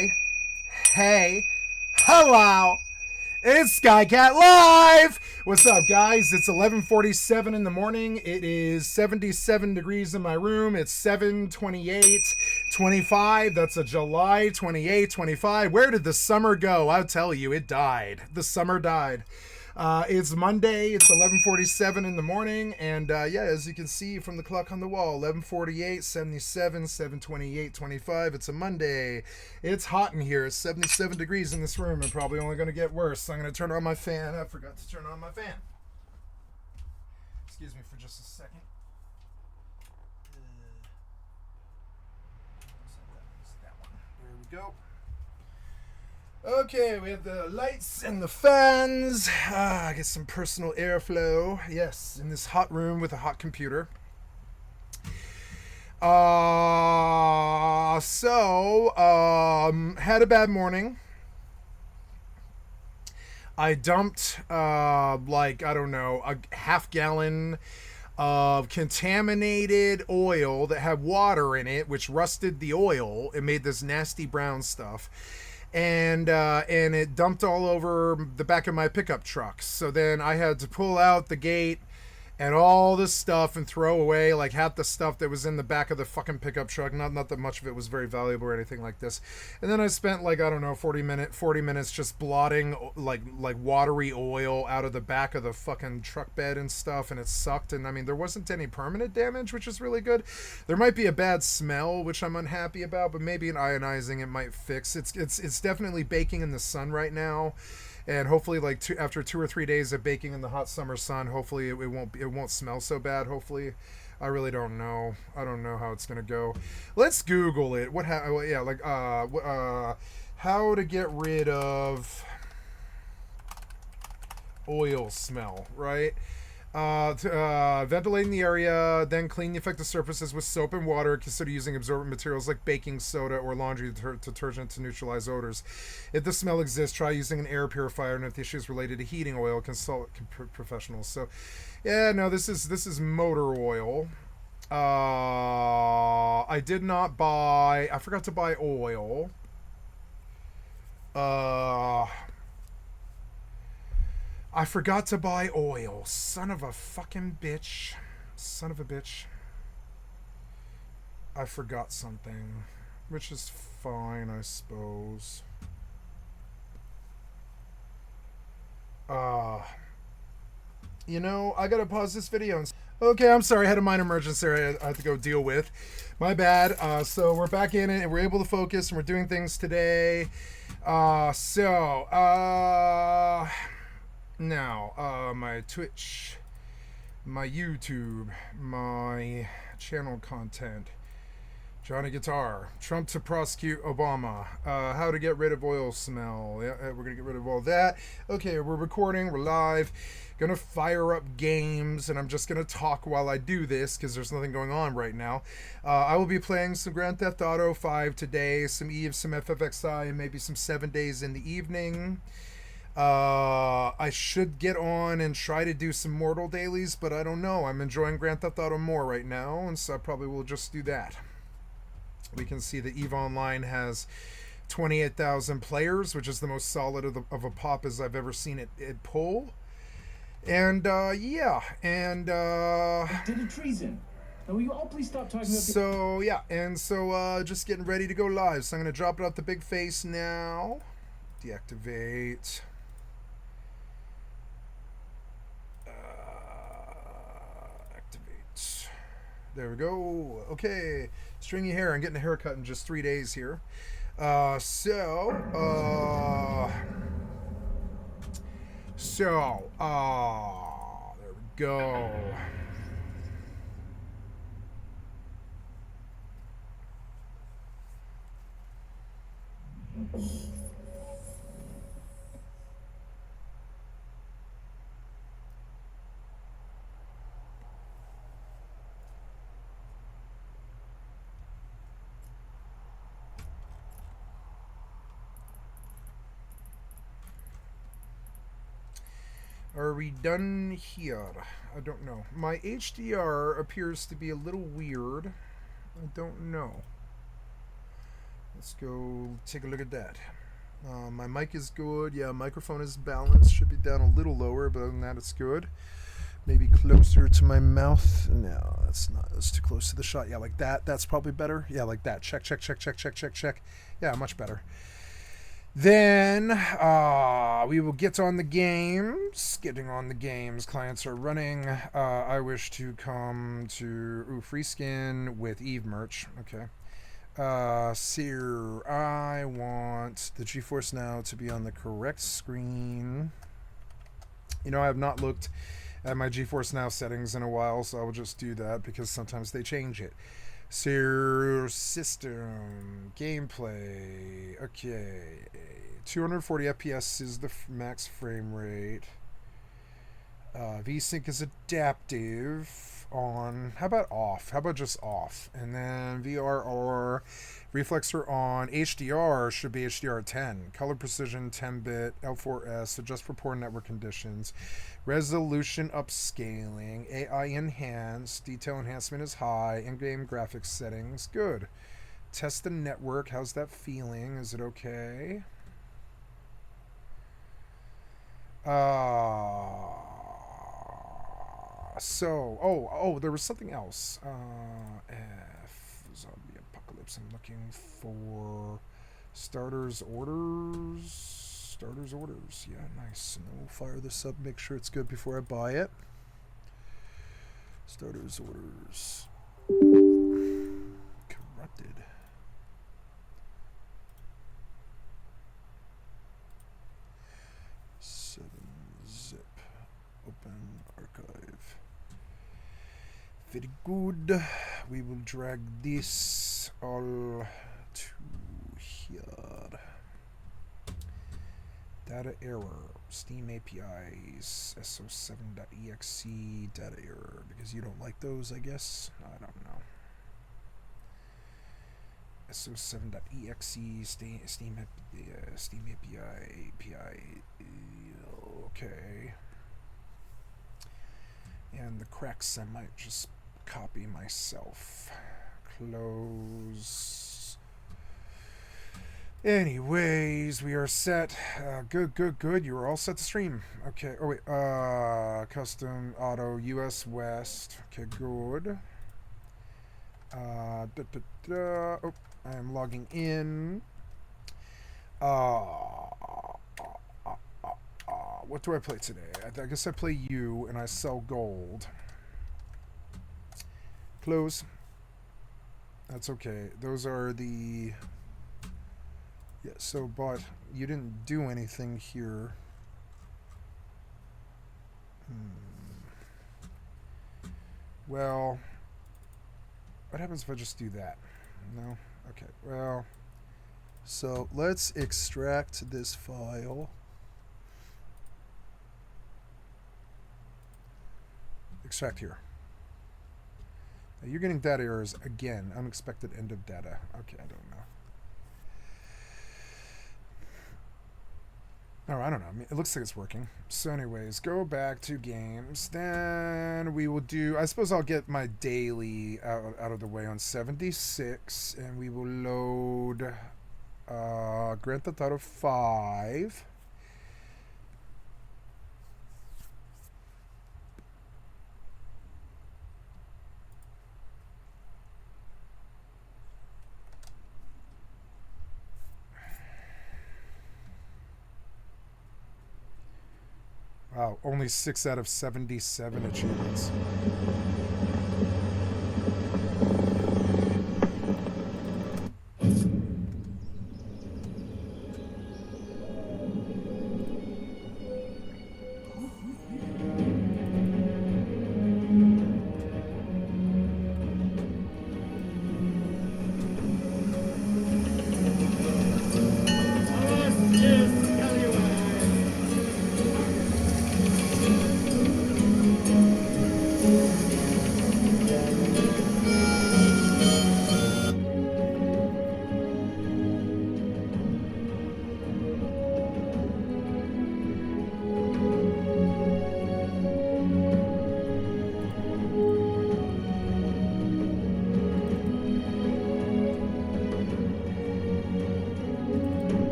Hey, hey, hello, it's Skycatlive! What's up, guys? It's 11:47 in the morning. It is 77 degrees in my room. It's 7/28/25. That's a July 28, 25. Where did the summer go? I'll tell you, it died. The summer died. It's Monday. It's 11:47 in the morning, and yeah, as you can see from the clock on the wall, 11:48, 77, 7/28, 25. It's a Monday. It's hot in here. It's 77 degrees in this room, and probably only going to get worse. So I'm going to turn on my fan. I forgot to turn on my fan. Excuse me for just a second. That one. There we go. Okay, we have the lights and the fans. Get some personal airflow. Yes, in this hot room with a hot computer. Had a bad morning. I dumped, like, I don't know, a half-gallon of contaminated oil that had water in it, which rusted the oil. It made this nasty brown stuff. And it dumped all over the back of my pickup truck. So then I had to pull out the gate and all this stuff and throw away like half the stuff that was in the back of the fucking pickup truck. Not that much of it was very valuable or anything like this. And then I spent like, I don't know, 40 minutes just blotting like watery oil out of the back of the fucking truck bed and stuff, and it sucked. And I mean, there wasn't any permanent damage, which is really good. There might be a bad smell, which I'm unhappy about, but maybe an ionizing it might fix. It's definitely baking in the sun right now. And hopefully, like after 2 or 3 days of baking in the hot summer sun, hopefully it won't smell so bad. Hopefully, I really don't know. I don't know how it's gonna go. Let's Google it. How to get rid of oil smell, right? Ventilating the area, then clean the affected surfaces with soap and water. Consider using absorbent materials like baking soda or laundry detergent to neutralize odors. If the smell exists, try using an air purifier, and if the issue is related to heating oil, consult professionals. So, yeah, no, this is motor oil. I forgot to buy oil. I forgot to buy oil. Son of a fucking bitch. Son of a bitch. I forgot something. Which is fine, I suppose. You know, I gotta pause this video. Okay, I'm sorry. I had a minor emergency I had to go deal with. My bad. So we're back in it, and we're able to focus, and we're doing things today. Now, my Twitch, my YouTube, my channel content, Johnny Guitar, Trump to prosecute Obama, how to get rid of oil smell. Yeah, we're going to get rid of all that. Okay, we're recording, we're live, going to fire up games, and I'm just going to talk while I do this because there's nothing going on right now. I will be playing some Grand Theft Auto 5 today, some Eve, some FFXI, and maybe some 7 Days in the evening. I should get on and try to do some Mortal dailies, but I don't know. I'm enjoying Grand Theft Auto more right now, and so I probably will just do that. We can see that EVE Online has 28,000 players, which is the most solid of a pop as I've ever seen it pull. And yeah, and did treason. Will you all please stop talking about so yeah, and so just getting ready to go live. So I'm gonna drop it off the big face now. Deactivate. Activate. There we go. Okay. Stringy hair. I'm getting a haircut in just 3 days here. There we go. Are we done here? I don't know. My HDR appears to be a little weird. I don't know. Let's go take a look at that. My mic is good. Yeah, microphone is balanced. Should be down a little lower, but other than that, it's good. Maybe closer to my mouth. No, that's not. That's too close to the shot. Yeah, like that. That's probably better. Yeah, like that. Check, check, check, check, check, check, check. Yeah, much better. Then we will get on the games. Getting on the games. Clients are running. I wish to come to free skin with Eve merch. Okay. Sear, I want the GeForce Now to be on the correct screen. You know, I have not looked at my GeForce Now settings in a while, so I will just do that because sometimes they change it. Sear system, gameplay, okay. 240 FPS is the max frame rate. VSync is adaptive. On. How about off? How about just off? And then VRR, reflexer on. HDR should be HDR10. Color precision 10-bit. L4S, adjust for poor network conditions. Resolution upscaling. AI enhanced. Detail enhancement is high. In-game graphics settings. Good. Test the network. How's that feeling? Is it okay? So, there was something else. F zombie apocalypse. I'm looking for starters orders. Starters orders. Yeah, nice. And then we'll fire this up. Make sure it's good before I buy it. Starters orders. Corrupted. Zip. Open archive. Very good. We will drag this all to here. Data error. Steam APIs. SO7.exe. Data error. Because you don't like those, I guess. I don't know. SO7.exe. Steam API. Okay. And the cracks I might just copy myself. Close. Anyways, we are set. Good. You are all set to stream. Okay. Oh, wait. Custom auto US West. Okay, good. Oh, I am logging in. What do I play today? I guess I play you and I sell gold. Close. That's okay. Those are the... Yeah, so, but you didn't do anything here. Well, what happens if I just do that? No? Okay, well, so let's extract this file. Extract here. Now you're getting data errors again. Unexpected end of data. Okay, I don't know. Oh, I don't know. I mean, it looks like it's working. So anyways, go back to games. Then we will do... I suppose I'll get my daily out of the way on 76. And we will load Grand Theft Auto 5. Wow, only 6 out of 77 achievements.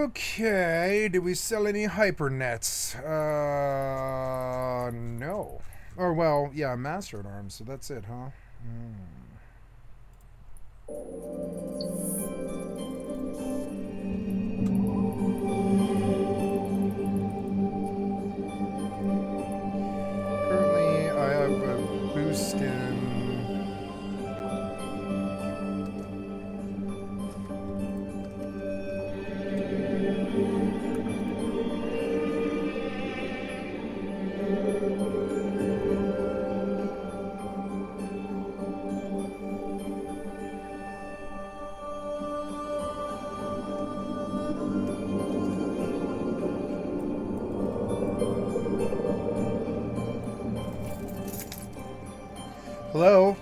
Okay, do we sell any hypernets? No. Or, well, yeah, master at arms, so that's it, huh? Currently, I have a boost in... Hello?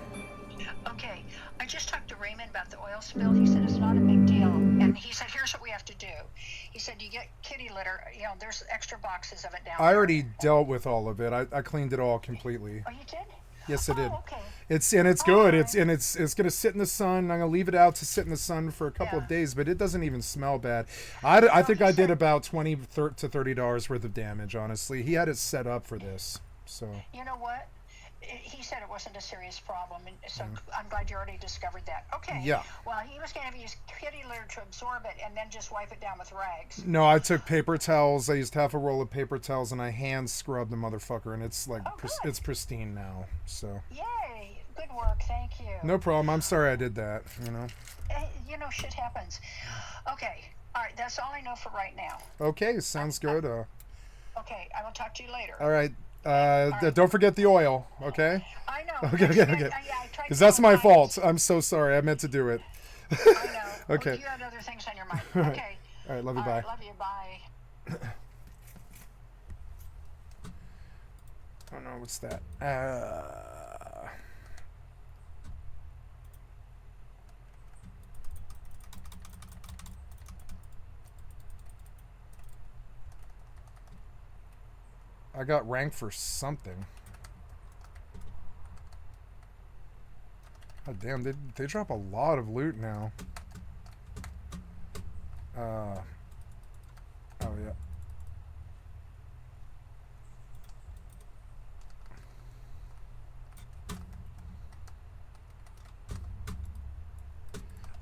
Okay, I just talked to Raymond about the oil spill. He said it's not a big deal. And he said, here's what we have to do. He said, you get kitty litter, you know, there's extra boxes of it down there. I already dealt with all of it. I cleaned it all completely. Oh, you did? Yes, I did. Oh, okay. It's good. Alright. It's gonna sit in the sun. I'm gonna leave it out to sit in the sun for a couple of days, but it doesn't even smell bad. I think I did about $20 to $30 worth of damage. Honestly, he had it set up for this, so. You know what? He said it wasn't a serious problem, and so I'm glad you already discovered that. Okay. Yeah. Well, he was going to use kitty litter to absorb it and then just wipe it down with rags. No, I took paper towels. I used half a roll of paper towels and I hand scrubbed the motherfucker, and it's like it's pristine now. So. Yay! Good work. Thank you. No problem. I'm sorry I did that. You know. You know, shit happens. Okay. All right. That's all I know for right now. Okay, sounds good. Okay. I will talk to you later. All right. Don't forget the oil, okay? I know. Okay. Yeah, Because that's my fault. I'm so sorry. I meant to do it. I know. Okay. You had other things on your mind. Okay. All right. Love you. All Bye. right, love you. Bye. Oh no, what's that? I got ranked for something. God damn, they drop a lot of loot now. Oh yeah.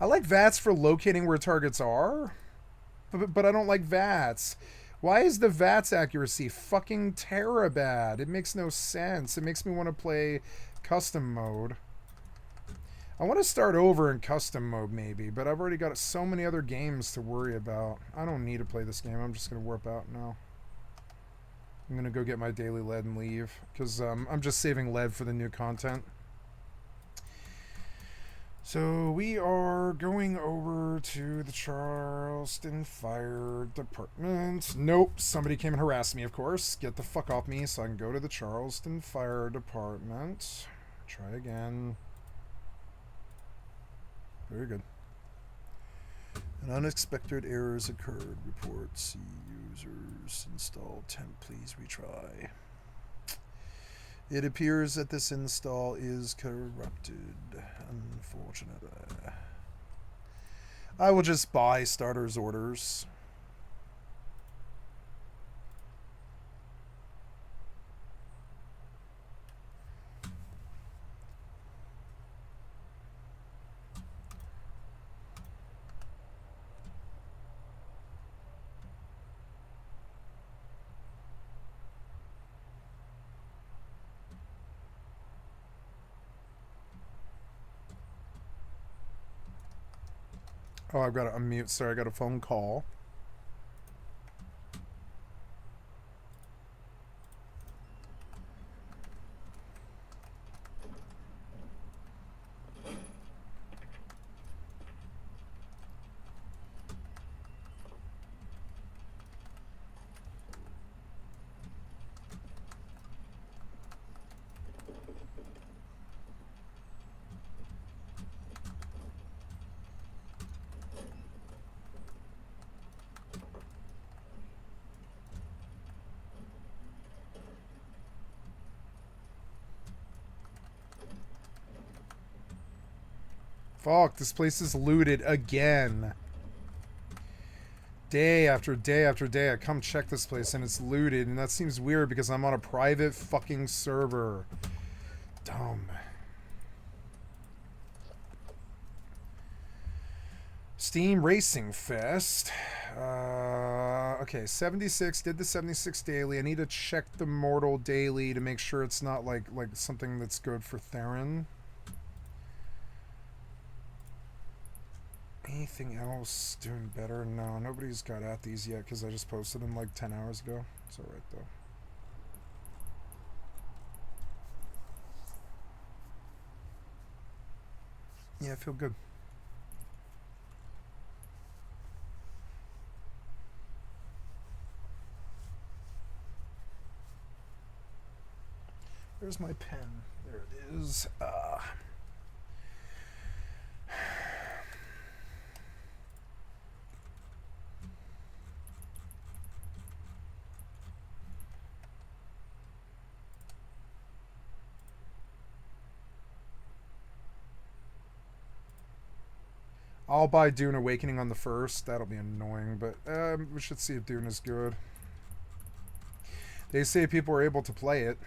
I like VATS for locating where targets are, but I don't like VATS. Why is the VATS accuracy fucking terabad? It makes no sense. It makes me want to play custom mode. I want to start over in custom mode maybe, but I've already got so many other games to worry about. I don't need to play this game. I'm just going to warp out now. I'm going to go get my daily lead and leave, because I'm just saving lead for the new content. So we are going over to the Charleston Fire Department. Nope, somebody came and harassed me, of course. Get the fuck off me so I can go to the Charleston Fire Department. Try again. Very good. An unexpected errors occurred. Report C users. Install temp, please retry. It appears that this install is corrupted, unfortunately. I will just buy starters orders. Oh, I've got to unmute. Sorry, I got a phone call. Fuck, this place is looted again. Day after day after day, I come check this place and it's looted, and that seems weird because I'm on a private fucking server. Dumb. Steam Racing Fest. Okay, 76. Did the 76 daily. I need to check the Mortal daily to make sure it's not like something that's good for Theron. Anything else doing better? No, nobody's got at these yet because I just posted them like 10 hours ago. It's alright though. Yeah, I feel good. There's my pen. There it is. I'll buy Dune Awakening on the 1st. That'll be annoying, but we should see if Dune is good. They say people are able to play it.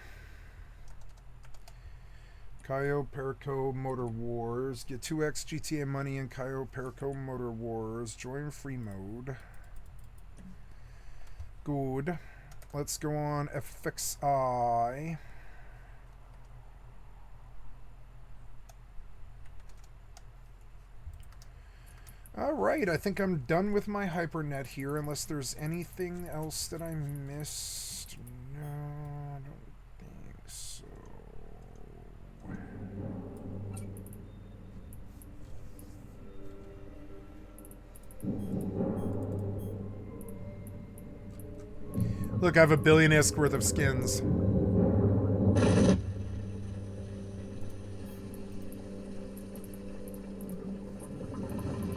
Cayo Perico Motor Wars. Get 2x GTA money in Cayo Perico Motor Wars. Join free mode. Good. Let's go on FXI. Alright, I think I'm done with my HyperNet here, unless there's anything else that I missed. No, I don't think so. Look, I have $1 billion-esque worth of skins.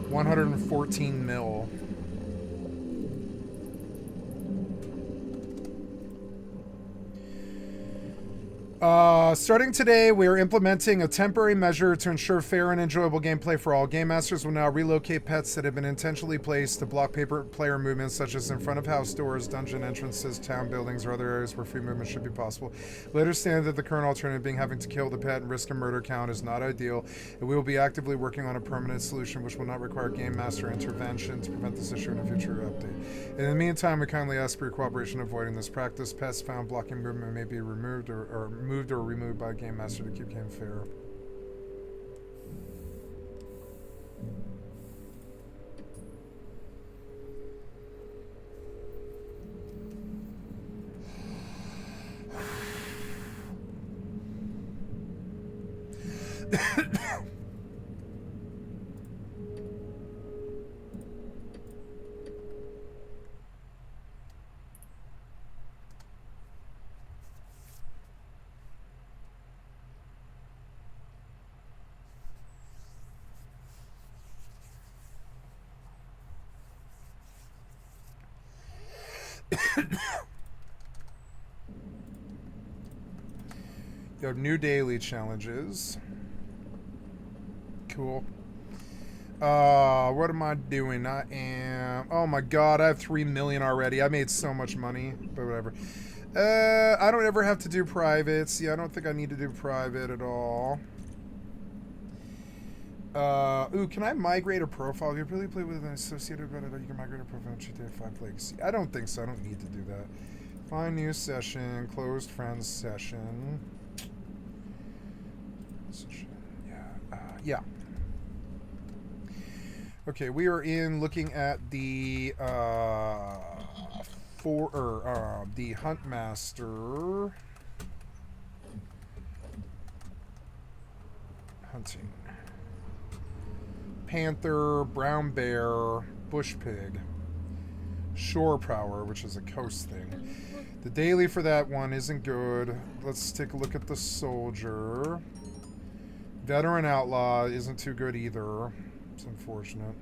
$114 mil. Starting today, we are implementing a temporary measure to ensure fair and enjoyable gameplay for all. Game masters will now relocate pets that have been intentionally placed to block player movements, such as in front of house doors, dungeon entrances, town buildings, or other areas where free movement should be possible. We understand that the current alternative being having to kill the pet and risk a murder count is not ideal, and we will be actively working on a permanent solution which will not require game master intervention to prevent this issue in a future update. In the meantime, we kindly ask for your cooperation in avoiding this practice. Pets found blocking movement may be removed or moved or removed by a game master to keep game fair. You have new daily challenges. Cool. What am I doing? I am... Oh my god, I have 3 million already. I made so much money, but whatever. I don't ever have to do privates. Yeah, I don't think I need to do private at all. Ooh, can I migrate a profile? You really play with an associated vendor. You can migrate a profile in GTA 5 Legacy. I don't think so. I don't need to do that. Find new session. Closed friends session. Yeah. Okay, we are in looking at the the Huntmaster hunting. Panther, brown bear, bush pig, shore power, which is a coast thing. The daily for that one isn't good. Let's take a look at the soldier. Veteran outlaw isn't too good either. It's unfortunate.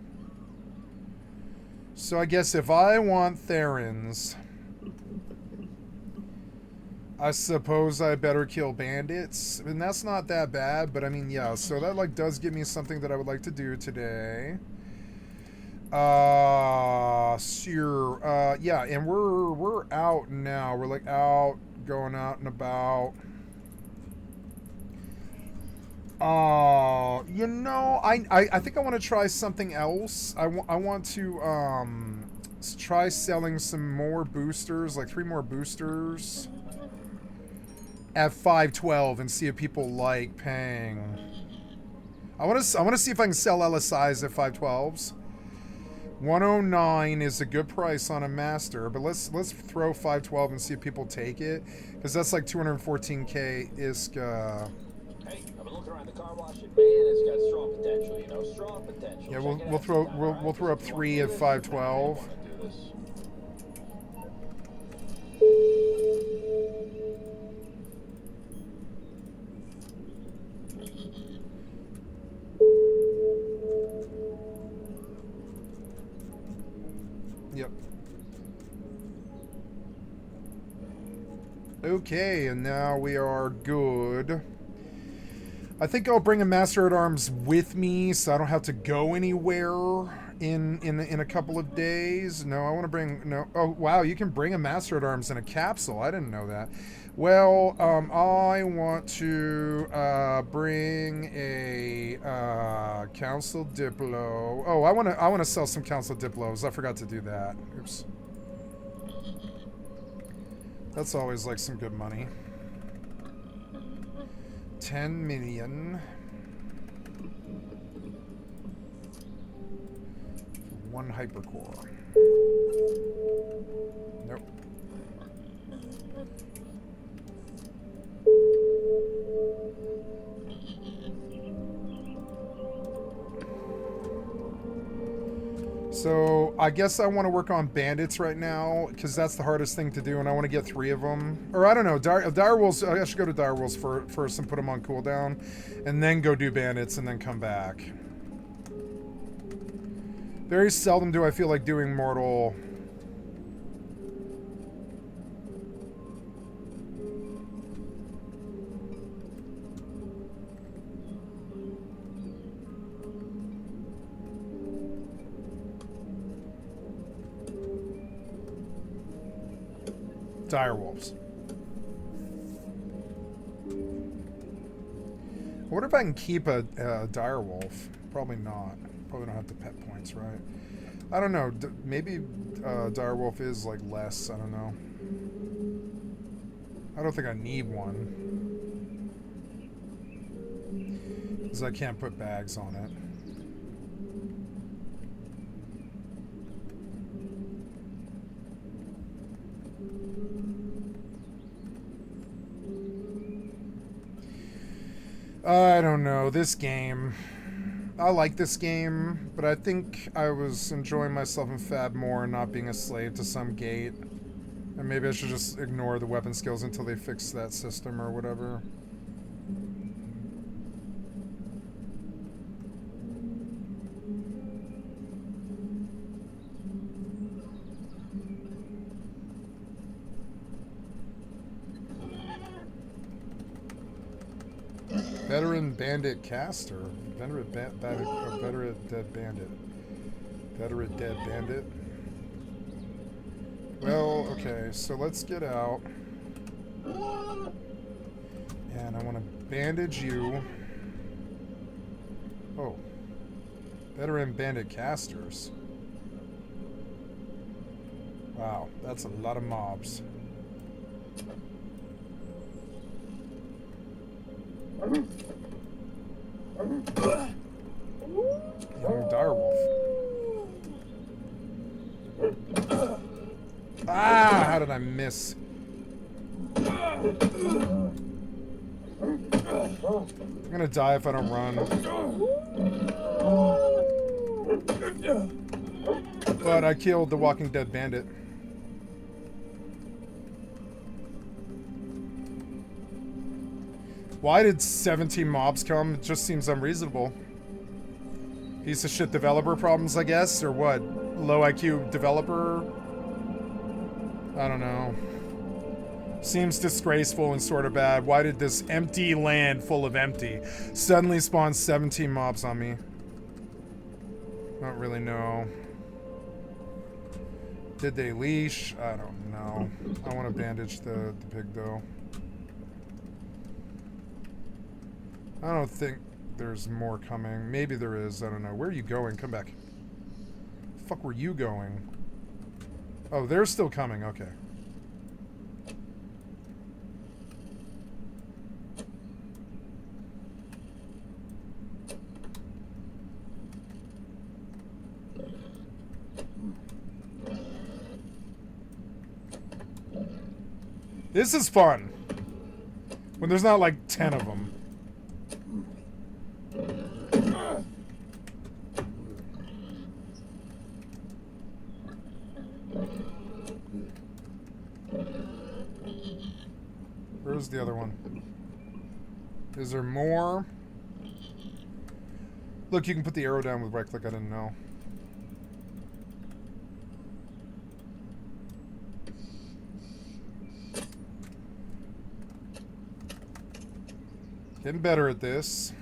So I guess if I want Therans, I suppose I better kill bandits. I mean, that's not that bad, but I mean, yeah. So that like does give me something that I would like to do today. Sure. Yeah, and we're out now. We're like out, going out and about. You know, I think I want to try something else. I want to try selling some more boosters, like 3 more boosters at 512 and see if people like paying. I want to see if I can sell LSIs at 512s. 109 is a good price on a master, but let's throw 512 and see if people take it, because that's like 214k ISK. Hey, I've been looking around the car wash and man, it's got strong potential, you know, strong potential. Yeah, we'll throw up 3 at 512. Yep. Okay, and now we are good. I think I'll bring a Master at Arms with me, so I don't have to go anywhere in a couple of days. No, I want to bring no. Oh wow, you can bring a Master at Arms in a capsule. I didn't know that. Well, I want to bring a Council Diplo. Oh, I want to sell some Council Diplos. I forgot to do that. Oops. That's always like some good money. 10 million. 1 hypercore. Nope. So I guess I want to work on bandits right now, because that's the hardest thing to do, and I want to get 3 of them. Or I don't know, direwolves. I should go to direwolves first and put them on cooldown, and then go do bandits, and then come back. Very seldom do I feel like doing mortal. Direwolves. I wonder if I can keep a direwolf. Probably not. Probably don't have the pet points, right? I don't know. Maybe direwolf is like less. I don't know. I don't think I need one, because I can't put bags on it. I don't know. This game. I like this game, but I think I was enjoying myself in Fab more and not being a slave to some gate. And maybe I should just ignore the weapon skills until they fix that system or whatever. Veteran Bandit Caster. Veteran Dead Bandit. Veteran Dead Bandit. Well, okay, so let's get out. And I want to bandage you. Oh. Veteran Bandit Casters. Wow, that's a lot of mobs. Young direwolf. Ah, how did I miss? I'm gonna die if I don't run. But I killed the Walking Dead bandit. Why did 17 mobs come? It just seems unreasonable. Piece of shit developer problems, I guess, or what? Low IQ developer? I don't know. Seems disgraceful and sort of bad. Why did this empty land full of empty suddenly spawn 17 mobs on me? I don't really know. Did they leash? I don't know. I want to bandage the pig, though. I don't think there's more coming. Maybe there is. I don't know. Where are you going? Come back. The fuck were you going? Oh, they're still coming. Okay. This is fun. When there's not like 10 of them. Where's the other one? Is there more? Look, you can put the arrow down with right click. I didn't know. Getting better at this.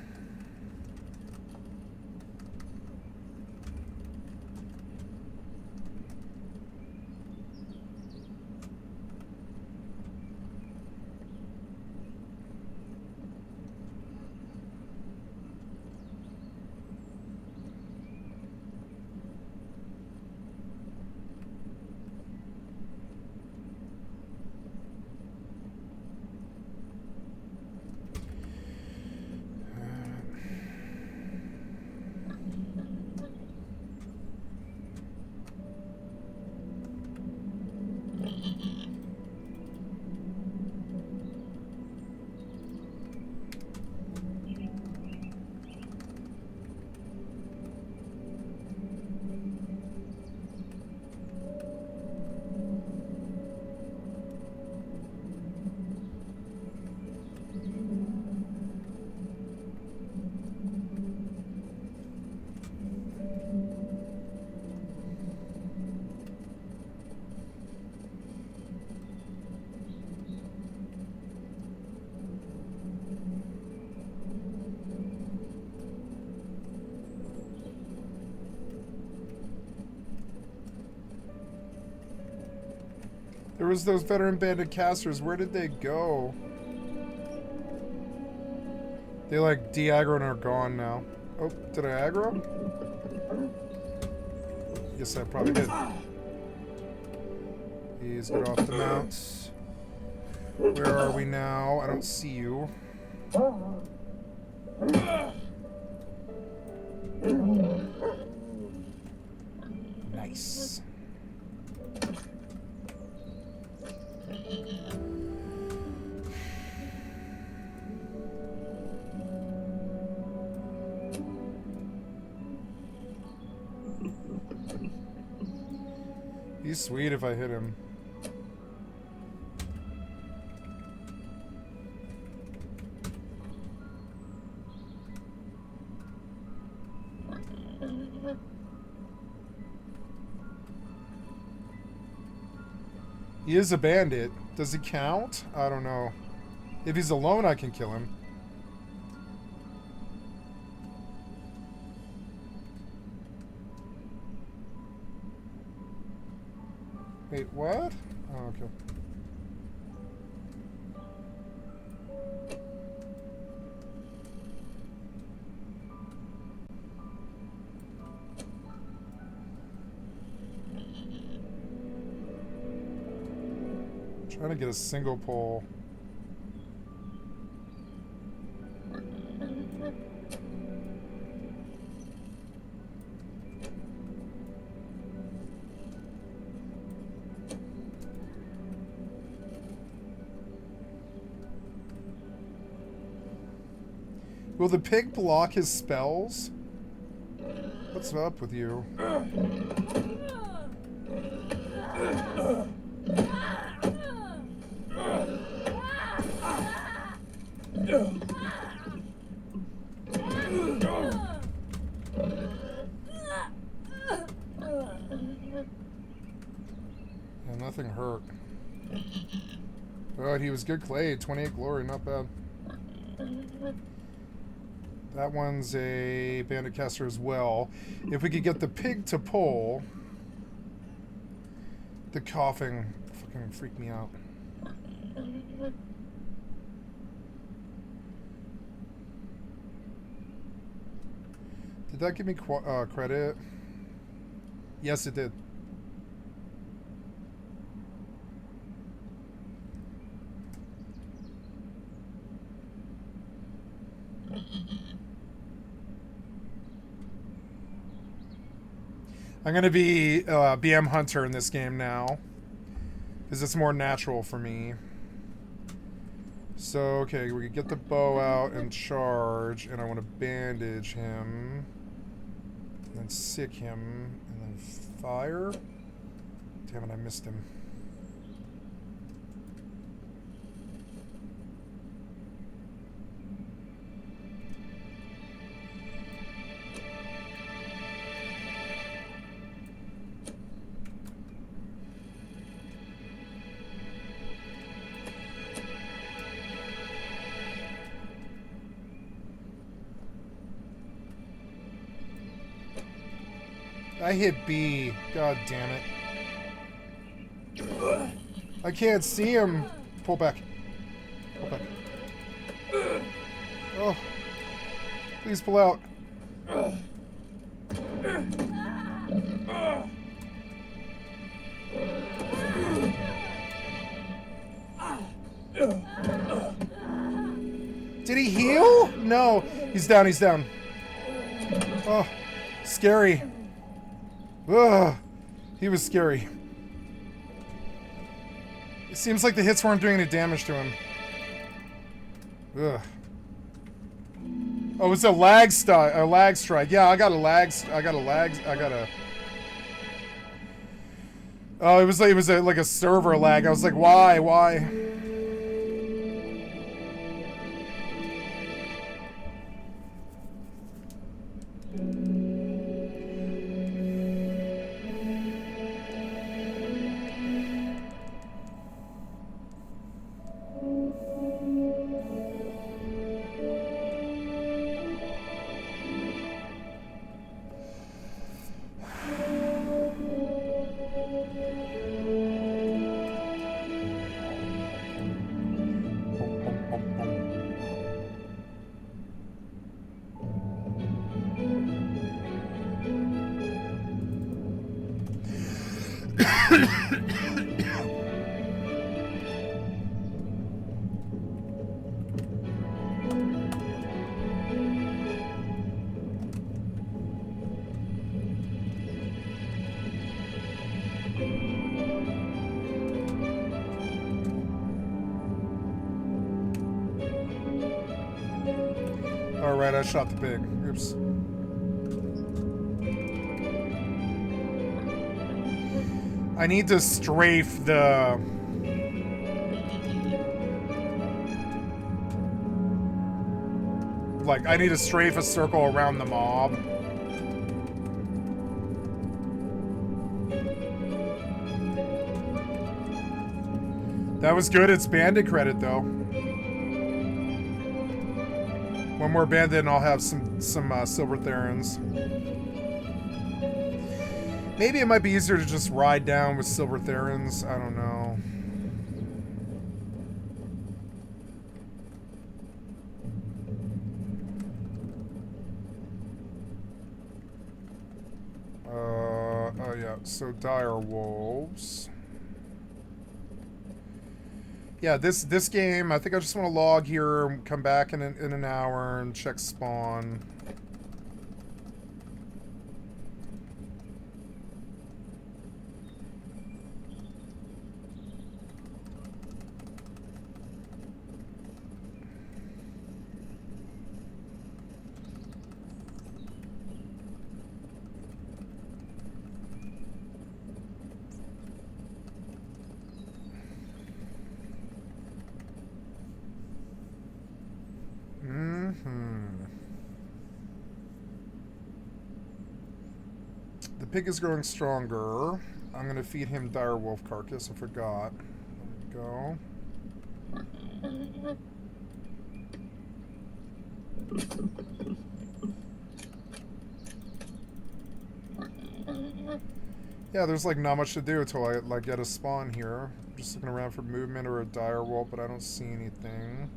There was those veteran bandit casters. Where did they go? They like de-aggro and are gone now. Oh, did I aggro? Yes, I probably did. Please get off the mounts. Where are we now? I don't see you. Nice. He's sweet if I hit him. He is a bandit. Does he count? I don't know. If he's alone, I can kill him. Wait, what? Oh, okay. Trying to get a single pull. Will the pig block his spells? What's up with you? Yeah, nothing hurt. Oh, he was good clay. 28 glory, not bad. That one's a bandit caster as well. If we could get the pig to pull, The coughing fucking freaked me out. Did that give me credit? Yes, it did. I'm going to be BM Hunter in this game now, because it's more natural for me. So, okay, we can get the bow out and charge, and I want to bandage him, and then sick him, and then fire. Damn it, I missed him. I hit B. God damn it. I can't see him. Pull back. Pull back. Oh. Please pull out. Did he heal? No. He's down, he's down. Oh. Scary. Ugh, he was scary. It seems like the hits weren't doing any damage to him. Ugh. Oh, it's a lag strike. Yeah, I got a lag. Oh, it was like a server lag. I was like, why? Alright, I shot the pig. Oops. I need to strafe the... Like, I need to strafe a circle around the mob. That was good. It's bandit credit, though. One more bandit and I'll have some silver therans. Maybe it might be easier to just ride down with silver therans. I don't know. Oh yeah, so dire wolves. Yeah, this game, I think I just want to log here and come back in an hour and check spawn. The pig is growing stronger. I'm gonna feed him dire wolf carcass. I forgot. There we go. Yeah, there's like not much to do until I like get a spawn here. I'm just looking around for movement or a dire wolf, but I don't see anything.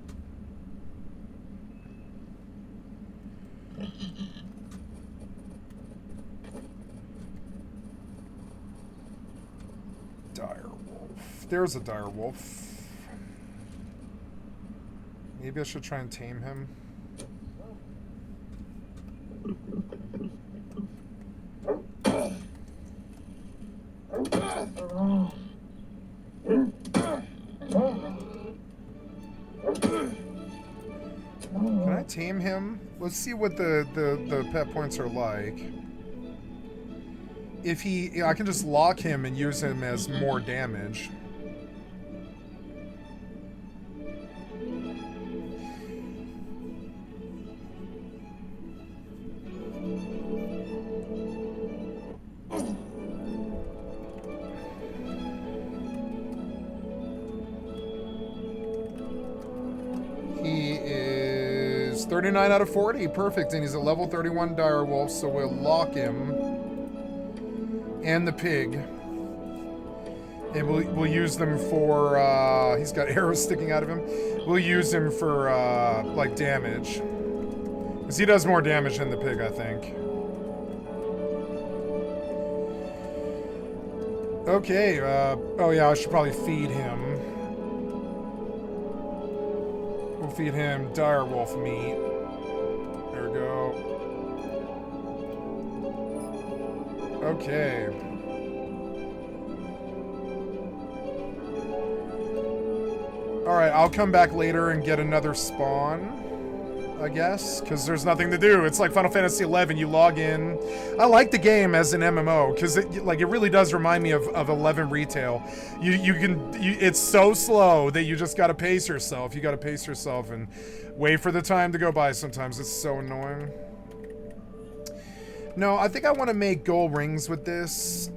Dire wolf. There's a dire wolf. Maybe I should try and tame him. Can I tame him? Let's see what the pet points are like. If he... I can just lock him and use him as more damage. He is 39 out of 40. Perfect. And he's a level 31 dire wolf, so we'll lock him. And the pig. And we'll use them for, he's got arrows sticking out of him. We'll use him for, like, damage. Because he does more damage than the pig, I think. Okay, oh yeah, I should probably feed him. We'll feed him dire wolf meat. There we go. Okay. Alright, I'll come back later and get another spawn, I guess, because there's nothing to do. It's like Final Fantasy XI, you log in. I like the game as an MMO, because it really does remind me of 11 Retail. It's so slow that you just gotta pace yourself. You gotta pace yourself and wait for the time to go by sometimes. It's so annoying. No, I think I want to make gold rings with this.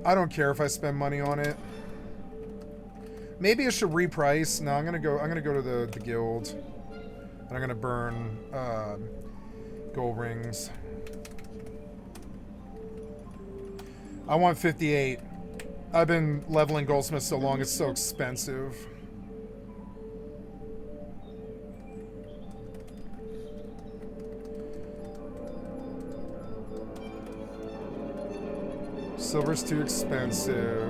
I don't care if I spend money on it. Maybe I should reprice. No, I'm gonna go to the guild. And I'm gonna burn gold rings. I want 58. I've been leveling goldsmith so long, it's so expensive. Silver's too expensive.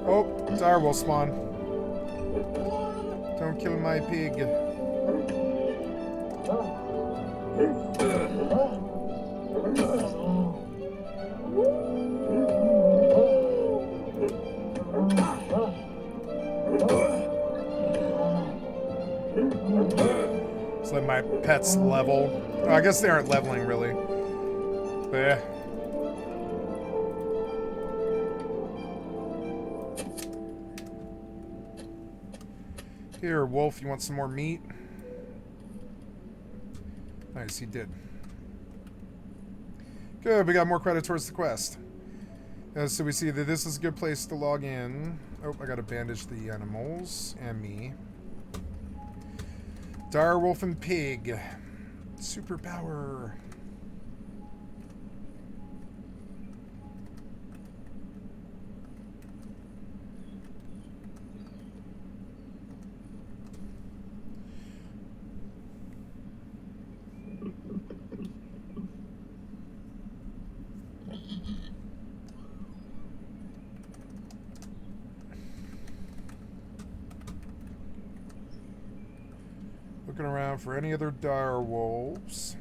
Oh, dire will spawn. Don't kill my pig. Just let my pets level. Oh, I guess they aren't leveling really. But yeah. Here, wolf, you want some more meat? Nice, he did. Good, we got more credit towards the quest. So we see that this is a good place to log in. Oh, I gotta bandage the animals and me. Dire wolf and pig. Superpower. Looking around for any other dire wolves.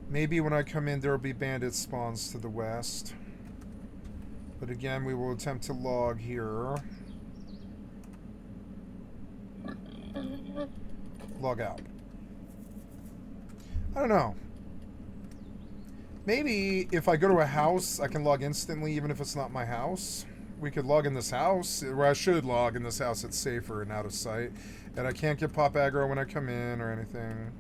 Maybe when I come in there will be bandit spawns to the west. But again, we will attempt to log here. Log out. I don't know. Maybe if I go to a house, I can log instantly even if it's not my house. we could log in this house. Well, I should log in this house. It's safer and out of sight. And I can't get pop aggro when I come in or anything.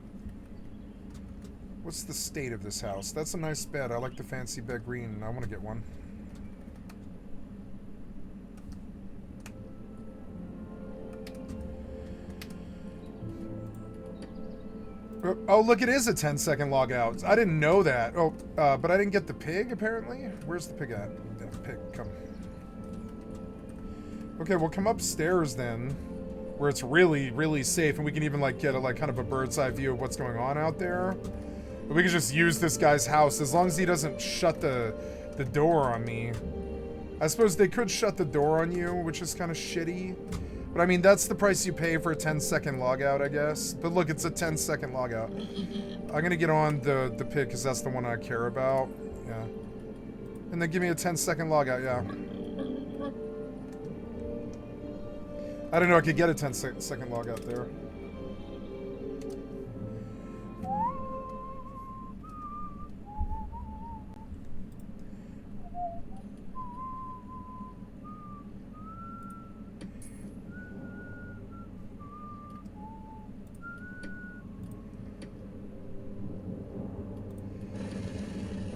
What's the state of this house? That's a nice bed. I like the fancy bed green. I want to get one. Oh, look, it is a 10-second log out. I didn't know that. Oh, but I didn't get the pig, apparently. Where's the pig at? Yeah, pig, come. Okay, we'll come upstairs then, where it's really, really safe, and we can even, like, get a, like, kind of a bird's eye view of what's going on out there. But we can just use this guy's house, as long as he doesn't shut the door on me. I suppose they could shut the door on you, which is kind of shitty. But I mean, that's the price you pay for a 10-second logout, I guess. But look, it's a 10-second logout. I'm gonna get on the pig, because that's the one I care about. Yeah. And then give me a 10-second logout, yeah. I don't know, I could get a 10-second logout there.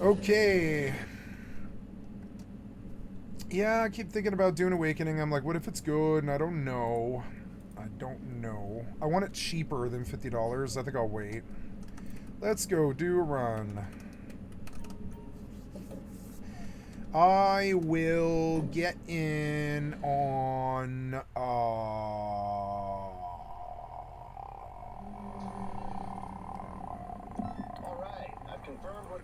Okay. Yeah, I keep thinking about doing Awakening. I'm like, what if it's good? And I don't know. I don't know. I want it cheaper than $50. I think I'll wait. Let's go do a run. I will get in on...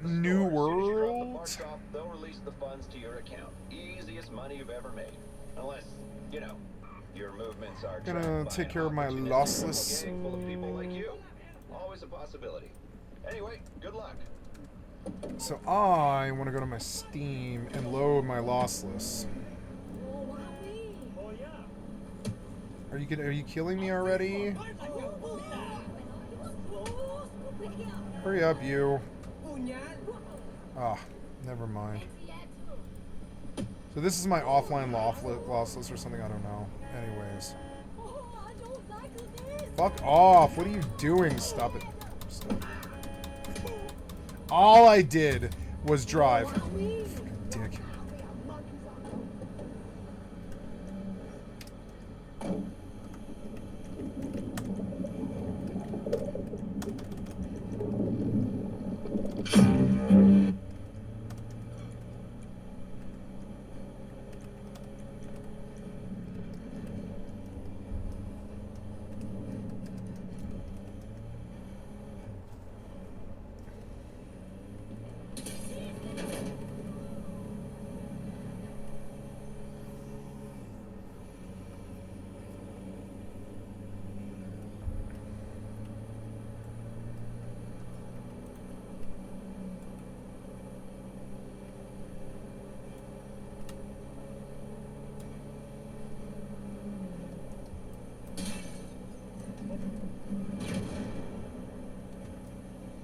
New World? They'll release the funds to your account. Easiest money you've ever made. Unless, you know, your movements are gonna take care of my lossless. Gang full of people like you. Always a possibility. Anyway, good luck. So I want to go to my Steam and load my lossless. Are you killing me already? Hurry up, you. Ah, never mind. So this is my offline lossless or something, I don't know. Anyways. Fuck off, what are you doing? Stop it. Stop. All I did was drive. Fucking dick.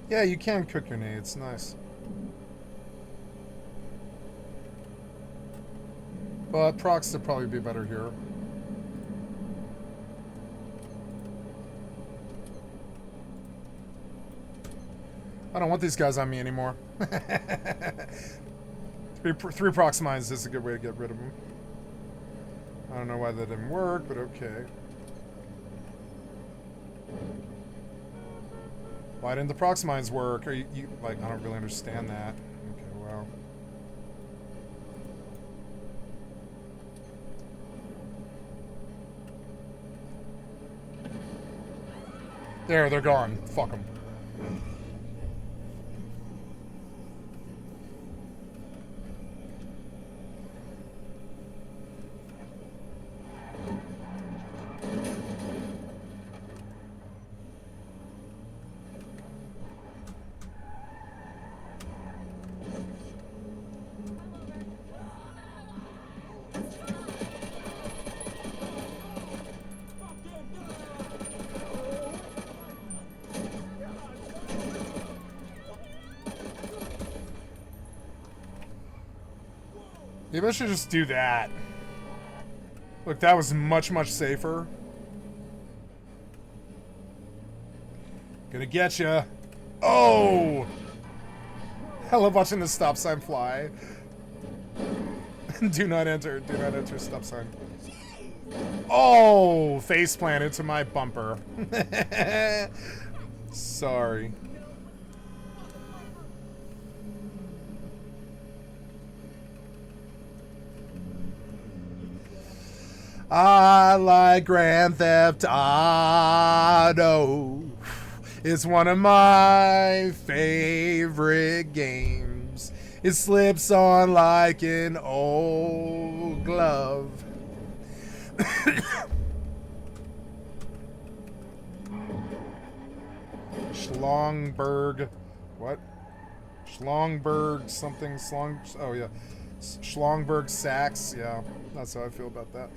Yeah, you can cook your nades. Nice. But procs would probably be better here. I don't want these guys on me anymore. three procs mines is a good way to get rid of them. I don't know why that didn't work, but okay. Why didn't the prox mines work? Are you like, I don't really understand that. Okay, well. There, they're gone. Fuck them. Maybe I should just do that. Look, that was much, much safer. Gonna get ya. Oh! I love watching the stop sign fly. Do not enter stop sign. Oh! Face planted to my bumper. Sorry. I like Grand Theft Auto. It's one of my favorite games. It slips on like an old glove. Schlongberg. What? Schlongberg something. Oh, yeah. Schlongberg Sachs. Yeah, that's how I feel about that.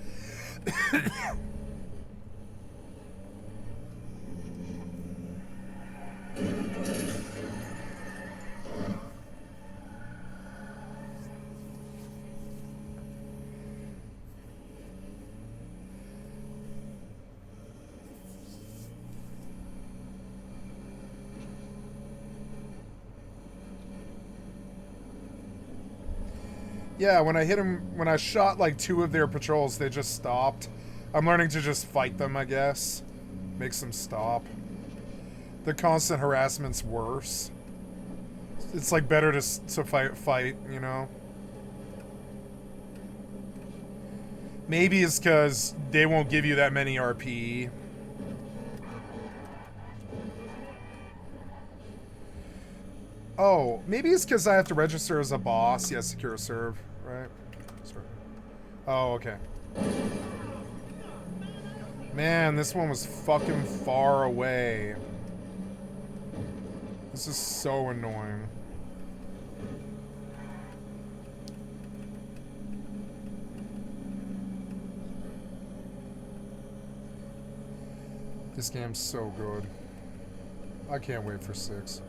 Yeah, when I hit him, when I shot like 2 of their patrols, they just stopped. I'm learning to just fight them, I guess. Makes them stop. The constant harassment's worse. It's like better to fight, you know? Maybe it's because they won't give you that many RP. Oh, maybe it's because I have to register as a boss. Yeah, secure a serve, right? Sorry. Oh, okay. Man, this one was fucking far away. This is so annoying. This game's so good. I can't wait for 6.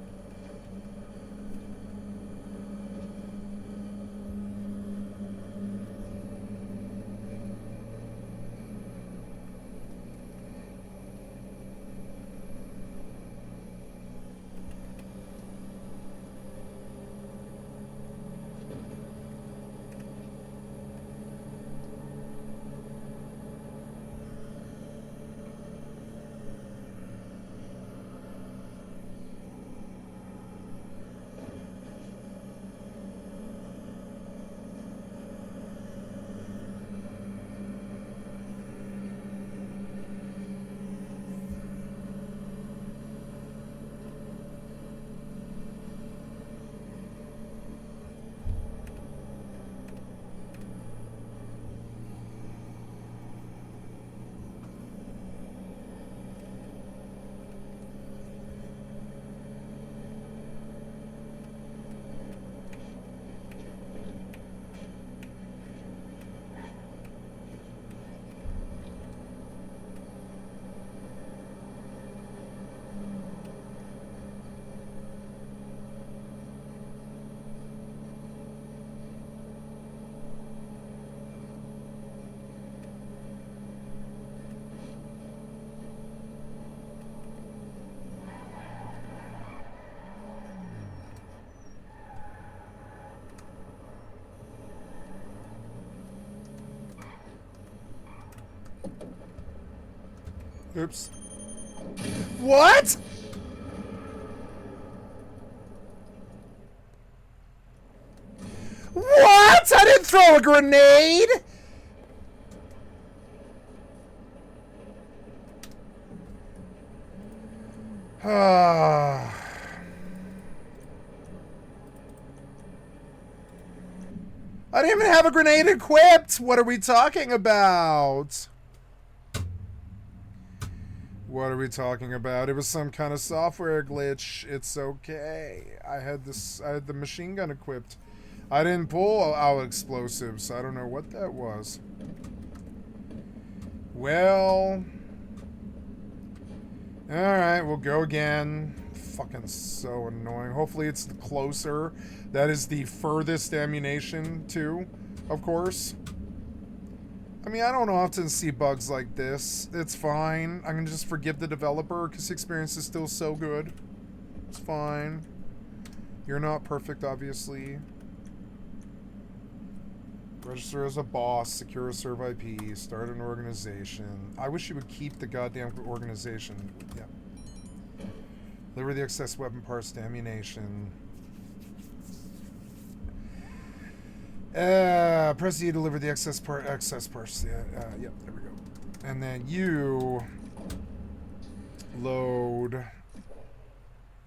Oops. What? What? I didn't throw a grenade! I didn't even have a grenade equipped! What are we talking about? What are we talking about? It was some kind of software glitch. It's okay. I had the machine gun equipped. I didn't pull out explosives. I don't know what that was. Well, alright, we'll go again. Fucking so annoying. Hopefully it's closer. That is the furthest ammunition too, of course. I mean, I don't often see bugs like this. It's fine. I'm gonna just forgive the developer because the experience is still so good. It's fine. You're not perfect, obviously. Register as a boss, secure a serve IP, start an organization. I wish you would keep the goddamn organization. Yeah. Deliver the excess weapon parts to ammunition. Press E to deliver the excess parts. Yeah, yep, there we go. And then you load.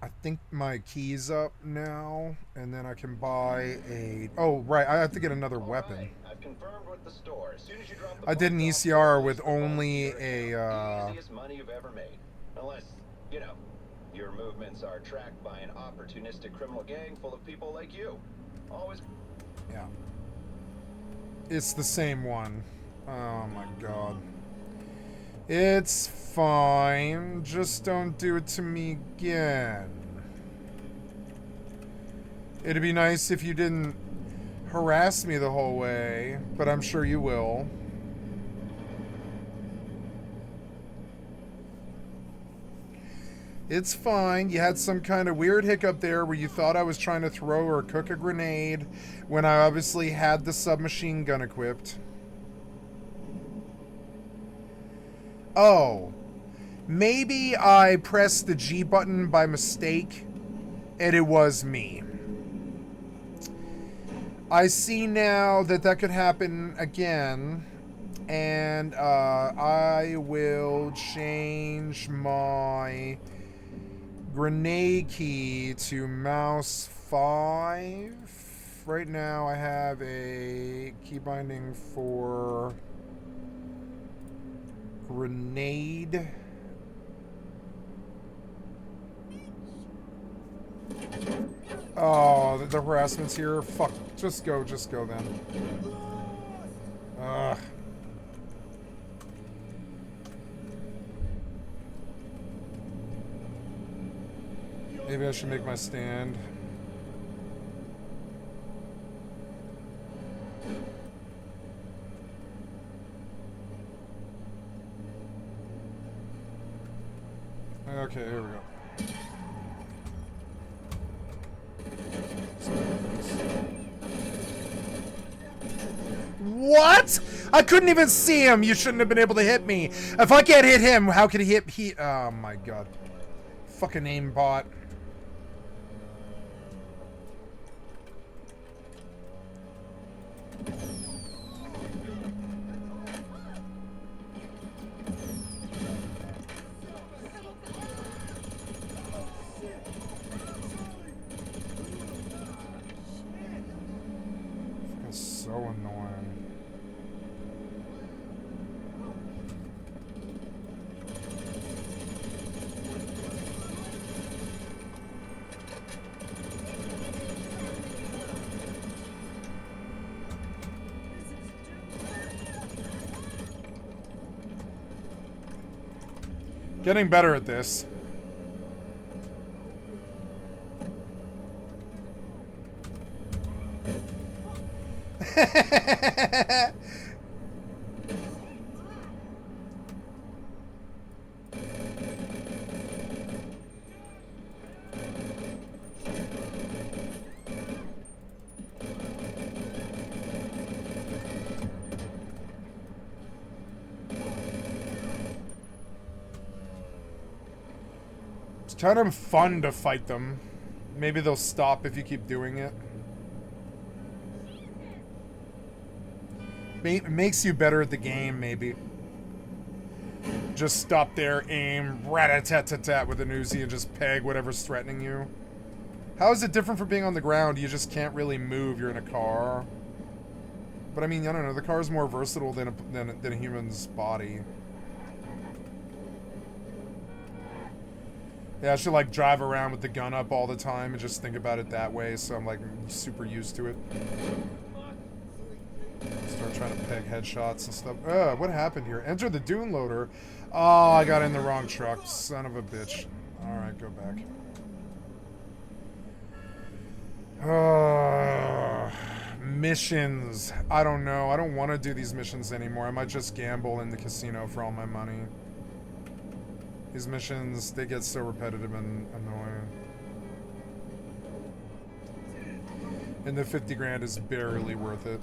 I think my key's up now, and then I can buy a. Oh, right, I have to get another weapon. Right. I've confirmed with the store. As soon as you drop the I did an parts off, ECR with release the funds to only your a. account. Easiest money you've ever made, unless you know your movements are tracked by an opportunistic criminal gang full of people like you. Always. Yeah. It's the same one. Oh my god. It's fine. Just don't do it to me again. It'd be nice if you didn't harass me the whole way, but I'm sure you will. It's fine. You had some kind of weird hiccup there where you thought I was trying to throw or cook a grenade when I obviously had the submachine gun equipped. Oh. Maybe I pressed the G button by mistake and it was me. I see now that that could happen again. And I will change my grenade key to mouse 5. Right now I have a key binding for grenade. Oh, the harassment's here. Fuck. Just go then. Ugh. Maybe I should make my stand. Okay, here we go. What? I couldn't even see him. You shouldn't have been able to hit me. If I can't hit him, how could he hit he? Oh my god. Fucking aimbot. So annoying. Getting better at this. It's kind of fun to fight them. Maybe they'll stop if you keep doing it. It makes you better at the game, maybe. Just stop there, aim, rat-a-tat-tat-tat with an Uzi and just peg whatever's threatening you. How is it different from being on the ground? You just can't really move. You're in a car. But I mean, I don't know. The car is more versatile than a human's body. Yeah, I should like drive around with the gun up all the time and just think about it that way. So I'm like super used to it. Start trying to peg headshots and stuff. What happened here? Enter the dune loader. Oh, I got in the wrong truck. Son of a bitch. Alright, go back. Missions. I don't know. I don't want to do these missions anymore. I might just gamble in the casino for all my money. These missions, they get so repetitive and annoying. And the 50 grand is barely worth it.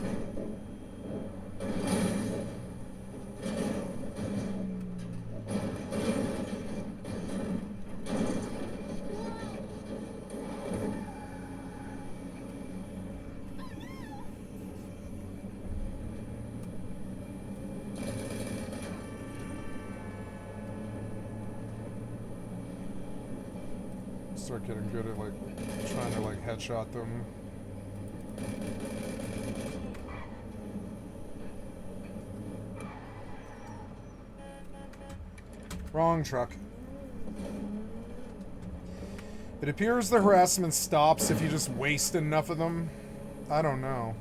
Start getting good at like trying to like headshot them. Wrong truck. It appears the harassment stops if you just waste enough of them. I don't know.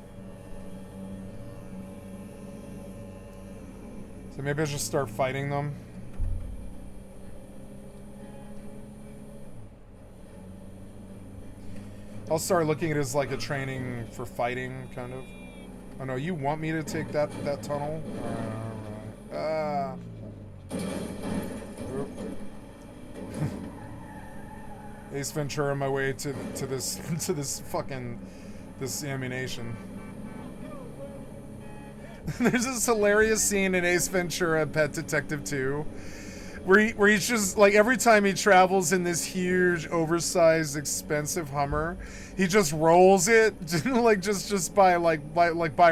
So maybe I should start fighting them. I'll start looking at it as like a training for fighting, kind of. Oh no, you want me to take that tunnel? Alright. Ace Ventura on my way to this to this fucking ammunition. There's this hilarious scene in Ace Ventura: Pet Detective 2 where he's just like, every time he travels in this huge, oversized, expensive Hummer, he just rolls it like just by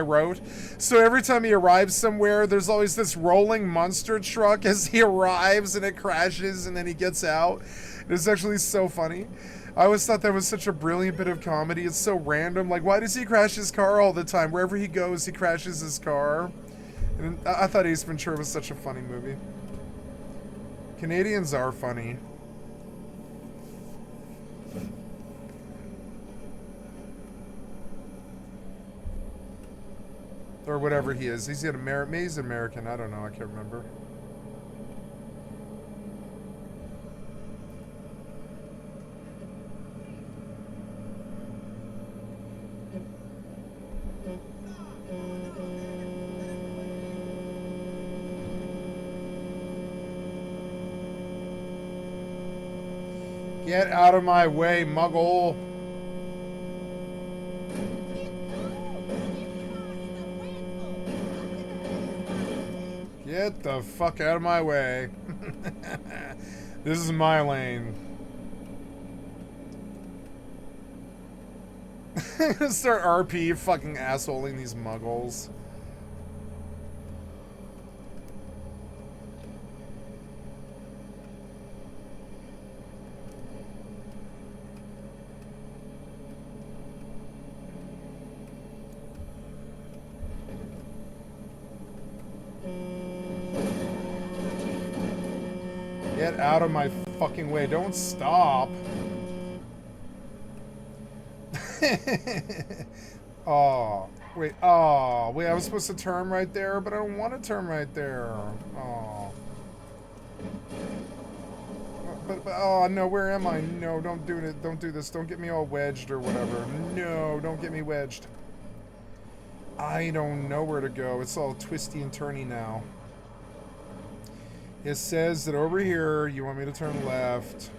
rote. So every time he arrives somewhere, there's always this rolling monster truck as he arrives, and it crashes, and then he gets out. It's actually so funny. I always thought that was such a brilliant bit of comedy. It's so random. Like, why does he crash his car all the time? Wherever he goes, he crashes his car. And I thought Ace Ventura was such a funny movie. Canadians are funny. Or whatever he is. He's an American. I don't know. I can't remember. Get out of my way, muggle. Get the fuck out of my way. This is my lane. I'm gonna start RP fucking assholing these muggles. Get out of my fucking way. Don't stop. Oh, wait. Oh, wait. I was supposed to turn right there, but I don't want to turn right there. Oh. But oh, no. Where am I? No, don't do it. Don't do this. Don't get me all wedged or whatever. No, don't get me wedged. I don't know where to go. It's all twisty and turny now. It says that over here, you want me to turn left.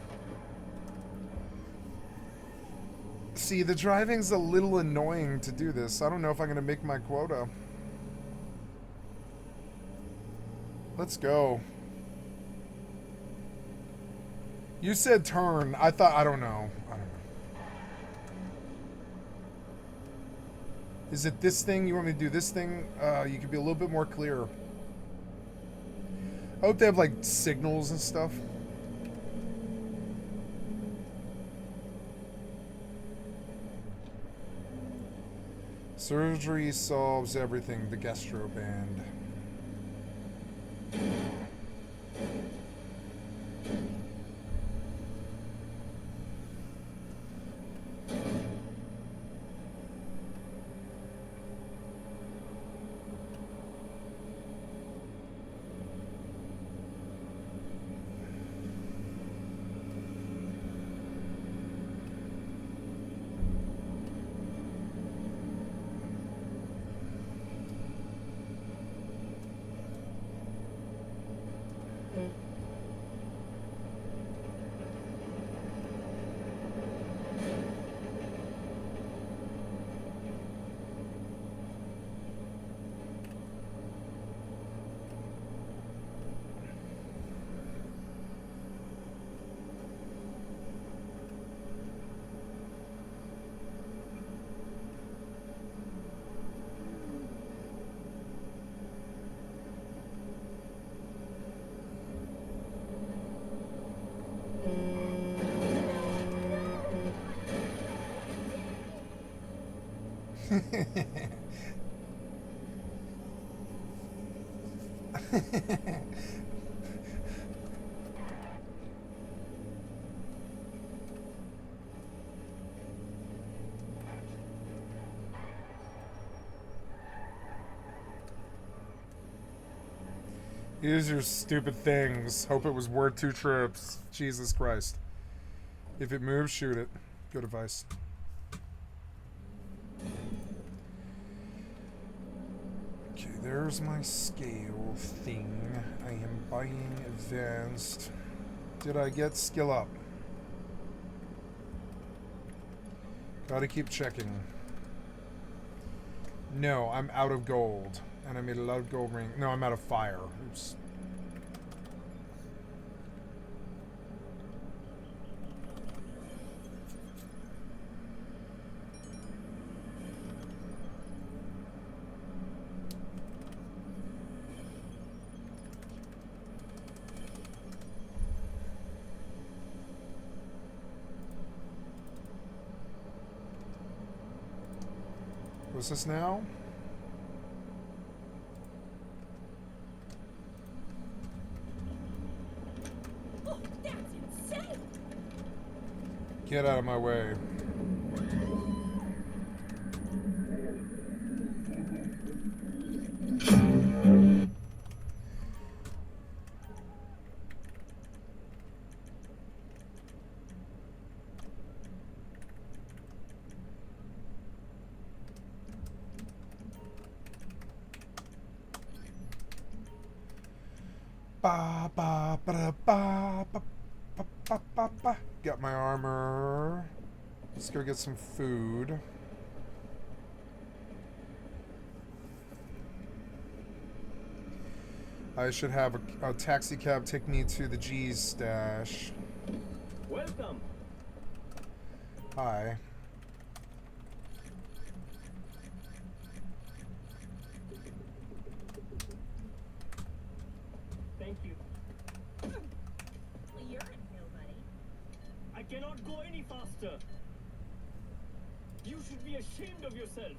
See, the driving's a little annoying to do this. I don't know if I'm going to make my quota. Let's go. You said turn. I thought, I don't know. Is it this thing? You want me to do this thing? You could be a little bit more clear. I hope they have, like, signals and stuff. Surgery solves everything. The Gastro Band. Use your stupid things. Hope it was worth 2 trips. Jesus Christ. If it moves, shoot it. Good advice. Okay, there's my scale thing. I am buying advanced. Did I get skill up? Gotta keep checking. No, I'm out of gold. And I made a lot of gold ring. No, I'm out of fire. Oops. What's this now? Oh, that's insane! Get out of my way. Ba ba ba ba ba ba ba ba ba. Got my armor. Let's go get some food. I should have a taxi cab take me to the G's stash. Welcome. Hi. Thank you. Well, you're a nobody. I cannot go any faster. You should be ashamed of yourself.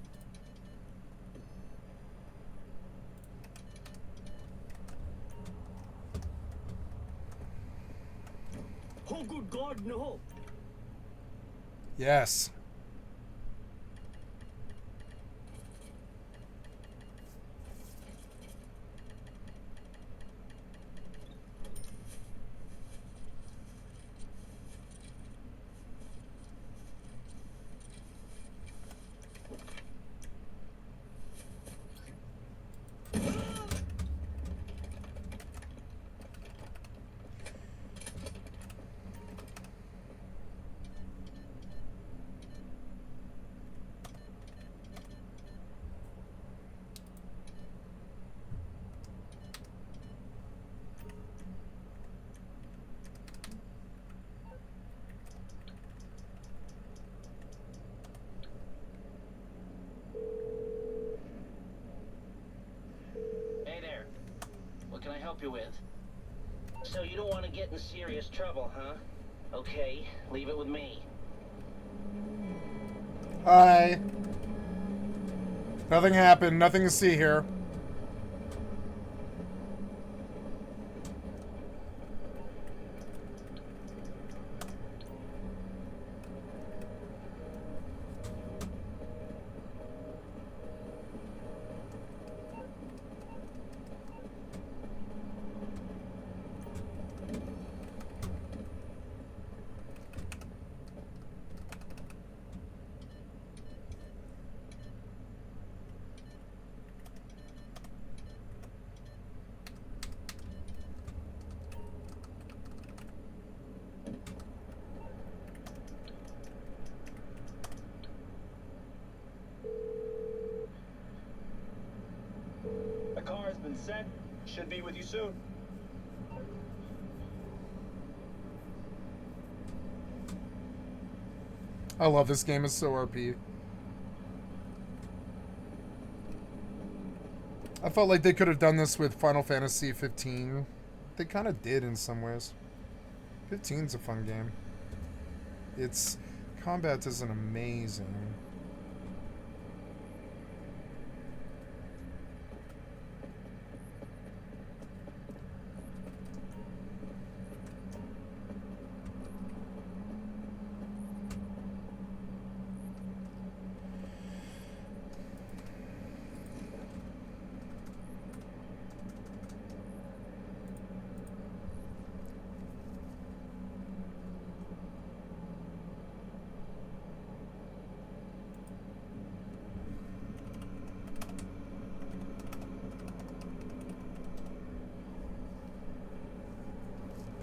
Oh, good God, no. Yes. Hey there. What can I help you with? So you don't want to get in serious trouble, huh? Okay, leave it with me. Hi. Nothing happened. Nothing to see here. The car has been sent. Should be with you soon. I love this game. It's so RP. I felt like they could have done this with Final Fantasy 15. They kind of did in some ways. 15's a fun game. Its combat isn't amazing.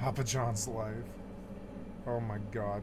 Papa John's life. Oh my god.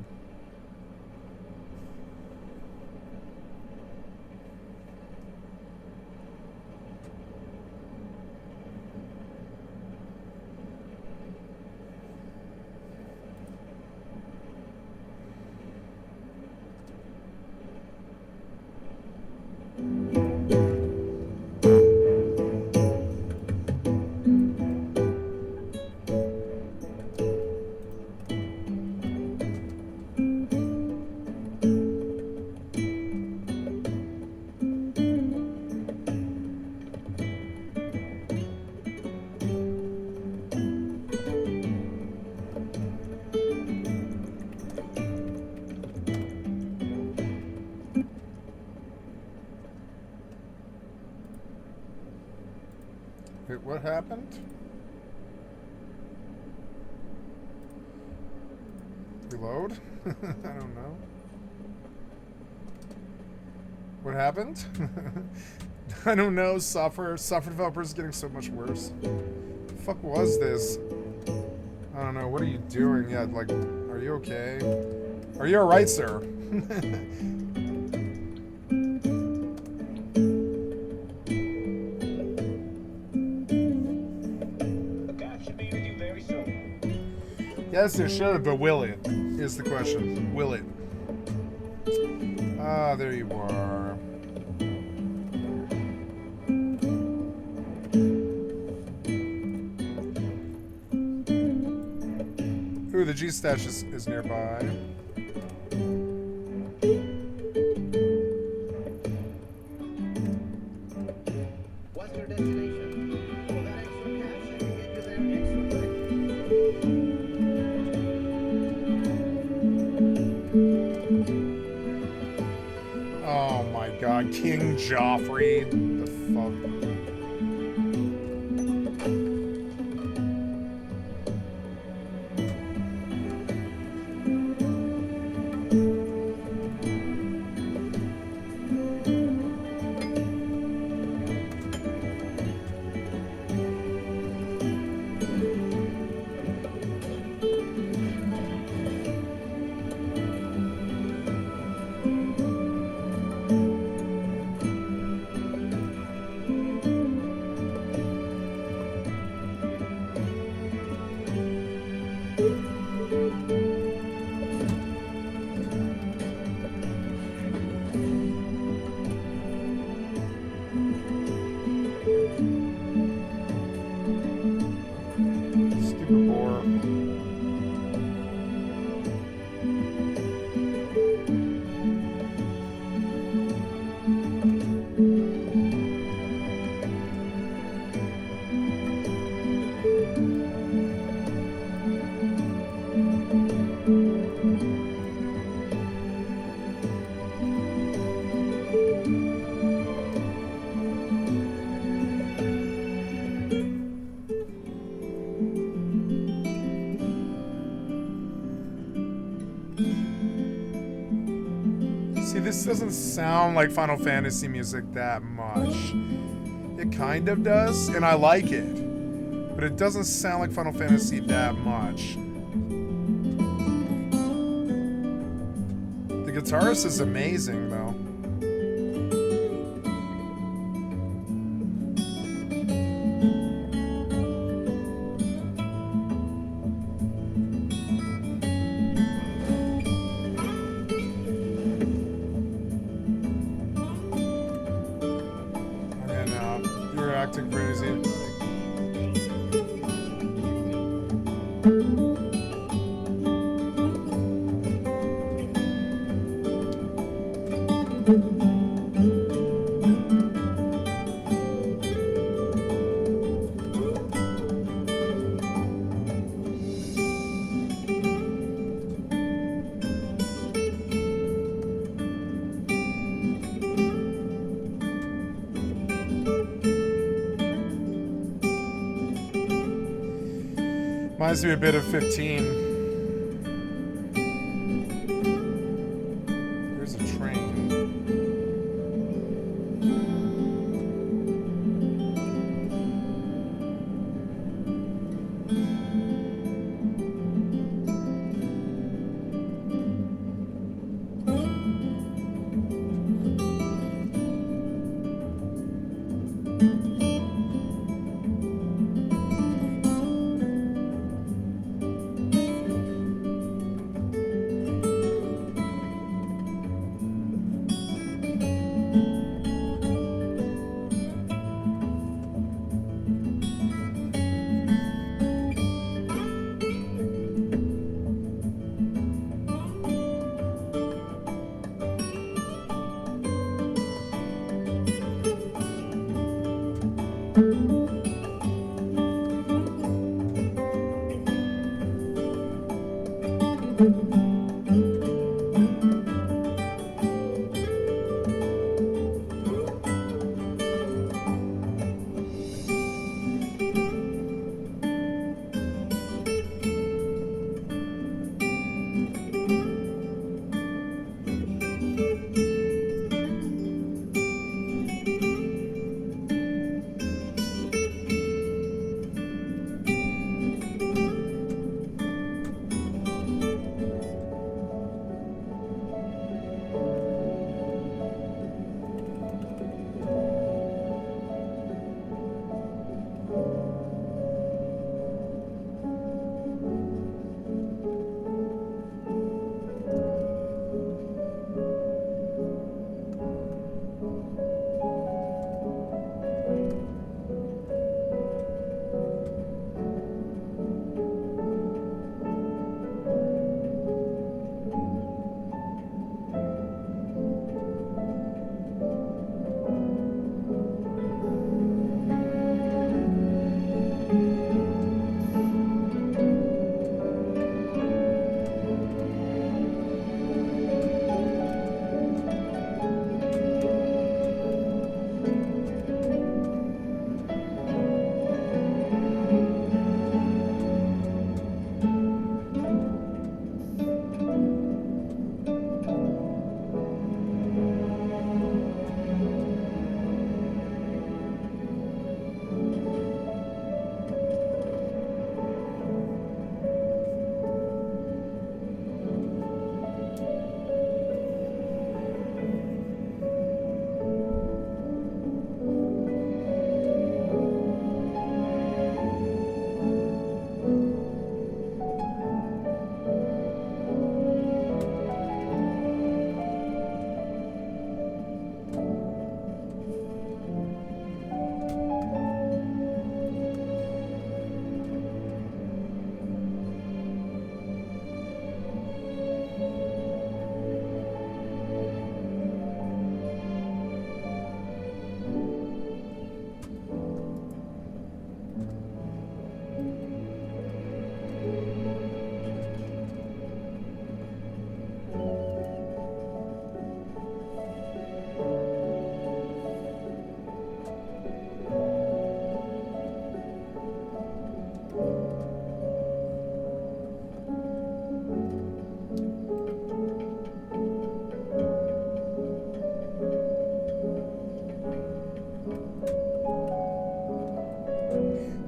Wait, what happened? Reload? I don't know. What happened? I don't know. Software developers getting so much worse. The fuck was this? I don't know. What are you doing? Yeah, like, are you okay? Are you alright, sir? The cat should be with you very soon. Yes, there should, but will it? Is the question. Will it? Ah, there you are. Ooh, the G-Stash is nearby. What's your destination? For that extra cash, I can get you there extra quick. Oh my god, King Joffrey. The fuck? Stupid boar. See, this doesn't sound like Final Fantasy music that much. It kind of does, and I like it. But it doesn't sound like Final Fantasy that much. The guitarist is amazing, though. You're acting crazy. Reminds me a bit of 15. There's a train.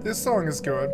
This song is good.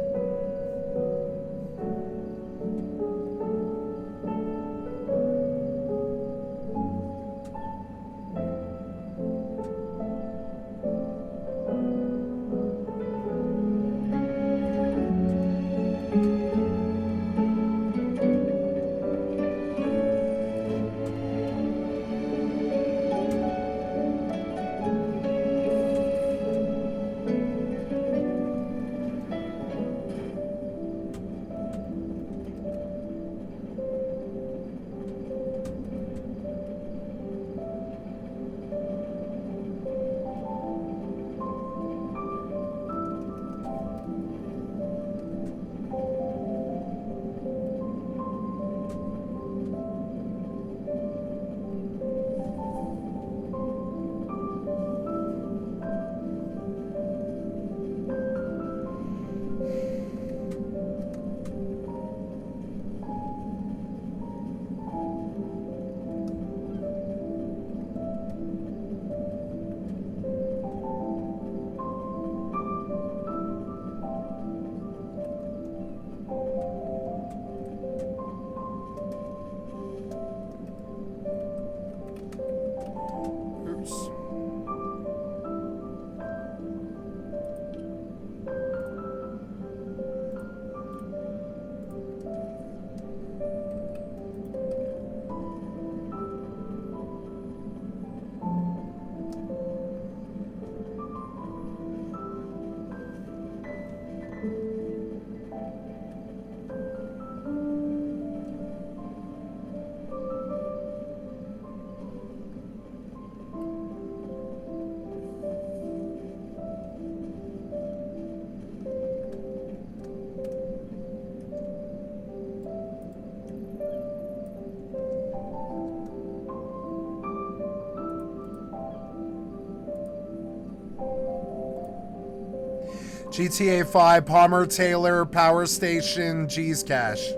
GTA 5, Palmer Taylor, Power Station, G's Cash.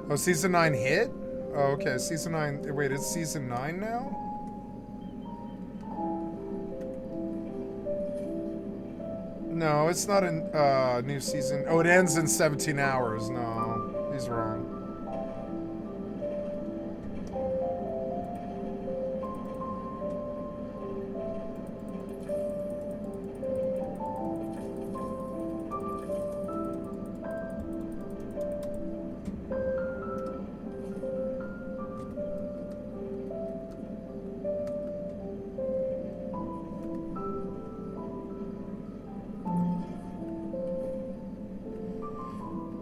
Oh, season 9 hit? Oh, okay, season 9. Wait, it's season 9 now? No, it's not a new season. Oh, it ends in 17 hours. No, he's wrong.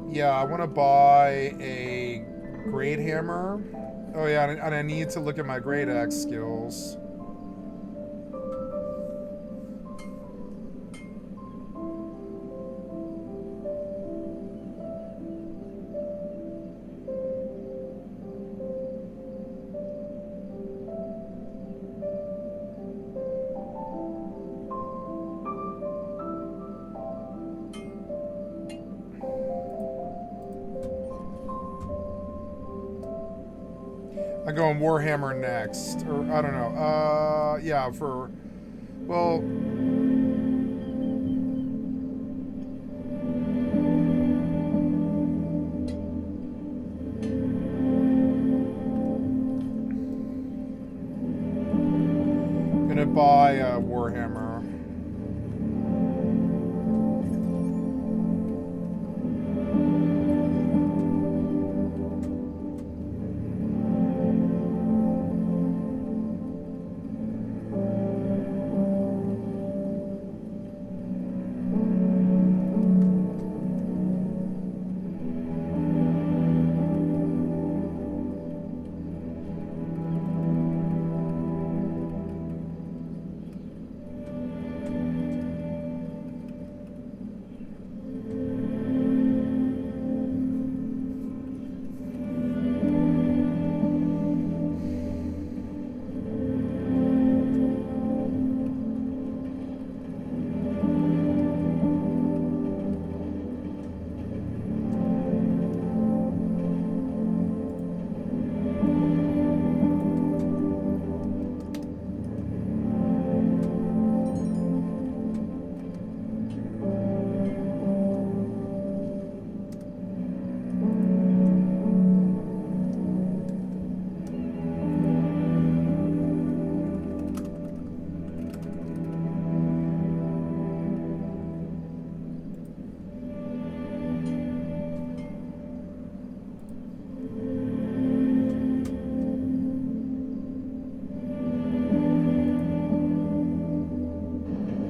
Yeah, I want to buy a grade hammer. Oh yeah, and I need to look at my grade axe skills. I'm going Warhammer next, or I don't know. Yeah, for, well, gonna buy a Warhammer.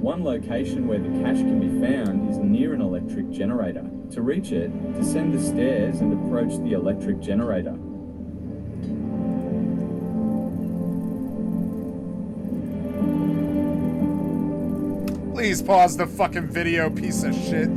One location where the cache can be found is near an electric generator. To reach it, descend the stairs and approach the electric generator. Please pause the fucking video, piece of shit.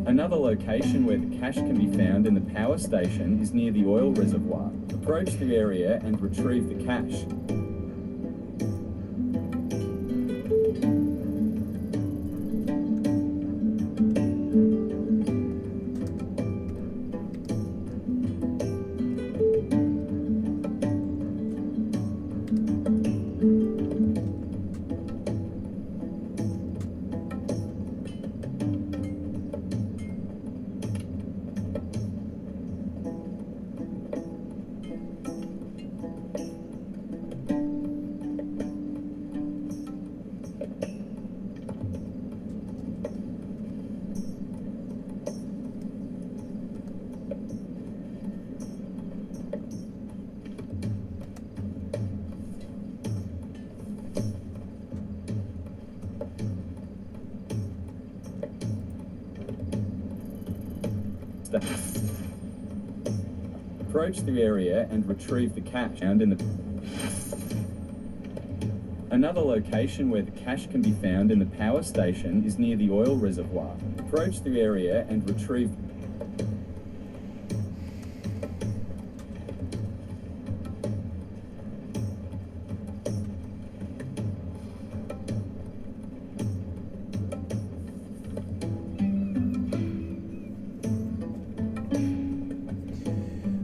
Another location where the cache can be found in the power station is near the oil reservoir. The Approach the area and retrieve the cache. Approach the area and retrieve the cache found in the... Another location where the cache can be found in the power station is near the oil reservoir. Approach the area and retrieve...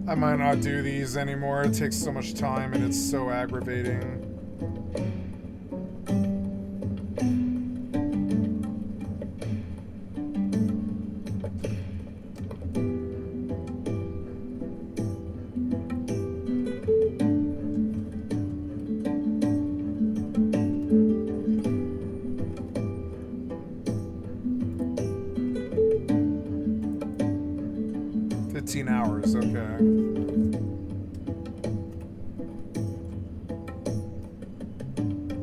I might not do these anymore. It takes so much time and it's so aggravating. Hours, okay.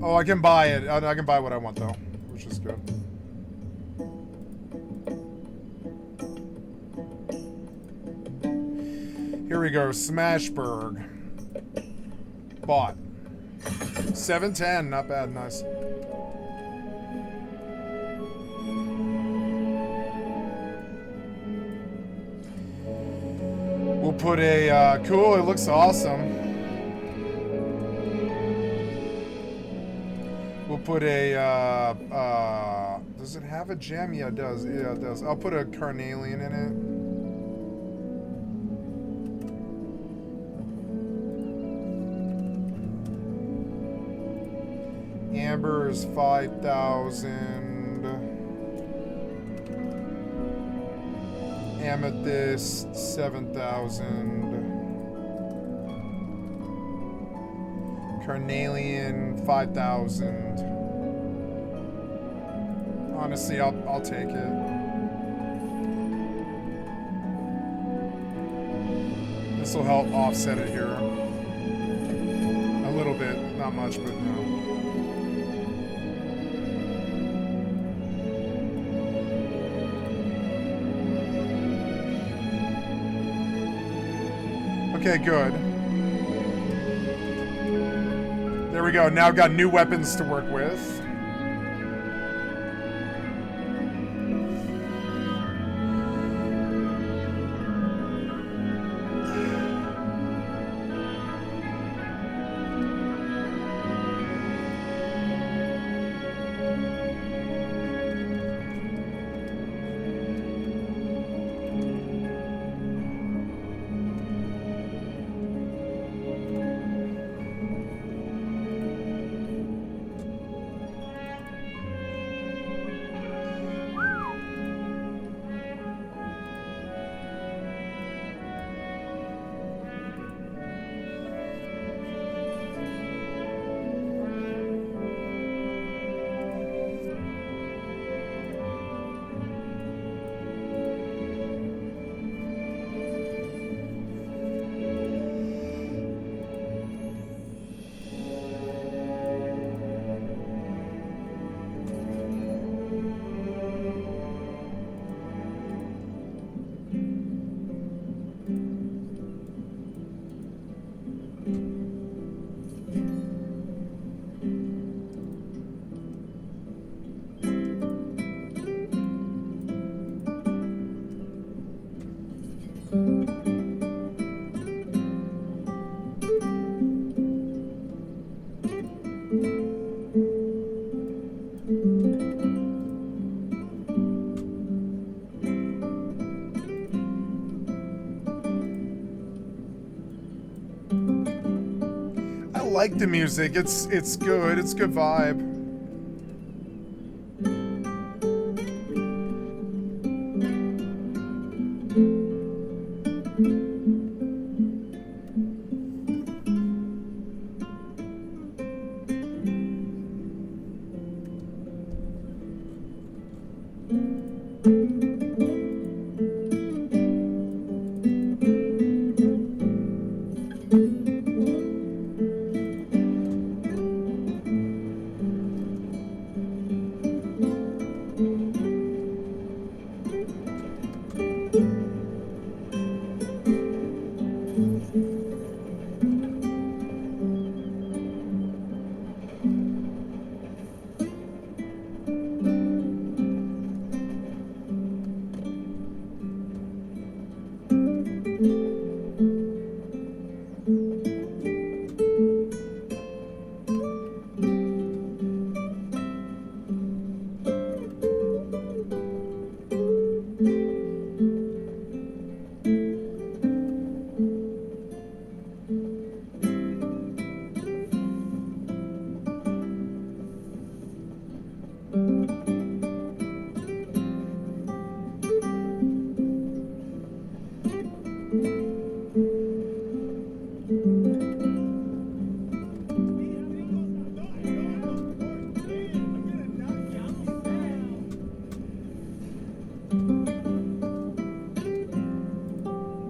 Oh, I can buy it. I can buy what I want though, which is good. Here we go. Smashburg. Bought. 710, not bad, nice. We'll put a, cool, it looks awesome. We'll put a, does it have a gem? Yeah, it does. Yeah, it does. I'll put a carnelian in it. Amber is 5,000. Amethyst, 7,000. Carnelian, 5,000. Honestly, I'll take it. This will help offset it here. A little bit, not much, but no. Okay, good. There we go. Now I've got new weapons to work with. like the music. It's good. It's good vibe.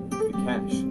The cache.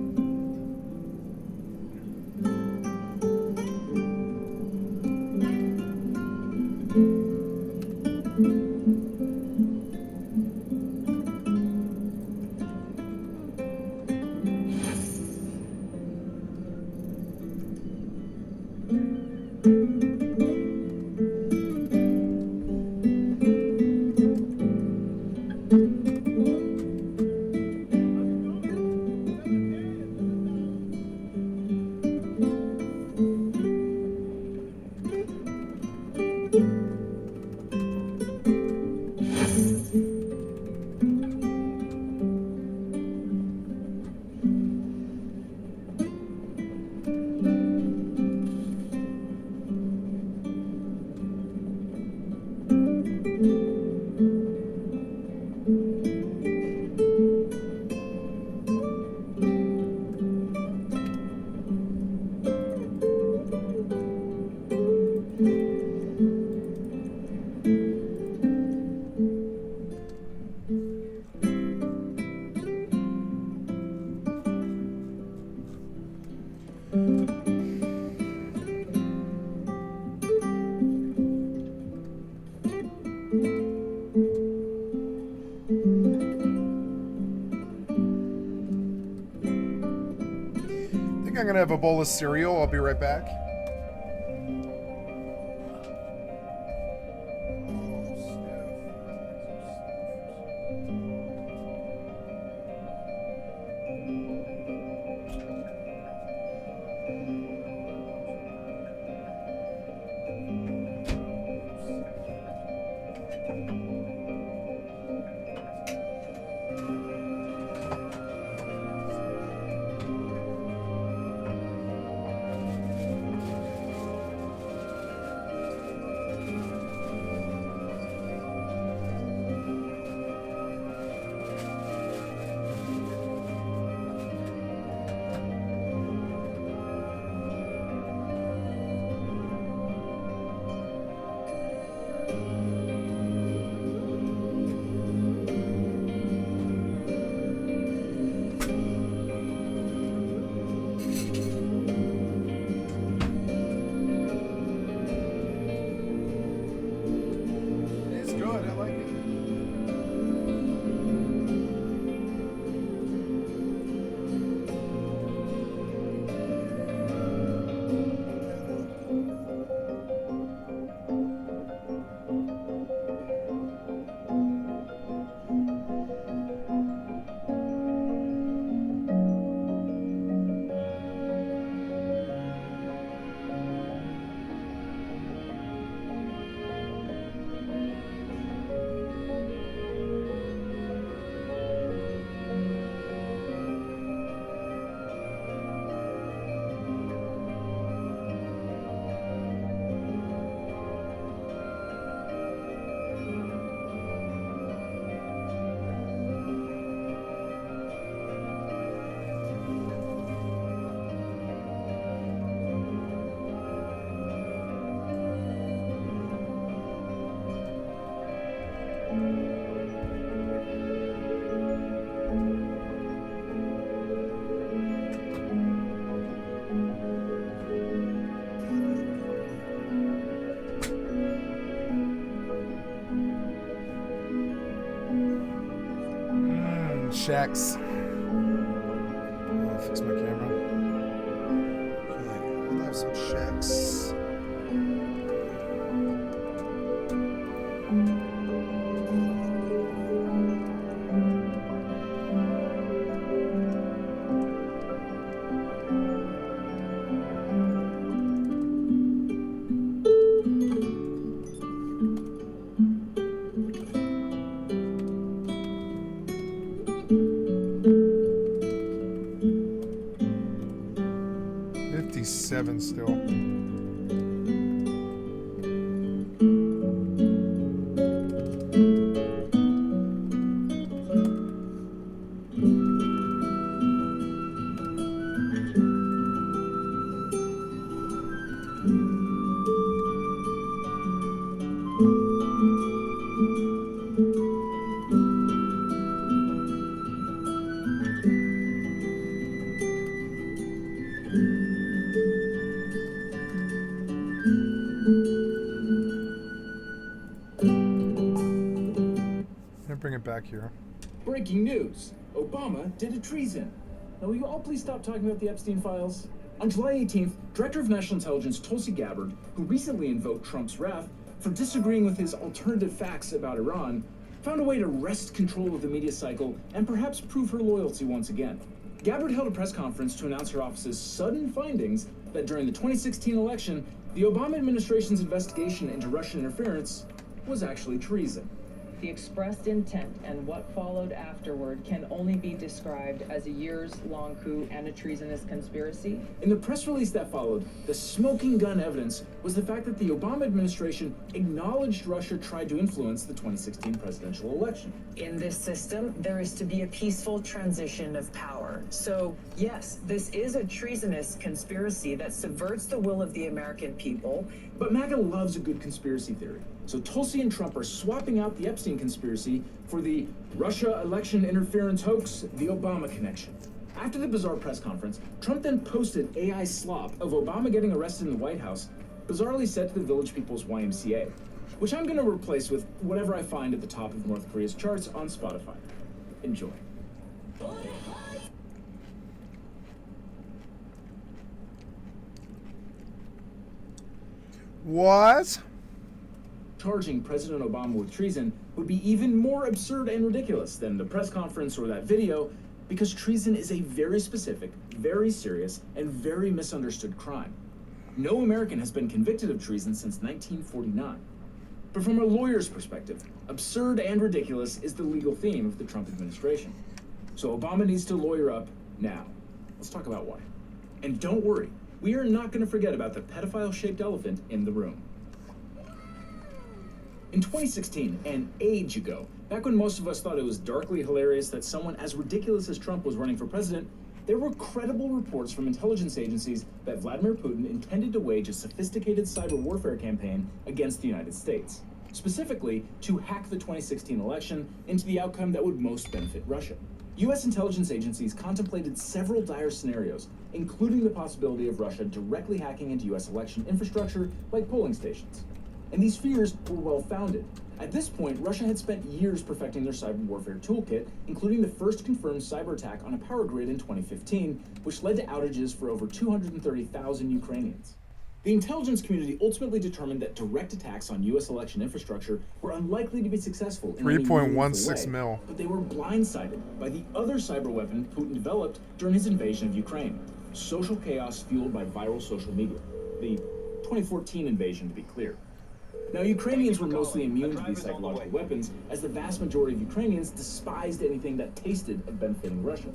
I'm gonna have a bowl of cereal. I'll be right back. checks. Fix my camera. Okay, we'll have some checks. Seven still. Bring it back here. Breaking news. Obama did a treason. Now, will you all please stop talking about the Epstein files? On July 18th, Director of National Intelligence Tulsi Gabbard, who recently invoked Trump's wrath for disagreeing with his alternative facts about Iran, found a way to wrest control of the media cycle and perhaps prove her loyalty once again. Gabbard held a press conference to announce her office's sudden findings that during the 2016 election, the Obama administration's investigation into Russian interference was actually treason. The expressed intent and what followed afterward can only be described as a years-long coup and a treasonous conspiracy. In the press release that followed, the smoking gun evidence was the fact that the Obama administration acknowledged Russia tried to influence the 2016 presidential election. In this system, there is to be a peaceful transition of power. So, yes, this is a treasonous conspiracy that subverts the will of the American people. But MAGA loves a good conspiracy theory. So Tulsi and Trump are swapping out the Epstein conspiracy for the Russia election interference hoax, the Obama connection. After the bizarre press conference, Trump then posted AI slop of Obama getting arrested in the White House, bizarrely set to the Village People's YMCA, which I'm going to replace with whatever I find at the top of North Korea's charts on Spotify. Enjoy. What? Charging President Obama with treason would be even more absurd and ridiculous than the press conference or that video, because treason is a very specific, very serious, and very misunderstood crime. No American has been convicted of treason since 1949. But from a lawyer's perspective, absurd and ridiculous is the legal theme of the Trump administration. So Obama needs to lawyer up now. Let's talk about why. And don't worry, we are not going to forget about the pedophile-shaped elephant in the room. In 2016, an age ago, back when most of us thought it was darkly hilarious that someone as ridiculous as Trump was running for president, there were credible reports from intelligence agencies that Vladimir Putin intended to wage a sophisticated cyber warfare campaign against the United States, specifically to hack the 2016 election into the outcome that would most benefit Russia. U.S. intelligence agencies contemplated several dire scenarios, including the possibility of Russia directly hacking into U.S. election infrastructure like polling stations. And these fears were well-founded. At this point, Russia had spent years perfecting their cyber warfare toolkit, including the first confirmed cyber attack on a power grid in 2015, which led to outages for over 230,000 Ukrainians. The intelligence community ultimately determined that direct attacks on U.S. election infrastructure were unlikely to be successful in any meaningful 3.16 way, mil. but they were blindsided by the other cyber weapon Putin developed during his invasion of Ukraine: social chaos fueled by viral social media. The 2014 invasion, to be clear. Now, Ukrainians were mostly immune to these psychological weapons, as the vast majority of Ukrainians despised anything that tasted of benefiting Russia.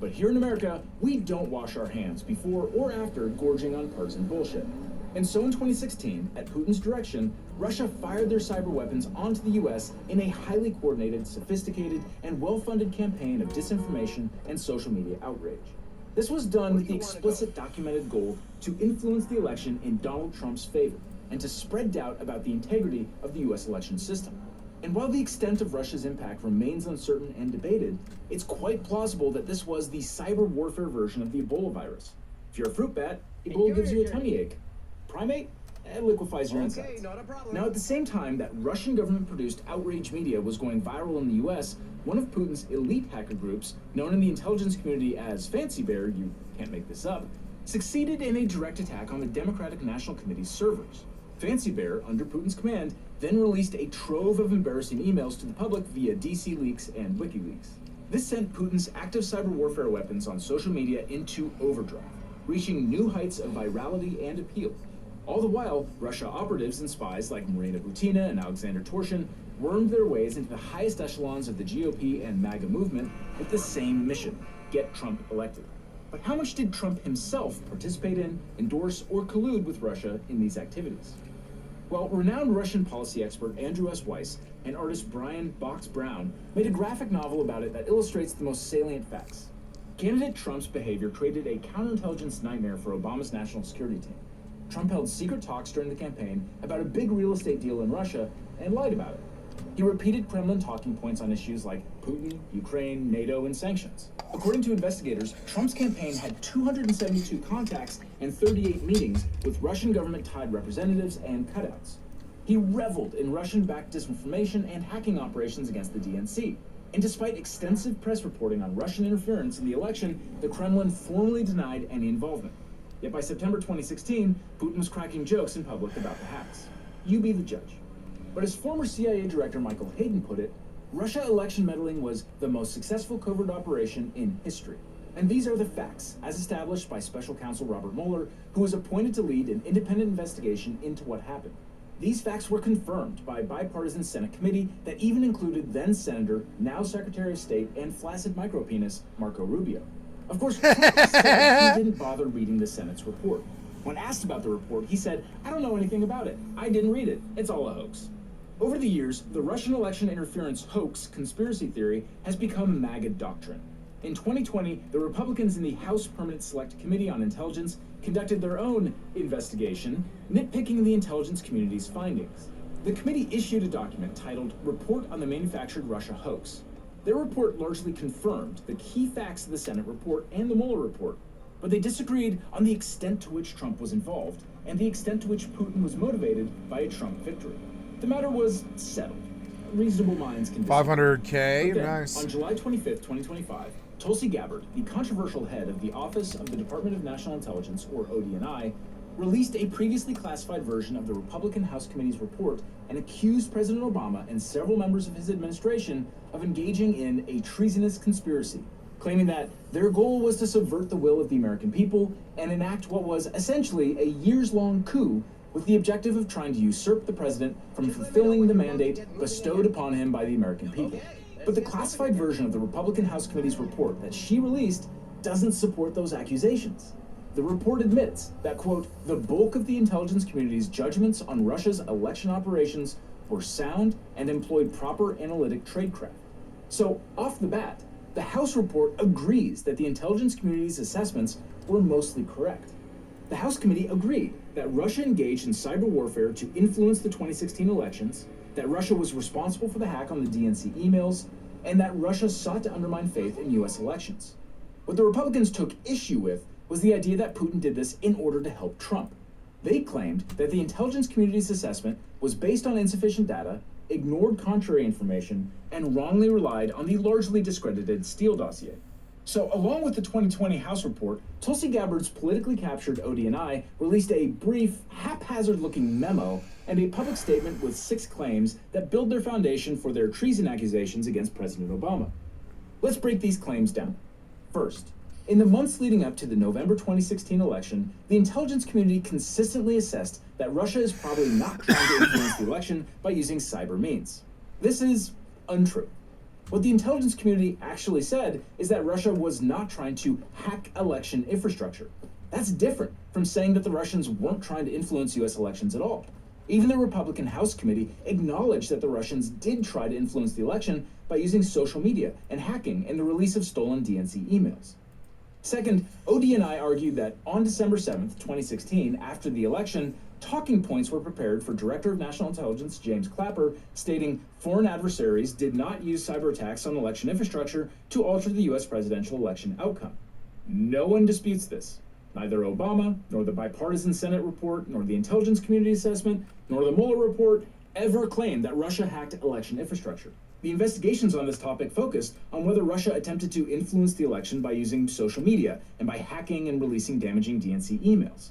But here in America, we don't wash our hands before or after gorging on partisan bullshit. And so in 2016, at Putin's direction, Russia fired their cyber weapons onto the US in a highly coordinated, sophisticated, and well-funded campaign of disinformation and social media outrage. This was done with the explicit documented goal to influence the election in Donald Trump's favor, and to spread doubt about the integrity of the U.S. election system. And while the extent of Russia's impact remains uncertain and debated, it's quite plausible that this was the cyber warfare version of the Ebola virus. If you're a fruit bat, Ebola gives you a tummy ache. Primate? It liquefies your Okay, insides. not a problem. Now, at the same time that Russian government-produced outrage media was going viral in the US, one of Putin's elite hacker groups, known in the intelligence community as Fancy Bear, you can't make this up, succeeded in a direct attack on the Democratic National Committee's servers. Fancy Bear, under Putin's command, then released a trove of embarrassing emails to the public via DC Leaks and WikiLeaks. This sent Putin's active cyber warfare weapons on social media into overdrive, reaching new heights of virality and appeal. All the while, Russia operatives and spies like Marina Butina and Alexander Torshin wormed their ways into the highest echelons of the GOP and MAGA movement with the same mission: get Trump elected. But how much did Trump himself participate in, endorse, or collude with Russia in these activities? Well, renowned Russian policy expert Andrew S. Weiss and artist Brian Box Brown made a graphic novel about it that illustrates the most salient facts. Candidate Trump's behavior created a counterintelligence nightmare for Obama's national security team. Trump held secret talks during the campaign about a big real estate deal in Russia and lied about it. He repeated Kremlin talking points on issues like Putin, Ukraine, NATO, and sanctions. According to investigators, Trump's campaign had 272 contacts and 38 meetings with Russian government-tied representatives and cutouts. He reveled in Russian-backed disinformation and hacking operations against the DNC. And despite extensive press reporting on Russian interference in the election, the Kremlin formally denied any involvement. Yet by September 2016, Putin was cracking jokes in public about the hacks. You be the judge. But as former CIA Director Michael Hayden put it, Russia election meddling was the most successful covert operation in history. And these are the facts, as established by Special Counsel Robert Mueller, who was appointed to lead an independent investigation into what happened. These facts were confirmed by a bipartisan Senate committee that even included then-Senator, now Secretary of State, and flaccid micropenis, Marco Rubio. Of course, Trump said he didn't bother reading the Senate's report. When asked about the report, he said, "I don't know anything about it. I didn't read it. It's all a hoax." Over the years, the Russian election interference hoax conspiracy theory has become MAGA doctrine. In 2020, the Republicans in the House Permanent Select Committee on Intelligence conducted their own investigation, nitpicking the intelligence community's findings. The committee issued a document titled Report on the Manufactured Russia Hoax. Their report largely confirmed the key facts of the Senate report and the Mueller report, but they disagreed on the extent to which Trump was involved and the extent to which Putin was motivated by a Trump victory. The matter was settled. Reasonable minds can disagree. 500K, But then, nice. on July 25th, 2025, Tulsi Gabbard, the controversial head of the Office of the Department of National Intelligence, or ODNI, released a previously classified version of the Republican House Committee's report and accused President Obama and several members of his administration of engaging in a treasonous conspiracy, claiming that their goal was to subvert the will of the American people and enact what was essentially a years-long coup with the objective of trying to usurp the president from fulfilling the mandate bestowed upon him by the American people. But the classified version of the Republican House Committee's report that she released doesn't support those accusations. The report admits that, quote, the bulk of the intelligence community's judgments on Russia's election operations were sound and employed proper analytic tradecraft. So, off the bat, the House report agrees that the intelligence community's assessments were mostly correct. The House committee agreed that Russia engaged in cyber warfare to influence the 2016 elections, that Russia was responsible for the hack on the DNC emails, and that Russia sought to undermine faith in U.S. elections. What the Republicans took issue with was the idea that Putin did this in order to help Trump. They claimed that the intelligence community's assessment was based on insufficient data, ignored contrary information, and wrongly relied on the largely discredited Steele dossier. So, along with the 2020 House report, Tulsi Gabbard's politically captured ODNI released a brief, haphazard-looking memo and a public statement with 6 claims that build their foundation for their treason accusations against President Obama. Let's break these claims down. First, in the months leading up to the November 2016 election, the intelligence community consistently assessed that Russia is probably not trying to influence the election by using cyber means. This is untrue. What the intelligence community actually said is that Russia was not trying to hack election infrastructure. That's different from saying that the Russians weren't trying to influence U.S. elections at all. Even the Republican House Committee acknowledged that the Russians did try to influence the election by using social media and hacking and the release of stolen DNC emails. Second, ODNI argued that on December 7th, 2016, after the election, talking points were prepared for Director of National Intelligence James Clapper, stating foreign adversaries did not use cyber attacks on election infrastructure to alter the U.S. presidential election outcome. No one disputes this. Neither Obama, nor the bipartisan Senate report, nor the intelligence community assessment, nor the Mueller report ever claimed that Russia hacked election infrastructure. The investigations on this topic focused on whether Russia attempted to influence the election by using social media and by hacking and releasing damaging DNC emails.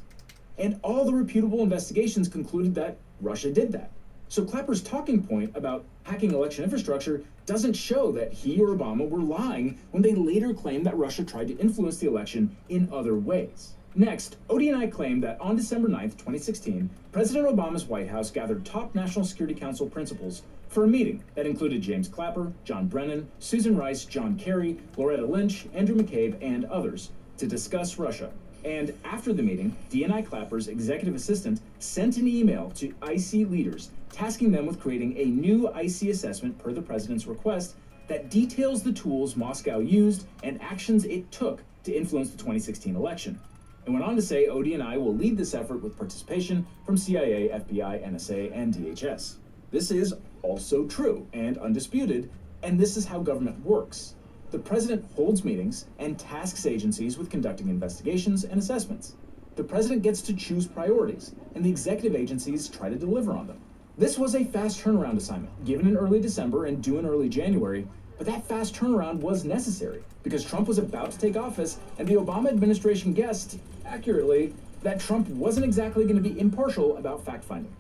And all the reputable investigations concluded that Russia did that. So Clapper's talking point about hacking election infrastructure doesn't show that he or Obama were lying when they later claimed that Russia tried to influence the election in other ways. Next, ODNI claimed that on December 9th, 2016, President Obama's White House gathered top National Security Council principals for a meeting that included James Clapper, John Brennan, Susan Rice, John Kerry, Loretta Lynch, Andrew McCabe, and others to discuss Russia. And after the meeting, DNI Clapper's executive assistant sent an email to IC leaders tasking them with creating a new IC assessment per the president's request that details the tools Moscow used and actions it took to influence the 2016 election. And went on to say ODNI will lead this effort with participation from CIA, FBI, NSA, and DHS. This is also true and undisputed, and this is how government works. The president holds meetings and tasks agencies with conducting investigations and assessments. The president gets to choose priorities, and the executive agencies try to deliver on them. This was a fast turnaround assignment, given in early December and due in early January, but that fast turnaround was necessary because Trump was about to take office, and the Obama administration guessed, accurately, that Trump wasn't exactly going to be impartial about fact-finding.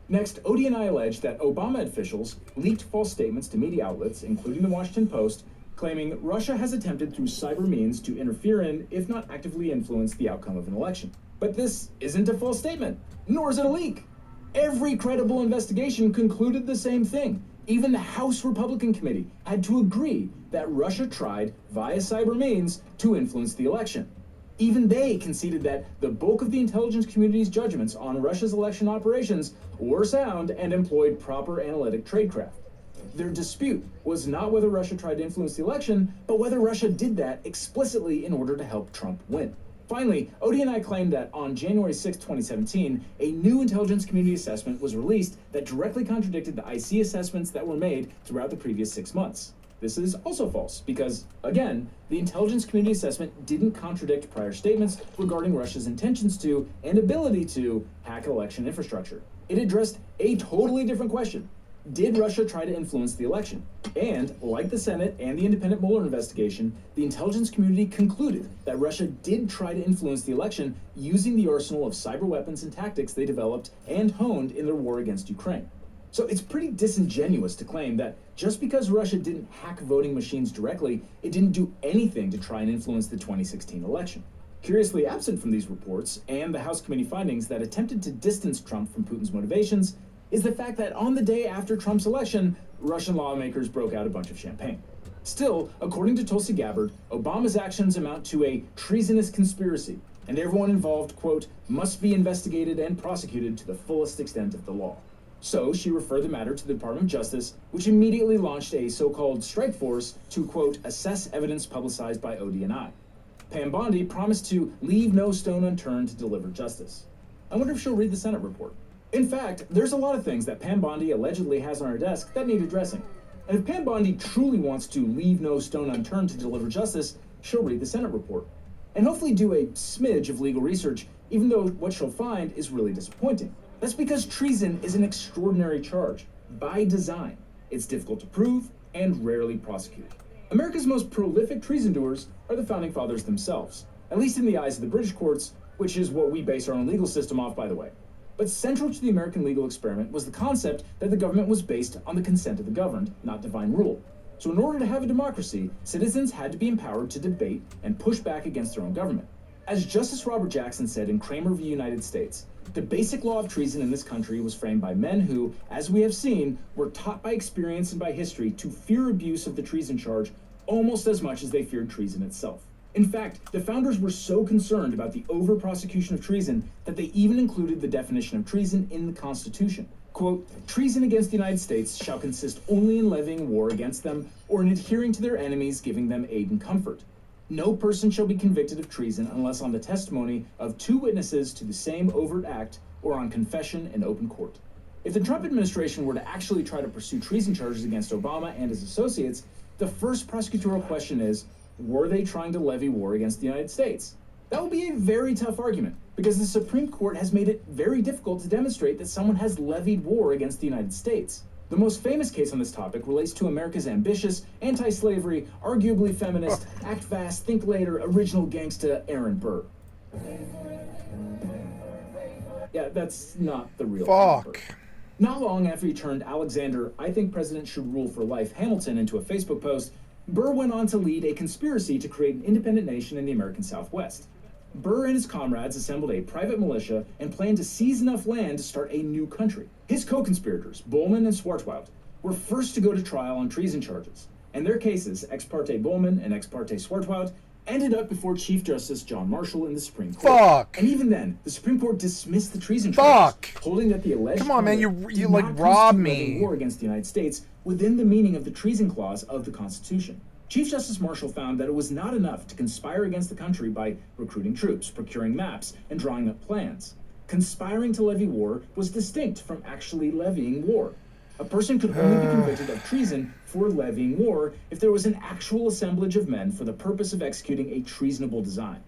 Next, ODNI alleged that Obama officials leaked false statements to media outlets, including the Washington Post, claiming Russia has attempted through cyber means to interfere in, if not actively influence, the outcome of an election. But this isn't a false statement, nor is it a leak. Every credible investigation concluded the same thing. Even the House Republican Committee had to agree that Russia tried, via cyber means, to influence the election. Even they conceded that the bulk of the intelligence community's judgments on Russia's election operations were sound and employed proper analytic tradecraft. Their dispute was not whether Russia tried to influence the election, but whether Russia did that explicitly in order to help Trump win. Finally, ODNI claimed that on January 6, 2017, a new intelligence community assessment was released that directly contradicted the IC assessments that were made throughout the previous 6 months. This is also false because, again, the intelligence community assessment didn't contradict prior statements regarding Russia's intentions to and ability to hack election infrastructure. It addressed a totally different question. Did Russia try to influence the election? And, like the Senate and the independent Mueller investigation, the intelligence community concluded that Russia did try to influence the election using the arsenal of cyber weapons and tactics they developed and honed in their war against Ukraine. So it's pretty disingenuous to claim that just because Russia didn't hack voting machines directly, it didn't do anything to try and influence the 2016 election. Curiously absent from these reports and the House committee findings that attempted to distance Trump from Putin's motivations is the fact that on the day after Trump's election, Russian lawmakers broke out a bunch of champagne. Still, according to Tulsi Gabbard, Obama's actions amount to a treasonous conspiracy, and everyone involved, quote, must be investigated and prosecuted to the fullest extent of the law. So she referred the matter to the Department of Justice, which immediately launched a so-called strike force to, quote, assess evidence publicized by ODNI. Pam Bondi promised to leave no stone unturned to deliver justice. I wonder if she'll read the Senate report. In fact, there's a lot of things that Pam Bondi allegedly has on her desk that need addressing. And if Pam Bondi truly wants to leave no stone unturned to deliver justice, she'll read the Senate report. And hopefully do a smidge of legal research, even though what she'll find is really disappointing. That's because treason is an extraordinary charge, by design. It's difficult to prove and rarely prosecuted. America's most prolific treason doers are the Founding Fathers themselves, at least in the eyes of the British courts, which is what we base our own legal system off, by the way. But central to the American legal experiment was the concept that the government was based on the consent of the governed, not divine rule. So in order to have a democracy, citizens had to be empowered to debate and push back against their own government. As Justice Robert Jackson said in Kramer v. United States, the basic law of treason in this country was framed by men who, as we have seen, were taught by experience and by history to fear abuse of the treason charge almost as much as they feared treason itself. In fact, the founders were so concerned about the over-prosecution of treason that they even included the definition of treason in the Constitution. Quote, treason against the United States shall consist only in levying war against them or in adhering to their enemies, giving them aid and comfort. No person shall be convicted of treason unless on the testimony of 2 witnesses to the same overt act or on confession in open court. If the Trump administration were to actually try to pursue treason charges against Obama and his associates, the first prosecutorial question is, were they trying to levy war against the United States? That would be a very tough argument, because the Supreme Court has made it very difficult to demonstrate that someone has levied war against the United States. The most famous case on this topic relates to America's ambitious, anti-slavery, arguably feminist, act fast, think later, original gangsta Aaron Burr. Yeah, that's not the real Aaron Burr. Not long after he turned Alexander, I think president should rule for life Hamilton into a Facebook post, Burr went on to lead a conspiracy to create an independent nation in the American Southwest. Burr and his comrades assembled a private militia and planned to seize enough land to start a new country. His co-conspirators, Bowman and Swartwout, were first to go to trial on treason charges, and their cases, ex parte Bowman and ex parte Swartwout, ended up before Chief Justice John Marshall in the Supreme Court. And even then, the Supreme Court dismissed the treason charges, holding that the alleged Come on, man, you like not robbed constitute me. war against the United States within the meaning of the treason clause of the Constitution. Chief Justice Marshall found that it was not enough to conspire against the country by recruiting troops, procuring maps, and drawing up plans. Conspiring to levy war was distinct from actually levying war. A person could only be convicted of treason for levying war if there was an actual assemblage of men for the purpose of executing a treasonable design.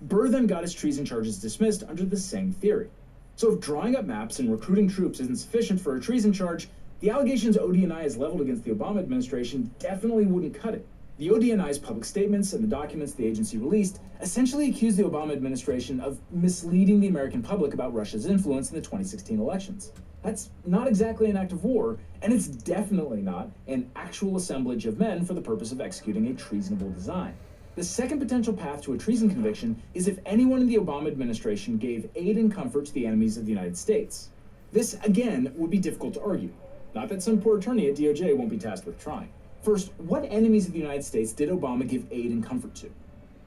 Burr then got his treason charges dismissed under the same theory. So if drawing up maps and recruiting troops isn't sufficient for a treason charge, the allegations ODNI has leveled against the Obama administration definitely wouldn't cut it. The ODNI's public statements and the documents the agency released essentially accused the Obama administration of misleading the American public about Russia's influence in the 2016 elections. That's not exactly an act of war, and it's definitely not an actual assemblage of men for the purpose of executing a treasonable design. The second potential path to a treason conviction is if anyone in the Obama administration gave aid and comfort to the enemies of the United States. This, again, would be difficult to argue. Not that some poor attorney at DOJ won't be tasked with trying. First, what enemies of the United States did Obama give aid and comfort to?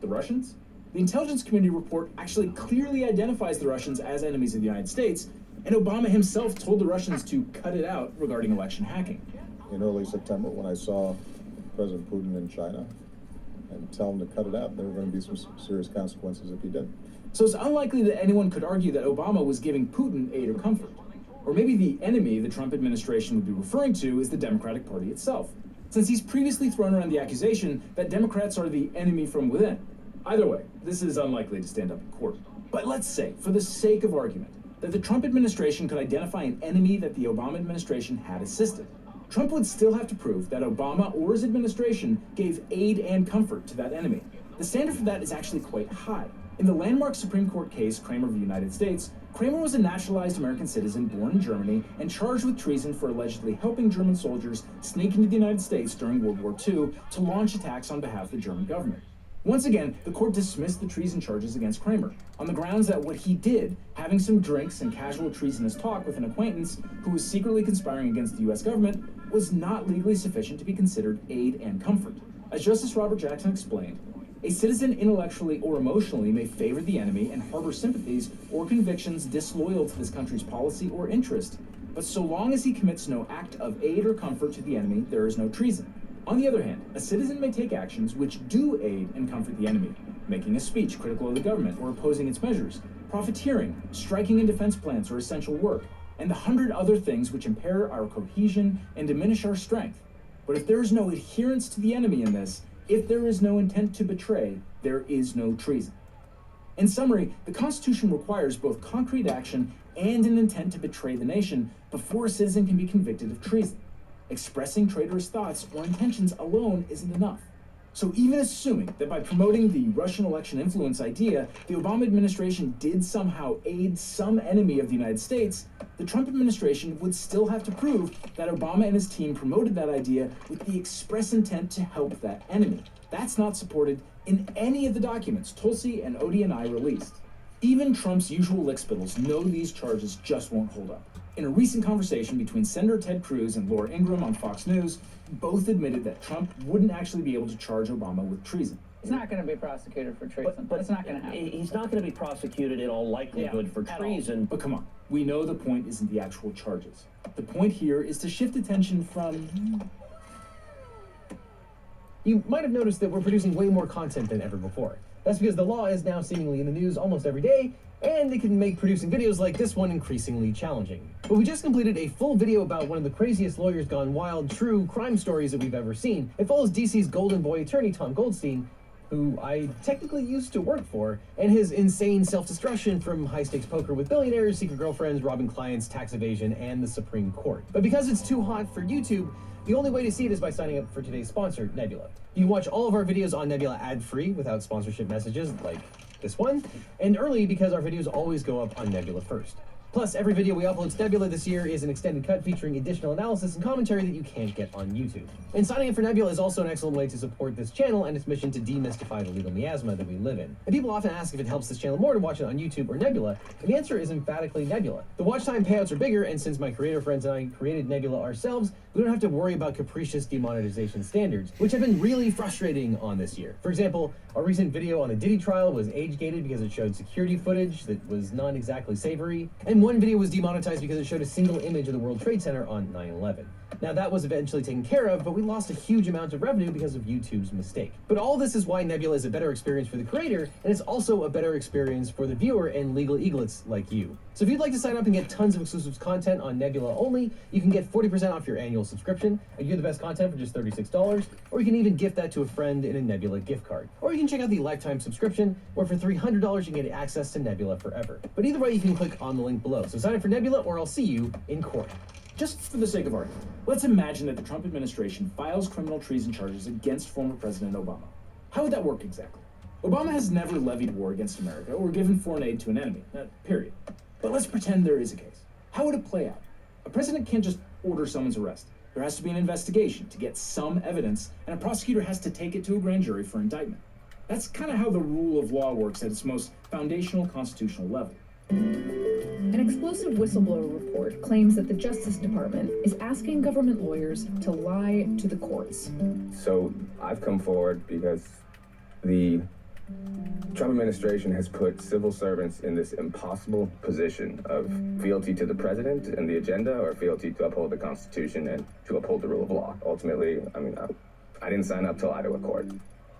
The Russians? The intelligence community report actually clearly identifies the Russians as enemies of the United States, and Obama himself told the Russians to cut it out regarding election hacking. In early September, when I saw President Putin in China and tell him to cut it out, there were going to be some serious consequences if he didn't. So it's unlikely that anyone could argue that Obama was giving Putin aid or comfort. Or maybe the enemy the Trump administration would be referring to is the Democratic Party itself, since he's previously thrown around the accusation that Democrats are the enemy from within. Either way, this is unlikely to stand up in court. But let's say, for the sake of argument, that the Trump administration could identify an enemy that the Obama administration had assisted. Trump would still have to prove that Obama or his administration gave aid and comfort to that enemy. The standard for that is actually quite high. In the landmark Supreme Court case Kramer v. United States, Kramer was a naturalized American citizen born in Germany and charged with treason for allegedly helping German soldiers sneak into the United States during World War II to launch attacks on behalf of the German government. Once again, the court dismissed the treason charges against Kramer on the grounds that what he did, having some drinks and casual treasonous talk with an acquaintance who was secretly conspiring against the U.S. government, was not legally sufficient to be considered aid and comfort. As Justice Robert Jackson explained, a citizen intellectually or emotionally may favor the enemy and harbor sympathies or convictions disloyal to this country's policy or interest, but so long as he commits no act of aid or comfort to the enemy, there is no treason. On the other hand, a citizen may take actions which do aid and comfort the enemy, making a speech critical of the government or opposing its measures, profiteering, striking in defense plans or essential work, and 100 other things which impair our cohesion and diminish our strength. But if there is no adherence to the enemy in this, if there is no intent to betray, there is no treason. In summary, the Constitution requires both concrete action and an intent to betray the nation before a citizen can be convicted of treason. Expressing traitorous thoughts or intentions alone isn't enough. So even assuming that by promoting the Russian election influence idea, the Obama administration did somehow aid some enemy of the United States, the Trump administration would still have to prove that Obama and his team promoted that idea with the express intent to help that enemy. That's not supported in any of the documents Tulsi and ODNI released. Even Trump's usual lickspittles know these charges just won't hold up. In a recent conversation between Senator Ted Cruz and Laura Ingraham on Fox News, both admitted that Trump wouldn't actually be able to charge Obama with treason. He's not going to be prosecuted for treason. But it's not going to happen. He's not going to be prosecuted in all likelihood for treason. But come on, we know the point isn't the actual charges. The point here is to shift attention from... You might have noticed that we're producing way more content than ever before. That's because the law is now seemingly in the news almost every day, and they can make producing videos like this one increasingly challenging. But we just completed a full video about one of the craziest lawyers gone wild true crime stories that we've ever seen. It follows DC's golden boy attorney Tom Goldstein, who I technically used to work for, and his insane self-destruction from high-stakes poker with billionaires, secret girlfriends, robbing clients, tax evasion, and the Supreme Court. But because it's too hot for YouTube, the only way to see it is by signing up for today's sponsor, Nebula. You can watch all of our videos on Nebula ad-free without sponsorship messages like this one, and early because our videos always go up on Nebula first. Plus, every video we upload to Nebula this year is an extended cut featuring additional analysis and commentary that you can't get on YouTube. And signing up for Nebula is also an excellent way to support this channel and its mission to demystify the legal miasma that we live in. And people often ask if it helps this channel more to watch it on YouTube or Nebula, and the answer is emphatically Nebula. The watch time payouts are bigger, and since my creator friends and I created Nebula ourselves, we don't have to worry about capricious demonetization standards, which have been really frustrating on this year. For example, our recent video on the Diddy trial was age-gated because it showed security footage that was not exactly savory, and one video was demonetized because it showed a single image of the World Trade Center on 9/11. Now that was eventually taken care of, but we lost a huge amount of revenue because of YouTube's mistake. But all this is why Nebula is a better experience for the creator, and it's also a better experience for the viewer and legal eaglets like you. So if you'd like to sign up and get tons of exclusive content on Nebula only, you can get 40% off your annual subscription, and you get the best content for just $36, or you can even gift that to a friend in a Nebula gift card. Or you can check out the lifetime subscription, where for $300 you can get access to Nebula forever. But either way, you can click on the link below. So sign up for Nebula, or I'll see you in court. Just for the sake of argument, let's imagine that the Trump administration files criminal treason charges against former President Obama. How would that work exactly? Obama has never levied war against America or given foreign aid to an enemy, period. But let's pretend there is a case. How would it play out? A president can't just order someone's arrest. There has to be an investigation to get some evidence, and a prosecutor has to take it to a grand jury for indictment. That's kind of how the rule of law works at its most foundational constitutional level. An explosive whistleblower report claims that the Justice Department is asking government lawyers to lie to the courts. So I've come forward because the Trump administration has put civil servants in this impossible position of fealty to the president and the agenda, or fealty to uphold the Constitution and to uphold the rule of law. Ultimately, I didn't sign up till Iowa court.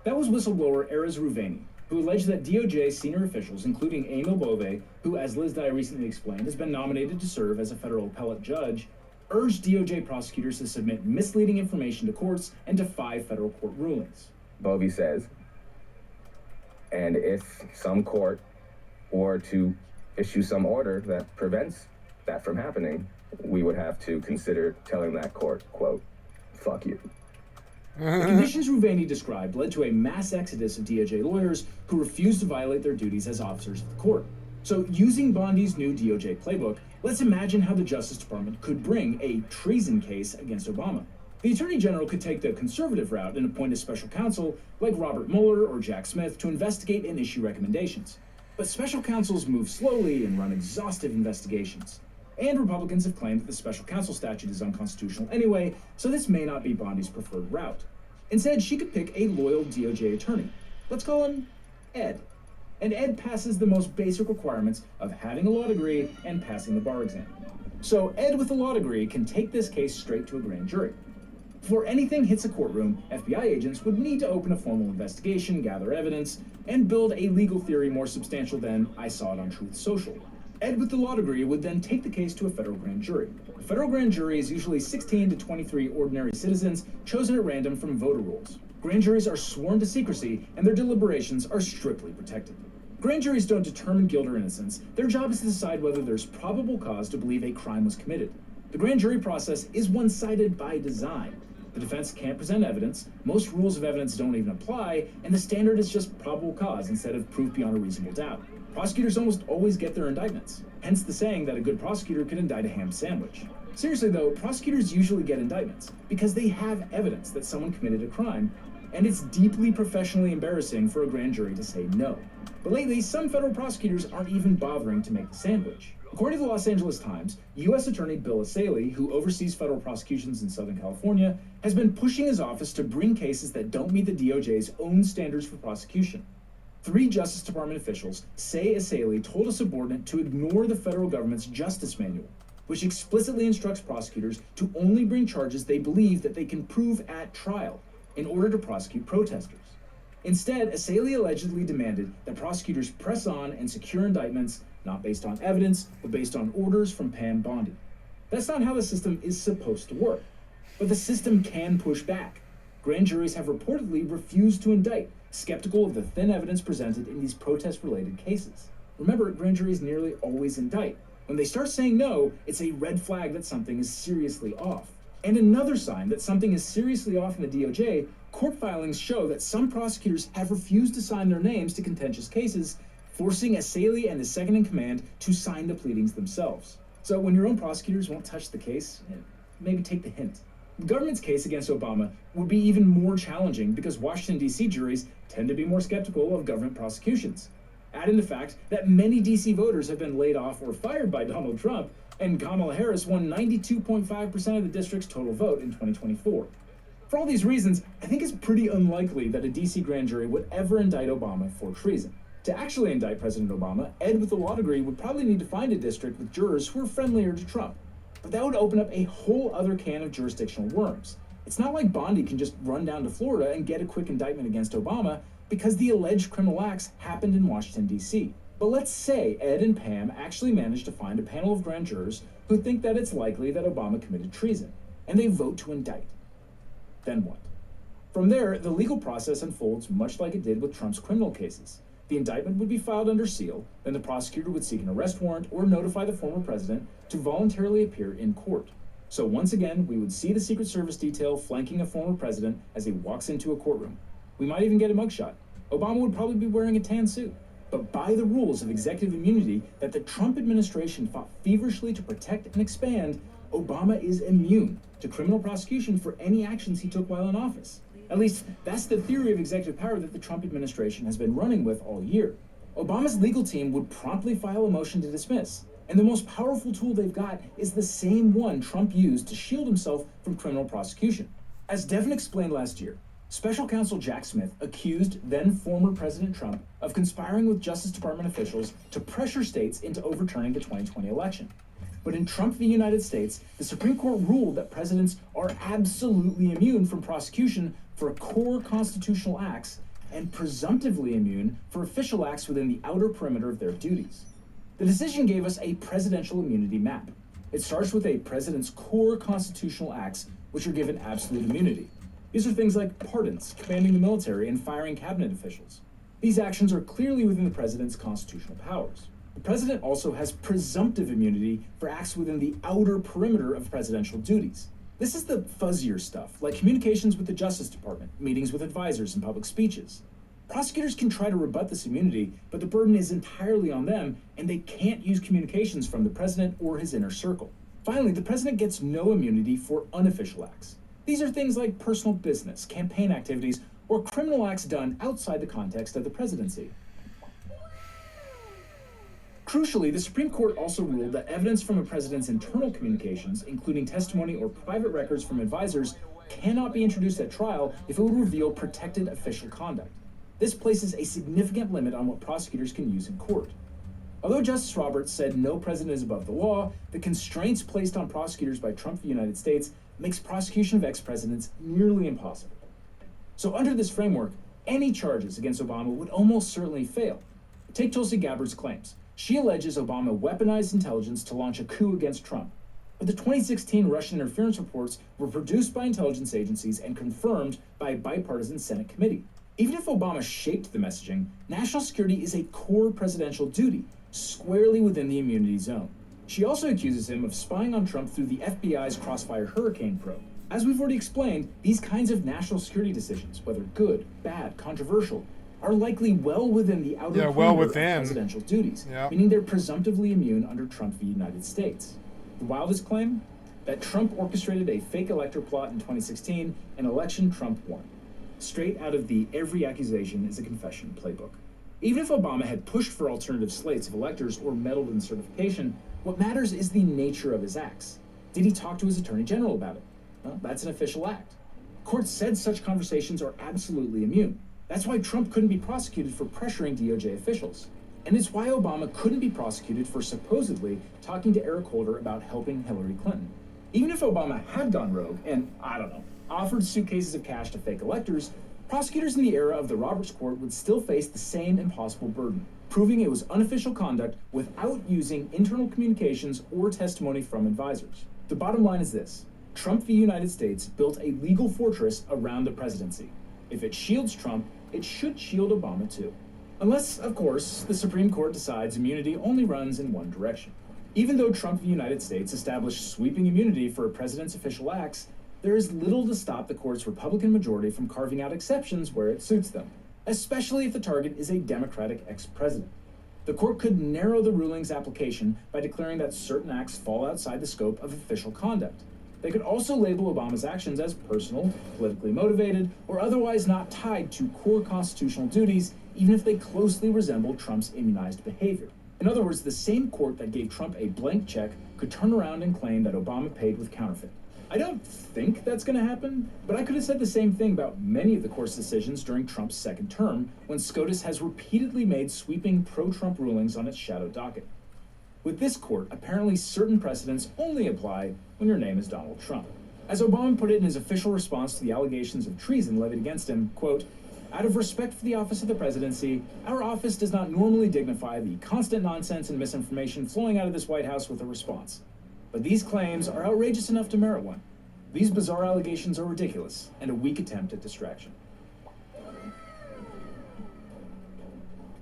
That was whistleblower Erez Ruveni, who alleged that DOJ senior officials, including Emil Bove, who, as Liz Dye recently explained, has been nominated to serve as a federal appellate judge, urged DOJ prosecutors to submit misleading information to courts and defy federal court rulings. Bove says, and if some court were to issue some order that prevents that from happening, we would have to consider telling that court, quote, fuck you. The conditions Ruveni described led to a mass exodus of DOJ lawyers who refused to violate their duties as officers of the court. So using Bondi's new DOJ playbook, let's imagine how the Justice Department could bring a treason case against Obama. The Attorney General could take the conservative route and appoint a special counsel like Robert Mueller or Jack Smith to investigate and issue recommendations. But special counsels move slowly and run exhaustive investigations. And Republicans have claimed that the special counsel statute is unconstitutional anyway, so this may not be Bondi's preferred route. Instead, she could pick a loyal DOJ attorney. Let's call him Ed. And Ed passes the most basic requirements of having a law degree and passing the bar exam. So Ed with a law degree can take this case straight to a grand jury. Before anything hits a courtroom, FBI agents would need to open a formal investigation, gather evidence, and build a legal theory more substantial than I saw it on Truth Social. Ed with the law degree would then take the case to a federal grand jury. A federal grand jury is usually 16 to 23 ordinary citizens chosen at random from voter rolls. Grand juries are sworn to secrecy, and their deliberations are strictly protected. Grand juries don't determine guilt or innocence. Their job is to decide whether there's probable cause to believe a crime was committed. The grand jury process is one-sided by design. The defense can't present evidence, most rules of evidence don't even apply, and the standard is just probable cause instead of proof beyond a reasonable doubt. Prosecutors almost always get their indictments, hence the saying that a good prosecutor could indict a ham sandwich. Seriously though, prosecutors usually get indictments because they have evidence that someone committed a crime, and it's deeply professionally embarrassing for a grand jury to say no. But lately, some federal prosecutors aren't even bothering to make the sandwich. According to the Los Angeles Times, U.S. Attorney Bill Asaley, who oversees federal prosecutions in Southern California, has been pushing his office to bring cases that don't meet the DOJ's own standards for prosecution. 3 Justice Department officials say Asaley told a subordinate to ignore the federal government's justice manual, which explicitly instructs prosecutors to only bring charges they believe that they can prove at trial in order to prosecute protesters. Instead, Asaley allegedly demanded that prosecutors press on and secure indictments not based on evidence, but based on orders from Pam Bondi. That's not how the system is supposed to work. But the system can push back. Grand juries have reportedly refused to indict skeptical of the thin evidence presented in these protest-related cases. Remember, grand juries nearly always indict. When they start saying no, it's a red flag that something is seriously off. And another sign that something is seriously off in the DOJ, court filings show that some prosecutors have refused to sign their names to contentious cases, forcing Asaeli and his second-in-command to sign the pleadings themselves. So when your own prosecutors won't touch the case, maybe take the hint. The government's case against Obama would be even more challenging because Washington, D.C. juries tend to be more skeptical of government prosecutions. Add in the fact that many D.C. voters have been laid off or fired by Donald Trump, and Kamala Harris won 92.5% of the district's total vote in 2024. For all these reasons, I think it's pretty unlikely that a D.C. grand jury would ever indict Obama for treason. To actually indict President Obama, Ed with a law degree would probably need to find a district with jurors who are friendlier to Trump. But that would open up a whole other can of jurisdictional worms. It's not like Bondi can just run down to Florida and get a quick indictment against Obama because the alleged criminal acts happened in Washington, D.C. But let's say Ed and Pam actually manage to find a panel of grand jurors who think that it's likely that Obama committed treason, and they vote to indict. Then what? From there, the legal process unfolds much like it did with Trump's criminal cases. The indictment would be filed under seal, then the prosecutor would seek an arrest warrant or notify the former president to voluntarily appear in court. So once again, we would see the Secret Service detail flanking a former president as he walks into a courtroom. We might even get a mugshot. Obama would probably be wearing a tan suit. But by the rules of executive immunity that the Trump administration fought feverishly to protect and expand, Obama is immune to criminal prosecution for any actions he took while in office. At least, that's the theory of executive power that the Trump administration has been running with all year. Obama's legal team would promptly file a motion to dismiss, and the most powerful tool they've got is the same one Trump used to shield himself from criminal prosecution. As Devin explained last year, Special Counsel Jack Smith accused then former President Trump of conspiring with Justice Department officials to pressure states into overturning the 2020 election. But in Trump v. United States, the Supreme Court ruled that presidents are absolutely immune from prosecution for core constitutional acts and presumptively immune for official acts within the outer perimeter of their duties. The decision gave us a presidential immunity map. It starts with a president's core constitutional acts, which are given absolute immunity. These are things like pardons, commanding the military, and firing cabinet officials. These actions are clearly within the president's constitutional powers. The president also has presumptive immunity for acts within the outer perimeter of presidential duties. This is the fuzzier stuff, like communications with the Justice Department, meetings with advisors, and public speeches. Prosecutors can try to rebut this immunity, but the burden is entirely on them, and they can't use communications from the president or his inner circle. Finally, the president gets no immunity for unofficial acts. These are things like personal business, campaign activities, or criminal acts done outside the context of the presidency. Crucially, the Supreme Court also ruled that evidence from a president's internal communications, including testimony or private records from advisors, cannot be introduced at trial if it would reveal protected official conduct. This places a significant limit on what prosecutors can use in court. Although Justice Roberts said no president is above the law, the constraints placed on prosecutors by Trump v. United States makes prosecution of ex-presidents nearly impossible. So under this framework, any charges against Obama would almost certainly fail. Take Tulsi Gabbard's claims. She alleges Obama weaponized intelligence to launch a coup against Trump. But the 2016 Russian interference reports were produced by intelligence agencies and confirmed by a bipartisan Senate committee. Even if Obama shaped the messaging, national security is a core presidential duty, squarely within the immunity zone. She also accuses him of spying on Trump through the FBI's Crossfire Hurricane probe. As we've already explained, these kinds of national security decisions, whether good, bad, controversial, are likely well within the outer perimeter of presidential duties, meaning they're presumptively immune under Trump v. United States. The wildest claim? That Trump orchestrated a fake elector plot in 2016, an election Trump won. Straight out of the every accusation is a confession playbook. Even if Obama had pushed for alternative slates of electors or meddled in certification, what matters is the nature of his acts. Did he talk to his attorney general about it? Well, that's an official act. Courts said such conversations are absolutely immune. That's why Trump couldn't be prosecuted for pressuring DOJ officials. And it's why Obama couldn't be prosecuted for supposedly talking to Eric Holder about helping Hillary Clinton. Even if Obama had gone rogue and, offered suitcases of cash to fake electors, prosecutors in the era of the Roberts Court would still face the same impossible burden, proving it was unofficial conduct without using internal communications or testimony from advisors. The bottom line is this: Trump v. United States built a legal fortress around the presidency. If it shields Trump, it should shield Obama too. Unless, of course, the Supreme Court decides immunity only runs in one direction. Even though Trump v. United States established sweeping immunity for a president's official acts, there is little to stop the court's Republican majority from carving out exceptions where it suits them, especially if the target is a Democratic ex-president. The court could narrow the ruling's application by declaring that certain acts fall outside the scope of official conduct. They could also label Obama's actions as personal, politically motivated, or otherwise not tied to core constitutional duties, even if they closely resemble Trump's immunized behavior. In other words, the same court that gave Trump a blank check could turn around and claim that Obama paid with counterfeit. I don't think that's going to happen, but I could have said the same thing about many of the court's decisions during Trump's second term, when SCOTUS has repeatedly made sweeping pro-Trump rulings on its shadow docket. With this court, apparently certain precedents only apply when your name is Donald Trump. As Obama put it in his official response to the allegations of treason levied against him, quote, "Out of respect for the office of the presidency, our office does not normally dignify the constant nonsense and misinformation flowing out of this White House with a response. But these claims are outrageous enough to merit one. These bizarre allegations are ridiculous and a weak attempt at distraction."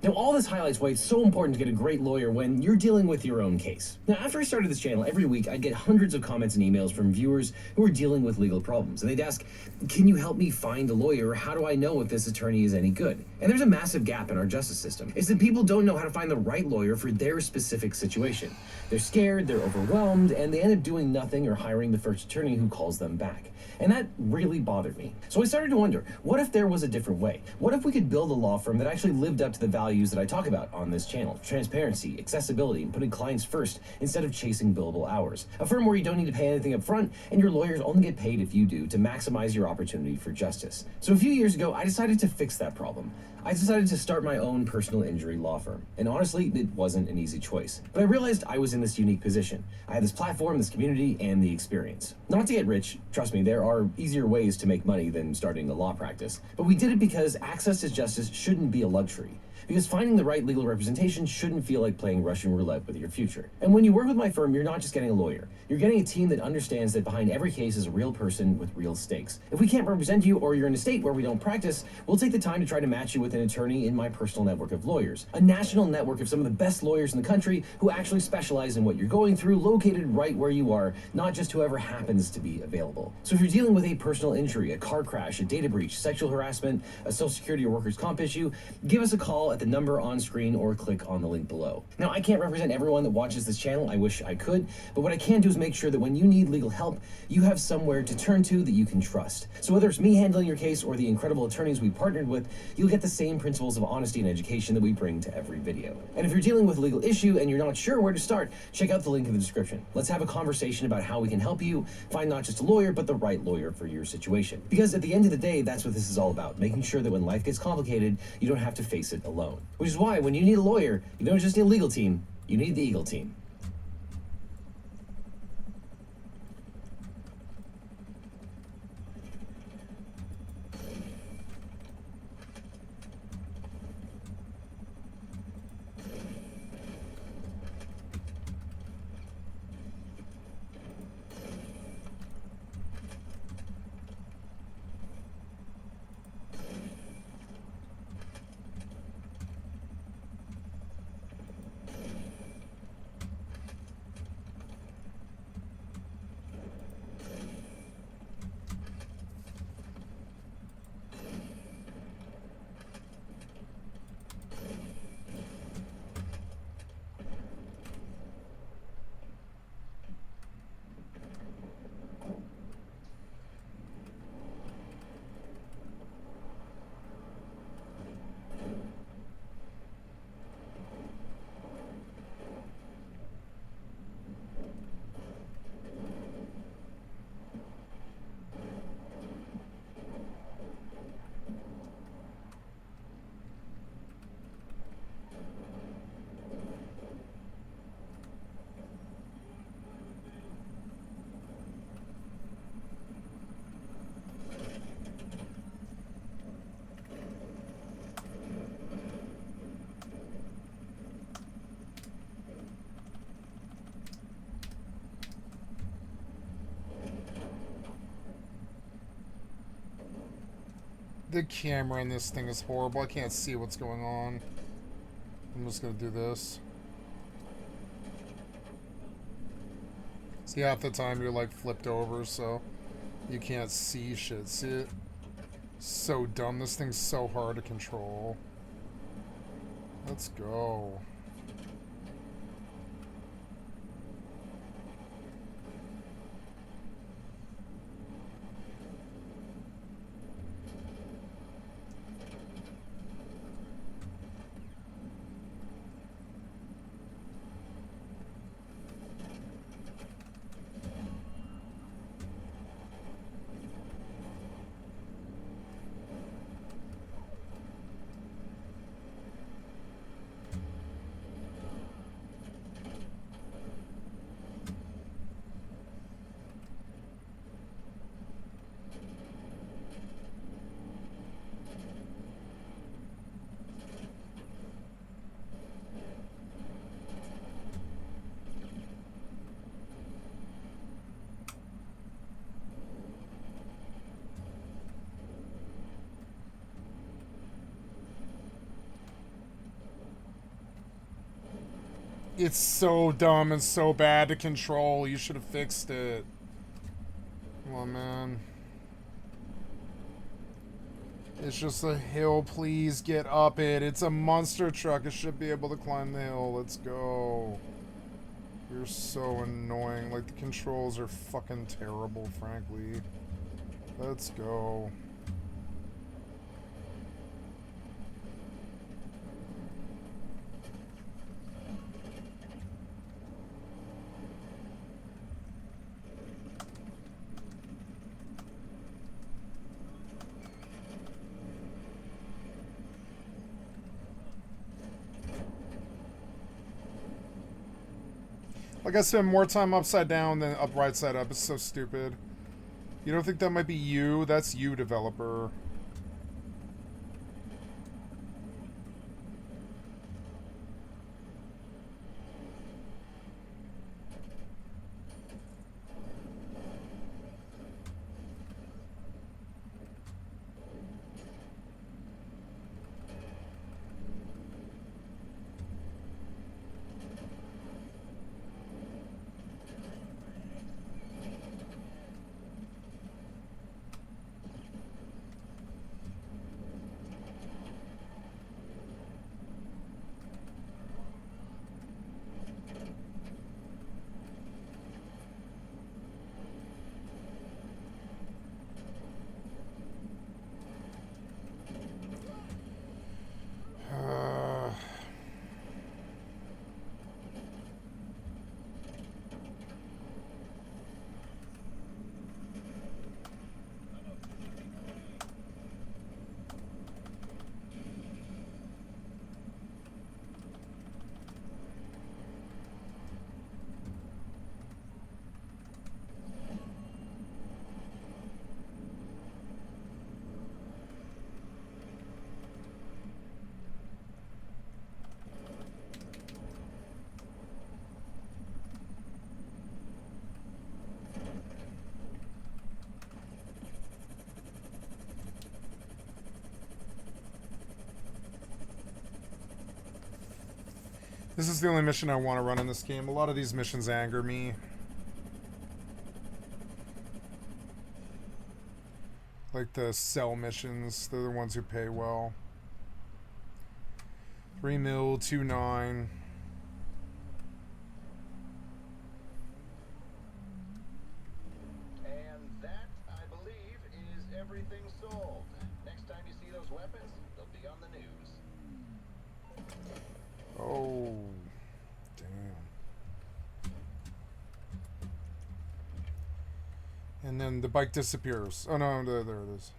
Now, all this highlights why it's so important to get a great lawyer when you're dealing with your own case. Now, after I started this channel, every week I'd get hundreds of comments and emails from viewers who are dealing with legal problems. And they'd ask, can you help me find a lawyer? How do I know if this attorney is any good? And there's a massive gap in our justice system. It's that people don't know how to find the right lawyer for their specific situation. They're scared, they're overwhelmed, and they end up doing nothing or hiring the first attorney who calls them back. And that really bothered me. So I started to wonder, what if there was a different way? What if we could build a law firm that actually lived up to the values that I talk about on this channel? Transparency, accessibility, and putting clients first instead of chasing billable hours. A firm where you don't need to pay anything up front, and your lawyers only get paid if you do, to maximize your opportunity for justice. So a few years ago, I decided to fix that problem. I decided to start my own personal injury law firm. And honestly, it wasn't an easy choice. But I realized I was in this unique position. I had this platform, this community, and the experience. Not to get rich, trust me, there are easier ways to make money than starting a law practice. But we did it because access to justice shouldn't be a luxury. Because finding the right legal representation shouldn't feel like playing Russian roulette with your future. And when you work with my firm, you're not just getting a lawyer. You're getting a team that understands that behind every case is a real person with real stakes. If we can't represent you, or you're in a state where we don't practice, we'll take the time to try to match you with an attorney in my personal network of lawyers. A national network of some of the best lawyers in the country who actually specialize in what you're going through, located right where you are, not just whoever happens to be available. So if you're dealing with a personal injury, a car crash, a data breach, sexual harassment, a social security or workers' comp issue, give us a call at the number on screen or click on the link below. Now, I can't represent everyone that watches this channel. I wish I could, but what I can do is make sure that when you need legal help, you have somewhere to turn to that you can trust. So whether it's me handling your case or the incredible attorneys we partnered with, you'll get the same principles of honesty and education that we bring to every video. And if you're dealing with a legal issue and you're not sure where to start, check out the link in the description. Let's have a conversation about how we can help you find not just a lawyer, but the right lawyer for your situation. Because at the end of the day, that's what this is all about, making sure that when life gets complicated, you don't have to face it alone. Which is why when you need a lawyer, you don't just need a legal team, you need the Eagle team. The camera in this thing is horrible. I can't see what's going on. I'm just gonna do this. See, half the time you're like flipped over, so you can't see shit. See it? So dumb. This thing's so hard to control. Let's go. It's so dumb and so bad to control. You should have fixed it. Come on, man. It's just a hill. Please get up it. It's a monster truck. It should be able to climb the hill. Let's go. You're so annoying. Like, the controls are fucking terrible, frankly. Let's go. Like, I spend more time upside down than up right side up. It's so stupid. You don't think that might be you? That's you, developer. This is the only mission I want to run in this game. A lot of these missions anger me. Like the cell missions, they're the ones who pay well. 3 mil, 2.9. And that, I believe, is everything sold. Next time you see those weapons, they'll be on the news. Oh, damn. And then the bike disappears. Oh no, there it is.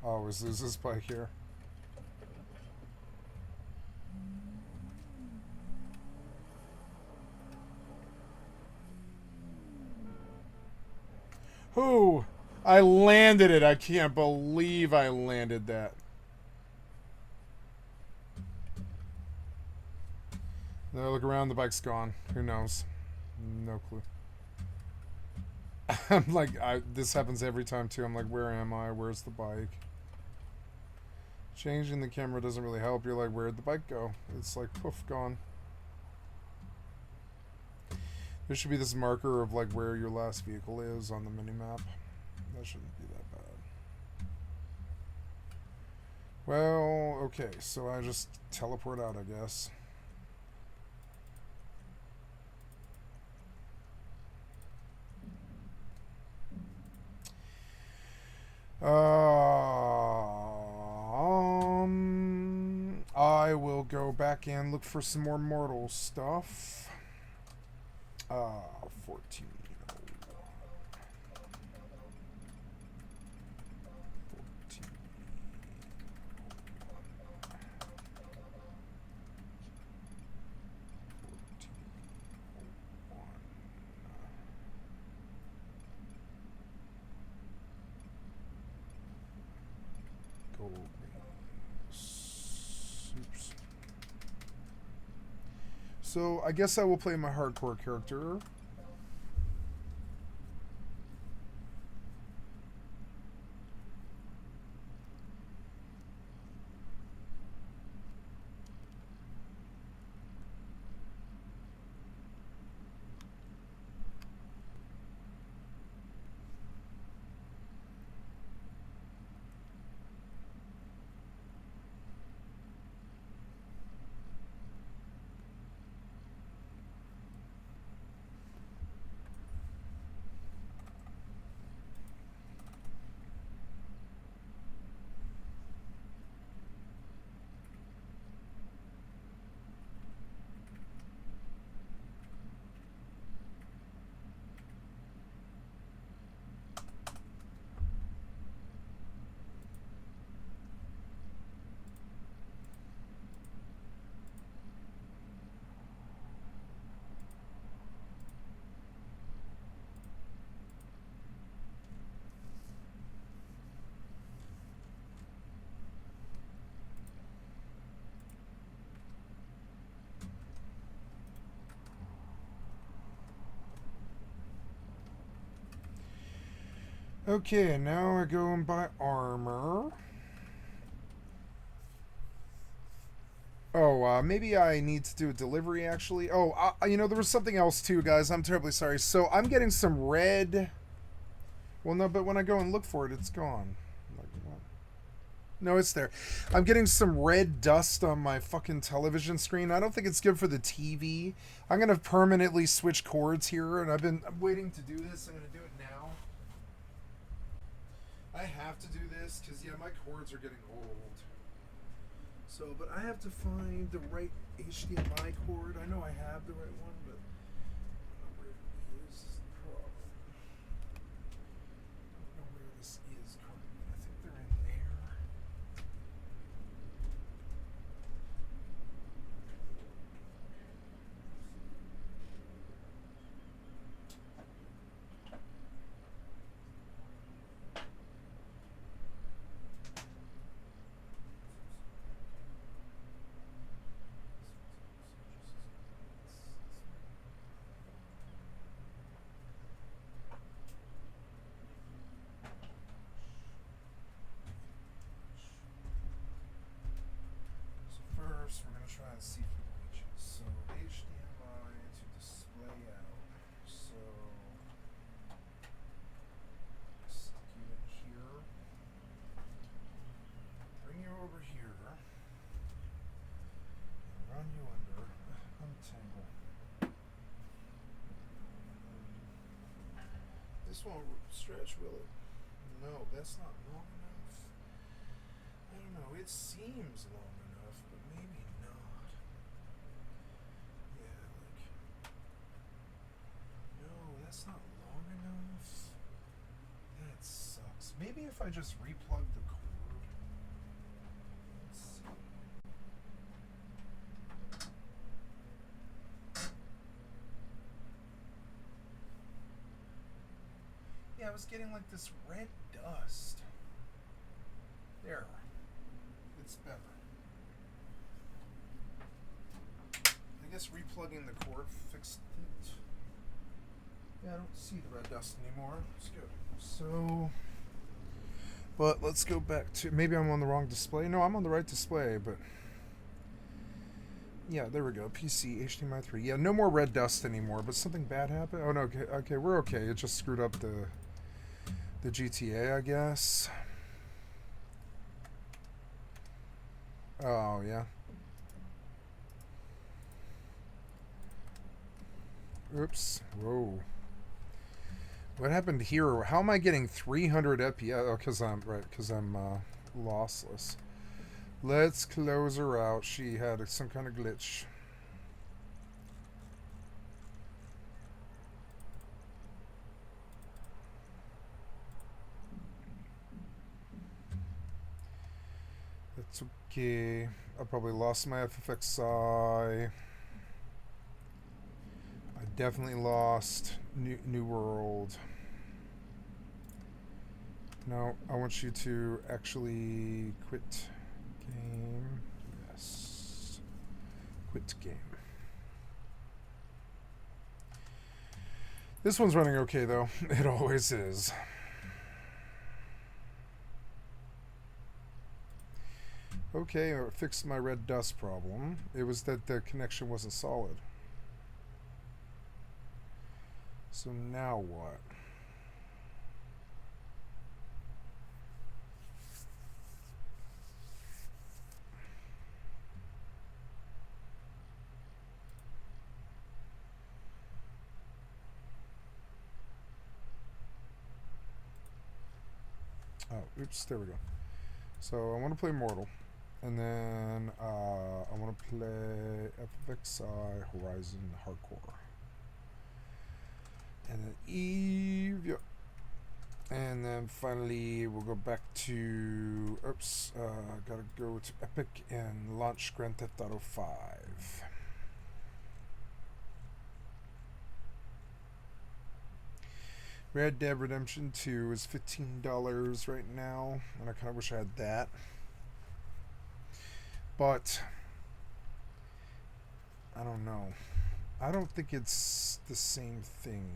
I always lose this bike here. Ooh, I landed it. I can't believe I landed that. Now look around, the bike's gone. Who knows? No clue. I'm like, this happens every time too. I'm like, where am I? Where's the bike? Changing the camera doesn't really help. You're like, where'd the bike go? It's like, poof, gone. There should be this marker of like where your last vehicle is on the mini-map. That shouldn't be that bad. Well, okay, so I just teleport out, I guess. I will go back and look for some more mortal stuff. 14. So I guess I will play my hardcore character. Okay, now I go and buy armor. Oh, maybe I need to do a delivery, actually. Oh, you know, there was something else, too, guys. I'm terribly sorry. So, I'm getting some red... Well, no, but when I go and look for it, it's gone. Like, what? No, it's there. I'm getting some red dust on my fucking television screen. I don't think it's good for the TV. I'm going to permanently switch cords here, and I'm waiting to do this. I'm going to do it now. I have to do this because, yeah, my cords are getting old. So, but I have to find the right HDMI cord. I know I have the right one, but I don't know where it is the problem. I don't know where this is currently. I think they're in there. First, we're going to try and see if it reaches. So, HDMI to display out. So, stick you in here. Bring you over here. And run you under. Untangle. This won't stretch, will it? No, that's not long enough. I don't know. It seems long enough, but maybe not. Yeah, like... No, that's not long enough. That sucks. Maybe if I just replug the cord. Let's see. Yeah, I was getting like this red dust. There. It's better. I guess replugging the cord fixed it. Yeah, I don't see the red dust anymore. Let's go. So, but let's go back to, maybe I'm on the wrong display. No, I'm on the right display, but yeah, there we go. PC, HDMI 3. Yeah, no more red dust anymore, but something bad happened? Oh, no, okay, we're okay. It just screwed up the GTA, I guess. Oh, yeah. Oops. Whoa. What happened here? How am I getting 300 FPS? Oh, because I'm lossless. Let's close her out. She had some kind of glitch. That's okay. I probably lost my FFXI. I definitely lost New World. No, I want you to actually quit game. Yes. Quit game. This one's running okay though. It always is. Okay, I fixed my red dust problem. It was that the connection wasn't solid. So now what? Oh, oops, there we go. So I want to play Mortal. And then I want to play FFXI Horizon Hardcore. And then Eve, yep. And then finally we'll go back to, oops, gotta go to Epic and launch Grand Theft Auto 5. Red Dead Redemption 2 is $15 right now, and I kind of wish I had that. But I don't know. I don't think it's the same thing.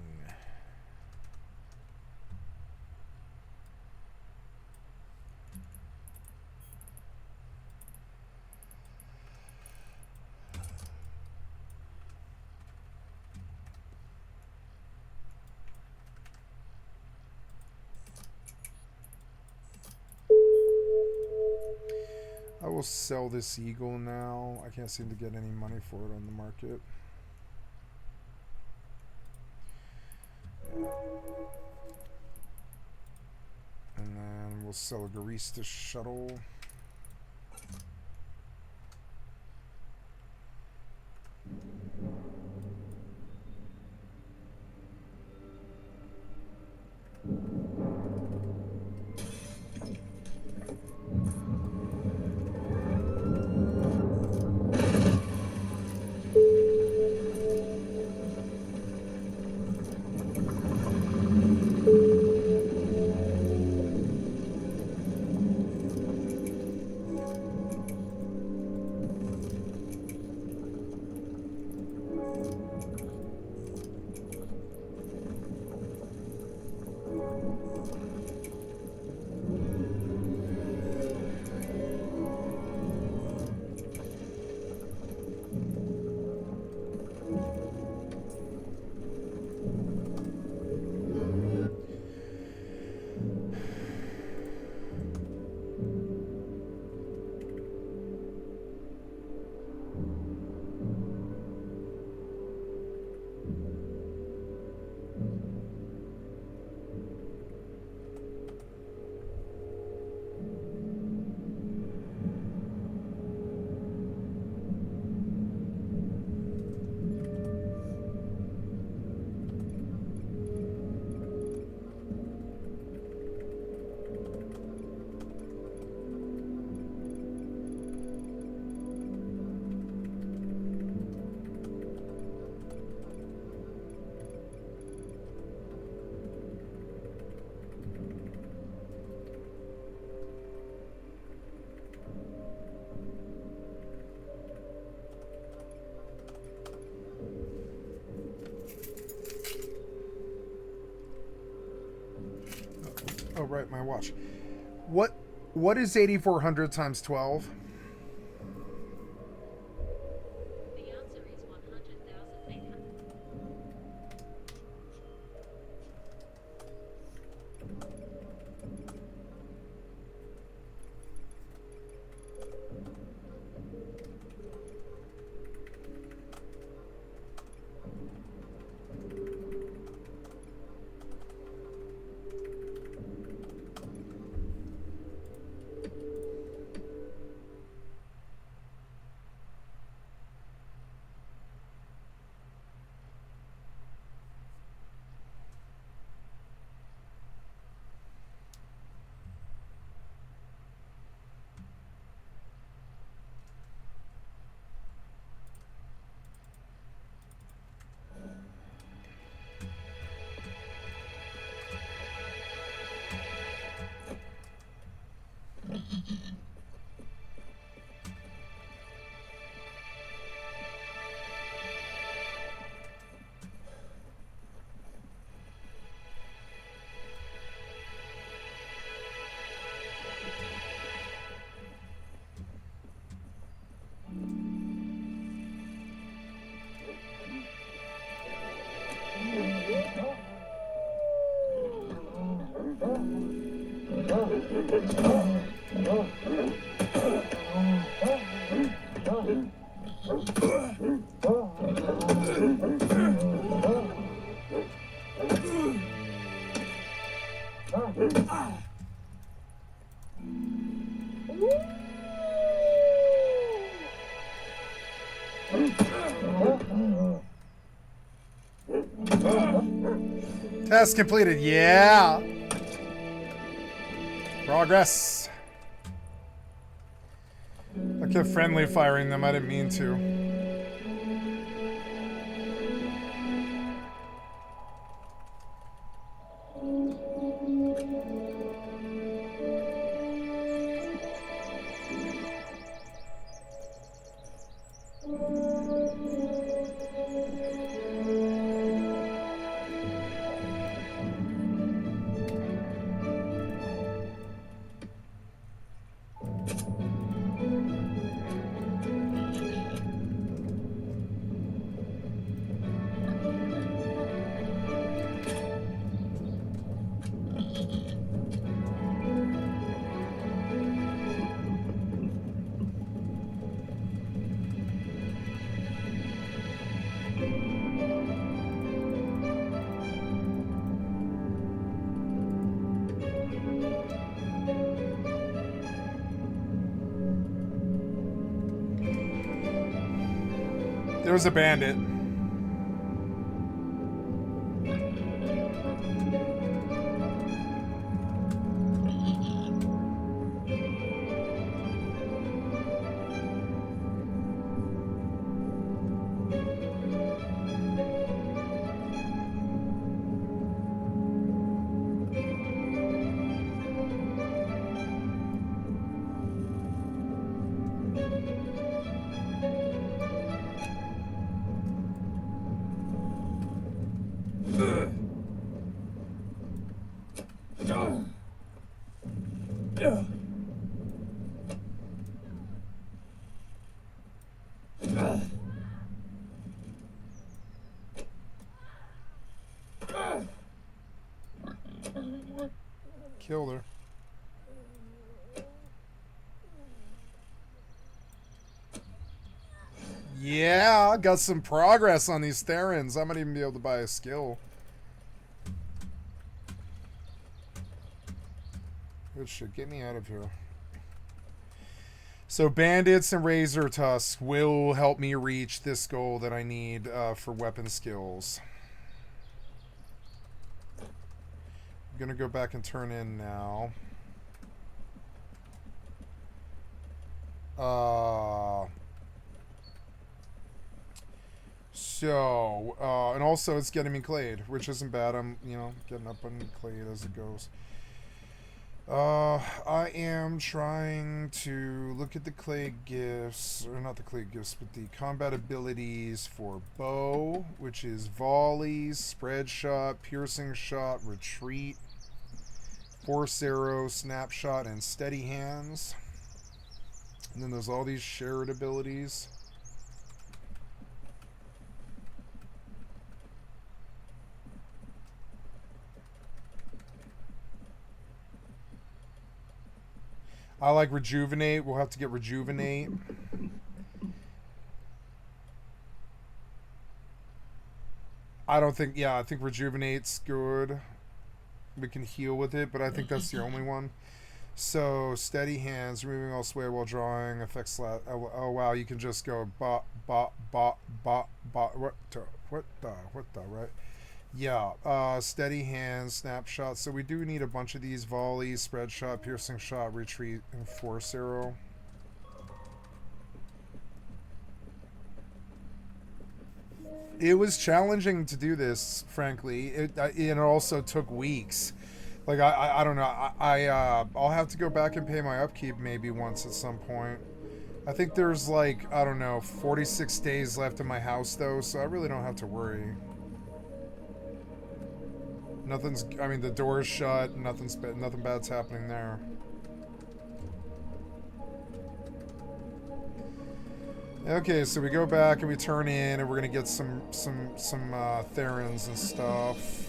I will sell this eagle now. I can't seem to get any money for it on the market. And then we'll sell a Garista shuttle. right, my watch. What is 8400 times 12? The answer is 100,800. Task completed. Yeah. Progress. I kept friendly firing them. I didn't mean to. There was a bandit. Killed her. Yeah, got some progress on these Therans. I might even be able to buy a skill. Good shit, get me out of here. So bandits and razor tusks will help me reach this goal that I need for weapon skills. I'm gonna go back and turn in now. And also it's getting me clayed, which isn't bad. I'm, you know, getting up on clay as it goes. I am trying to look at the clay gifts, or not the clay gifts, but the combat abilities for bow, which is volleys, spread shot, piercing shot, retreat, Force arrow, snapshot, and steady hands. And then there's all these shared abilities. I like rejuvenate. We'll have to get rejuvenate. I don't think, yeah, I think rejuvenate's good. We can heal with it, but I think that's the only one. So, steady hands, removing all sway while drawing, effects slap. Oh, wow, you can just go bot, what the, right? Yeah, steady hands, snapshot. So we do need a bunch of these: volley, spread shot, piercing shot, retreat, and force arrow. It was challenging to do this, frankly. It also took weeks. Like I don't know. I'll have to go back and pay my upkeep maybe once at some point. I think there's like, I don't know, 46 days left in my house though, so I really don't have to worry. Nothing's, I mean, the door's shut, nothing bad's happening there. Okay, so we go back and we turn in and we're gonna get some Therans and stuff.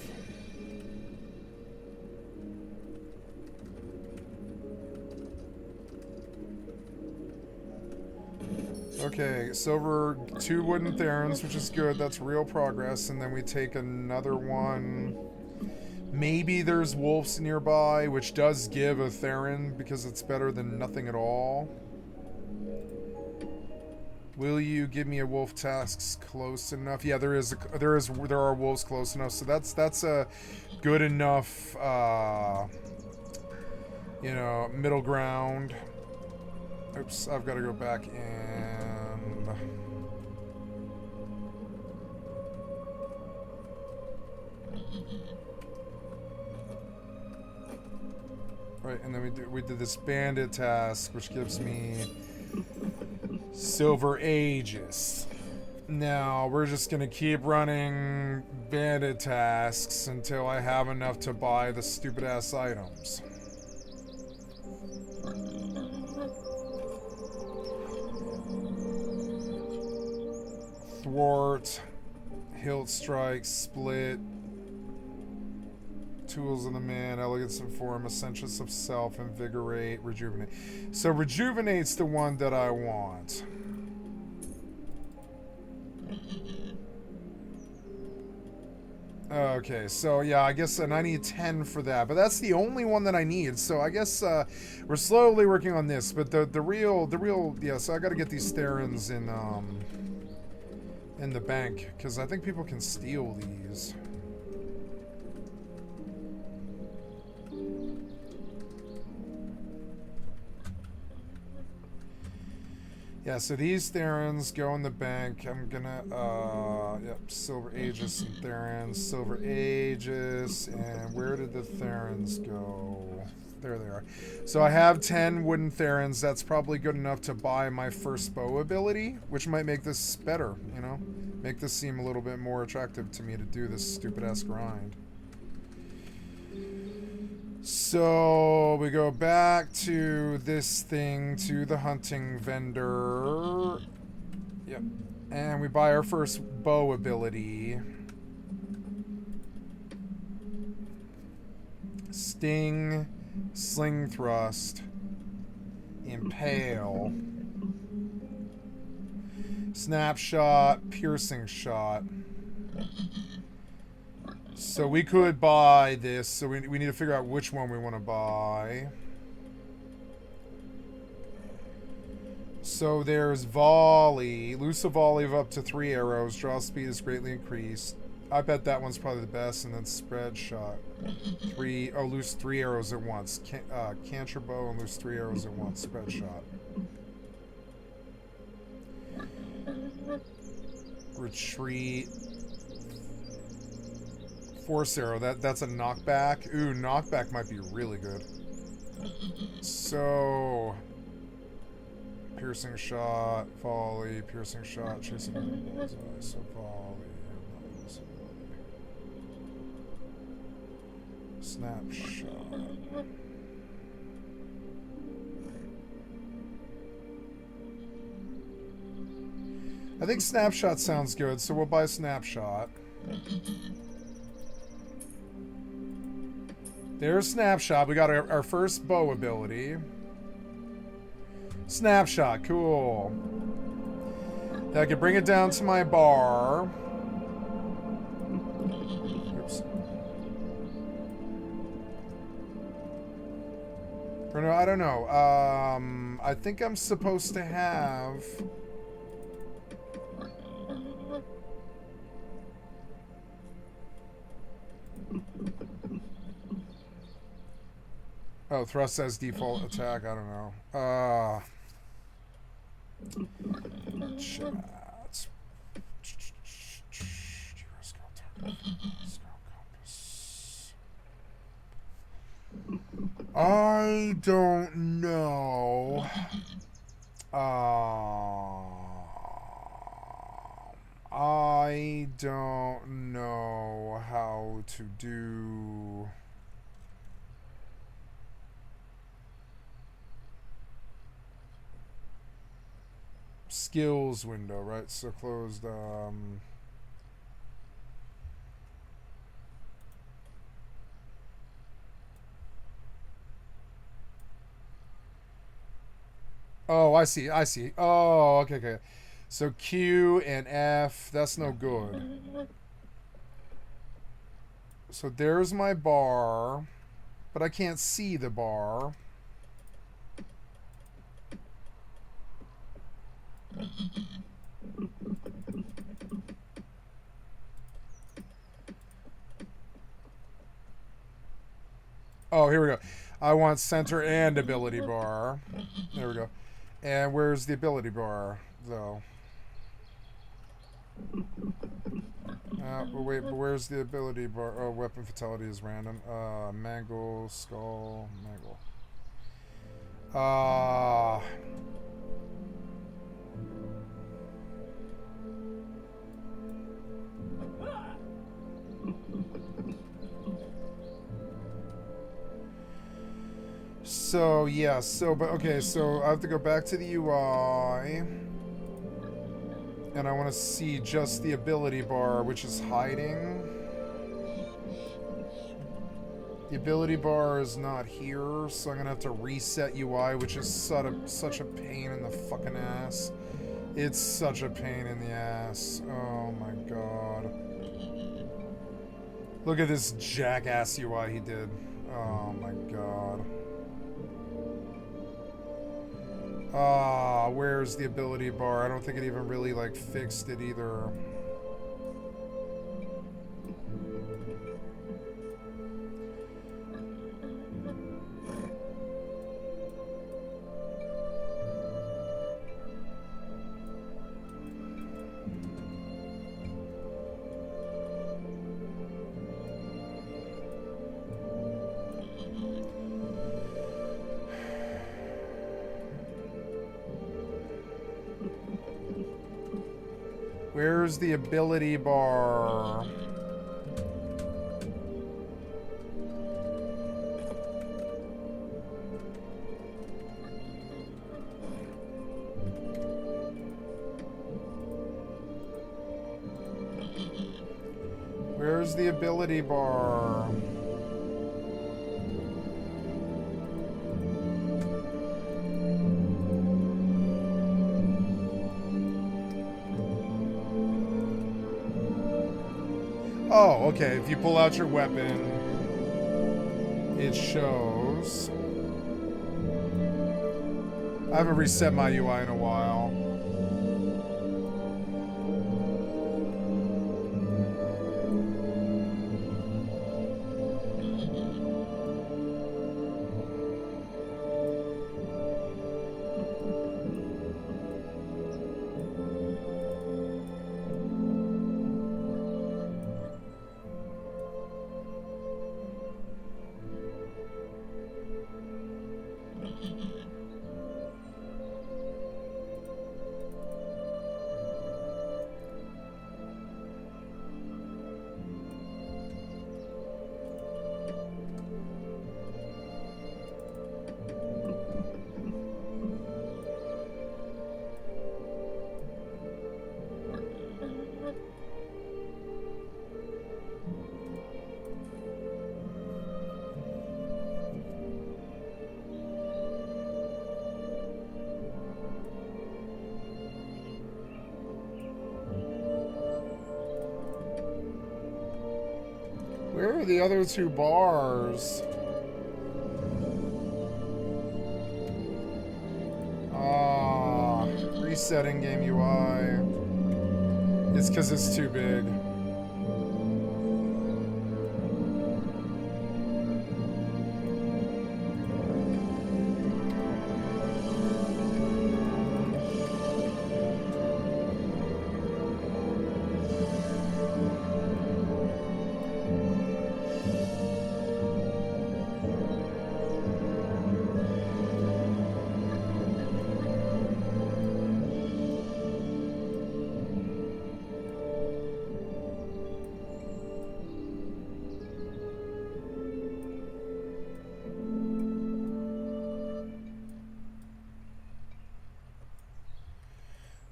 Okay, silver, 2 wooden Therans, which is good, that's real progress, and then we take another one. Maybe there's wolves nearby, which does give a Theran because it's better than nothing at all. Will you give me a wolf tasks close enough? Yeah, there are wolves close enough, so that's a good enough you know, middle ground. Oops, I've got to go back and right, and then we did this bandit task, which gives me Silver Aegis. Now we're just gonna keep running bandit tasks until I have enough to buy the stupid ass items. Thwart, hilt strike, split, tools of the man, elegance of form, essentials of self, invigorate, rejuvenate. So rejuvenate's the one that I want. Okay, so yeah, I guess, and I need 10 for that, but that's the only one that I need. So I guess we're slowly working on this, but the real, yeah. So I got to get these Therans in the bank because I think people can steal these. Yeah, so these Therans go in the bank. I'm gonna, yep, Silver Aegis and Therans, Silver Aegis, and where did the Therans go? There they are. So I have 10 wooden Therans. That's probably good enough to buy my first bow ability, which might make this better, you know? Make this seem a little bit more attractive to me to do this stupid-ass grind. So we go back to this thing, to the hunting vendor. Yep. And we buy our first bow ability. Sting, sling thrust, impale, snapshot, piercing shot. So we could buy this, so we need to figure out which one we want to buy. So there's volley. Loose a volley of up to 3 arrows. Draw speed is greatly increased. I bet that one's probably the best. And then spread shot. Loose 3 arrows at once. Cancer bow and loose 3 arrows at once. Spread shot. Retreat. Force arrow, that's a knockback. Ooh, knockback might be really good. So piercing shot, volley, piercing shot, chasing bullseye, so volley. Snapshot. I think snapshot sounds good, so we'll buy snapshot. There's snapshot. We got our first bow ability. Snapshot, cool. I can bring it down to my bar. Oops. Or no, I don't know. I think I'm supposed to have... Oh, thrust as default attack. I don't know. Chats. I don't know. I don't know how to do... skills window, right? So closed. Oh, I see. I see. Oh, okay, okay. So Q and F, that's no good. So there's my bar, but I can't see the bar. Oh, here we go. I want center and ability bar. There we go. And where's the ability bar, though? But wait, but where's the ability bar? Oh, weapon fatality is random. Mangle, skull, mangle. So, yeah, so, but, okay, so I have to go back to the UI. And I want to see just the ability bar, which is hiding. The ability bar is not here, so I'm going to have to reset UI, which is such a pain in the fucking ass. It's such a pain in the ass. Oh my god. Look at this jackass UI he did. Oh my god. Where's the ability bar? I don't think it even really, like, fixed it either. Where's the ability bar? Where's the ability bar? Oh, okay. If you pull out your weapon, it shows. I haven't reset my UI in a while. Where are the other two bars? Ah, resetting game UI. It's because it's too big.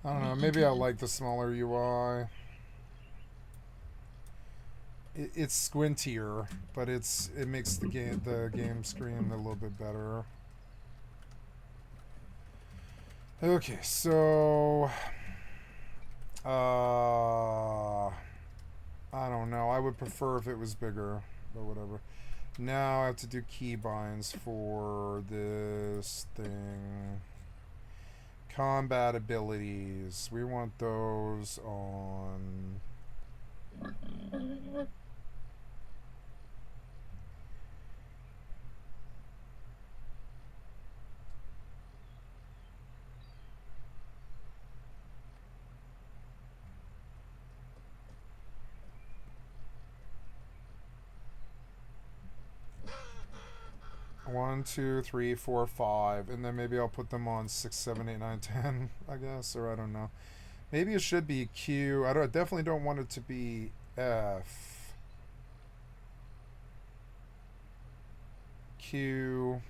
I don't know, maybe I like the smaller UI. It's squintier, but it makes the game screen a little bit better. Okay, so I don't know. I would prefer if it was bigger, but whatever. Now I have to do keybinds for this thing. Combat abilities. We want those on... One, two, three, four, five, and then maybe I'll put them on 6, 7, 8, 9, 10, I guess, or I don't know. Maybe it should be Q. I definitely don't want it to be F. Q.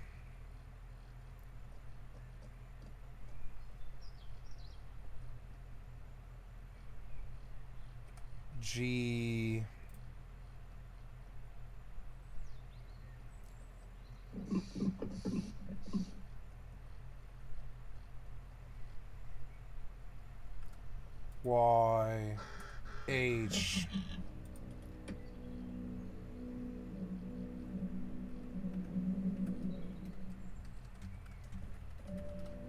G. Y, H,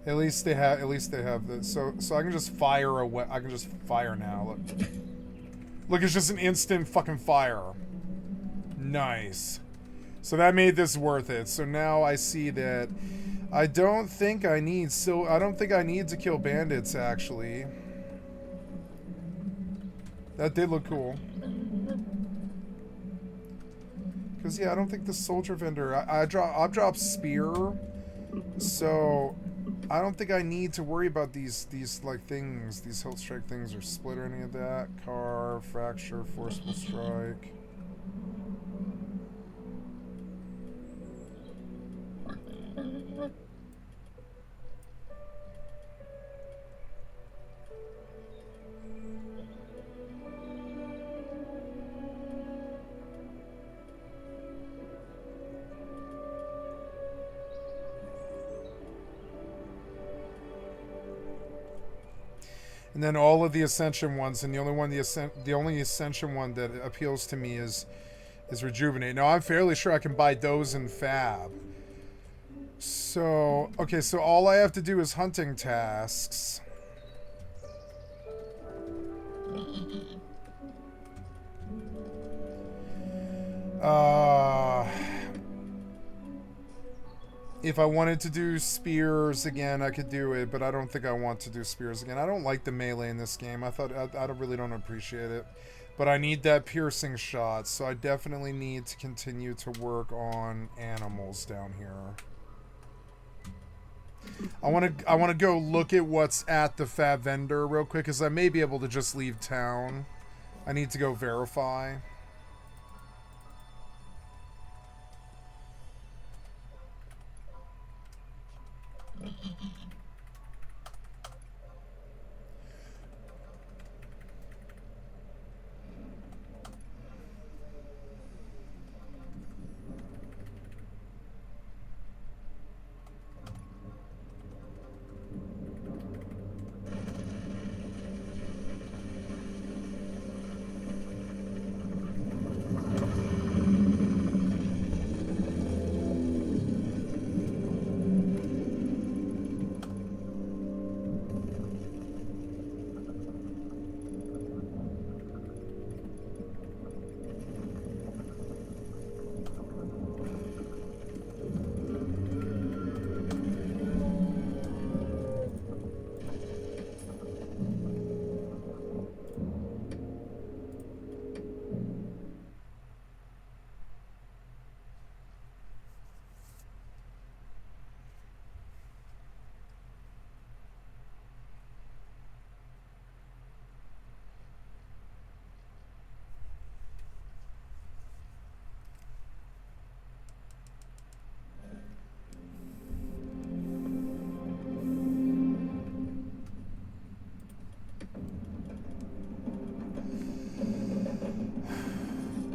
at least they have this. So I can just fire away. I can just fire now. Look, it's just an instant fucking fire. Nice. So that made this worth it. So now I see that I don't think I need to kill bandits actually. That did look cool. Cause yeah, I don't think the soldier vendor. I dropped spear, so I don't think I need to worry about these like things, these health strike things, or split or any of that. Carve, fracture, forceful strike. And then all of the Ascension ones, and the only Ascension one that appeals to me is Rejuvenate. Now I'm fairly sure I can buy those in Fab. So okay, so all I have to do is hunting tasks. If I wanted to do spears again, I could do it, but I don't think I want to do spears again. I don't like the melee in this game. I really don't appreciate it. But I need that piercing shot, so I definitely need to continue to work on animals down here. I want to go look at what's at the Fab vendor real quick, because I may be able to just leave town. I need to go verify.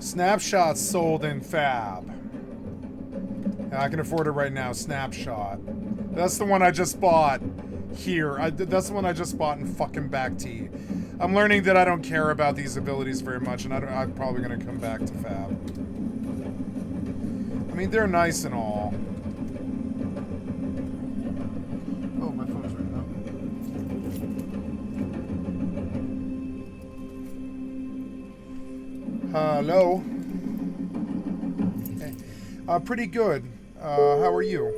Snapshot sold in Fab. Yeah, I can afford it right now. Snapshot. That's the one I just bought here. That's the one I just bought in fucking back T. I'm learning that I don't care about these abilities very much, and I'm probably going to come back to Fab. I mean, they're nice and all. Oh, my phone's ringing up. Hello. Hey. Pretty good. How are you?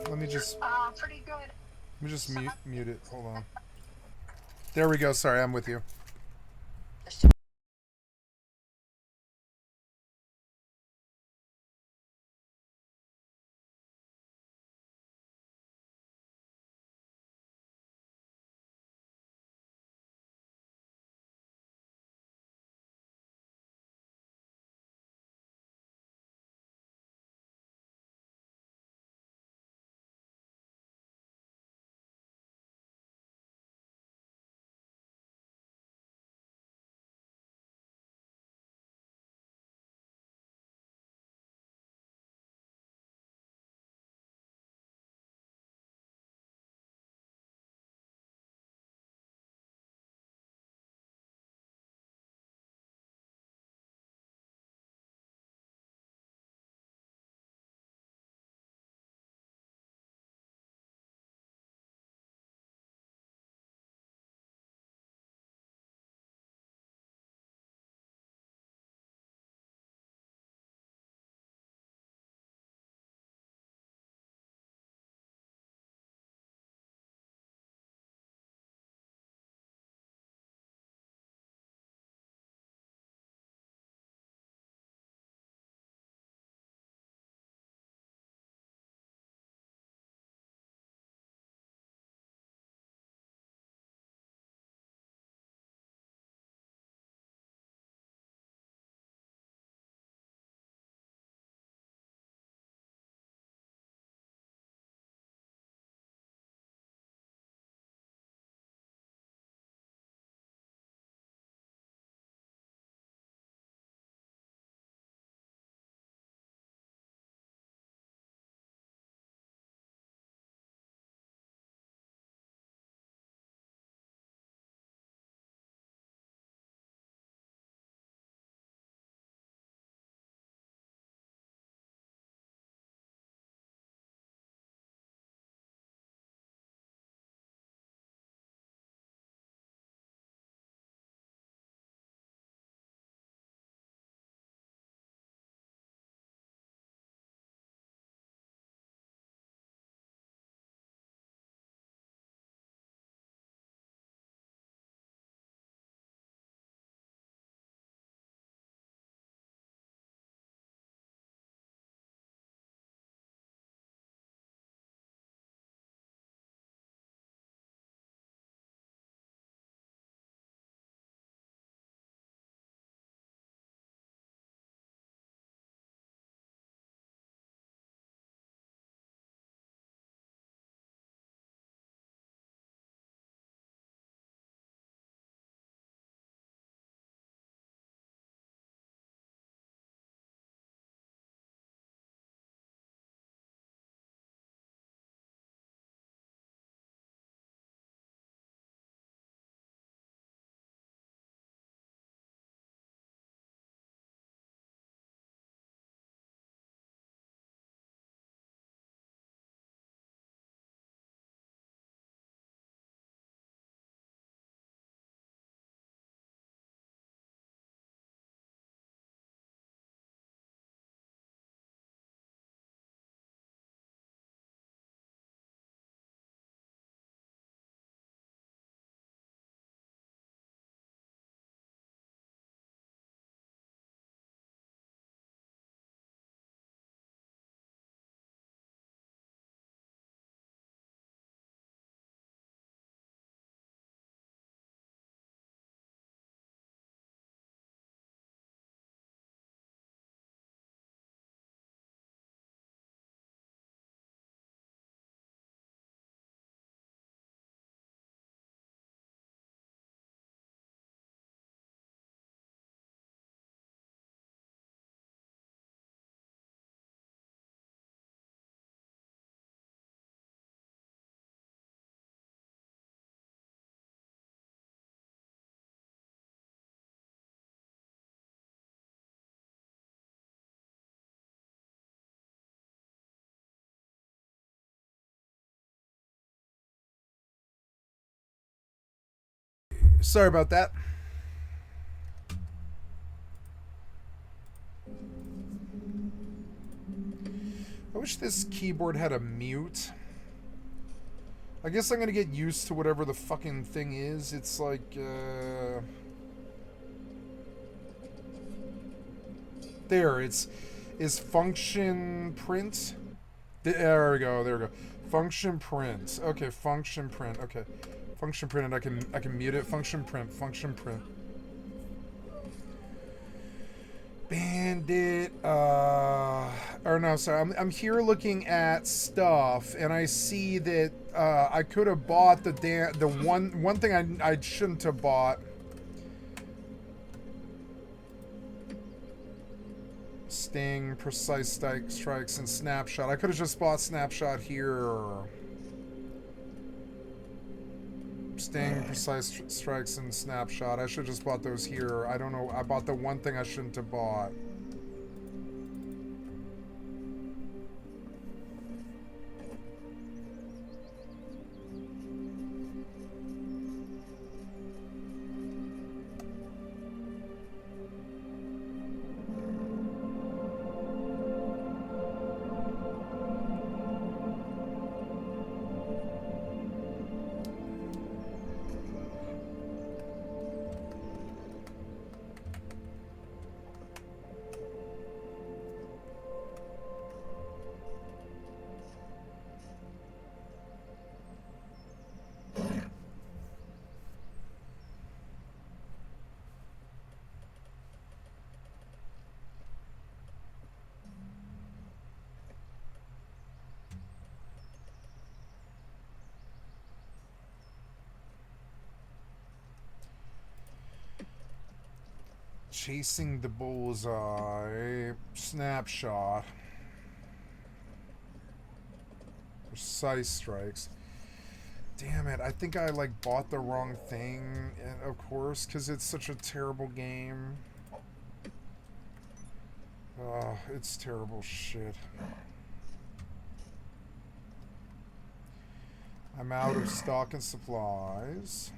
Let me just... Pretty good. Let me just mute it. Hold on. There we go. Sorry, I'm with you. Sorry about that. I wish this keyboard had a mute. I guess I'm gonna get used to whatever the fucking thing is. It's like, there, is function print. There we go, there we go. Function print. Okay, function print. Okay. Function print, and I can mute it. Function print, function print. Bandit, or no, sorry, I'm here looking at stuff, and I see that, I could have bought the one thing I shouldn't have bought. Sting, precise strikes, and snapshot. I could have just bought snapshot here. Sting, precise strikes, and snapshot. I should have just bought those here. I don't know. I bought the one thing I shouldn't have bought. Chasing the bullseye. Snapshot. Precise strikes. Damn it, I think I like bought the wrong thing, of course, because it's such a terrible game. It's terrible shit. I'm out of stock and supplies.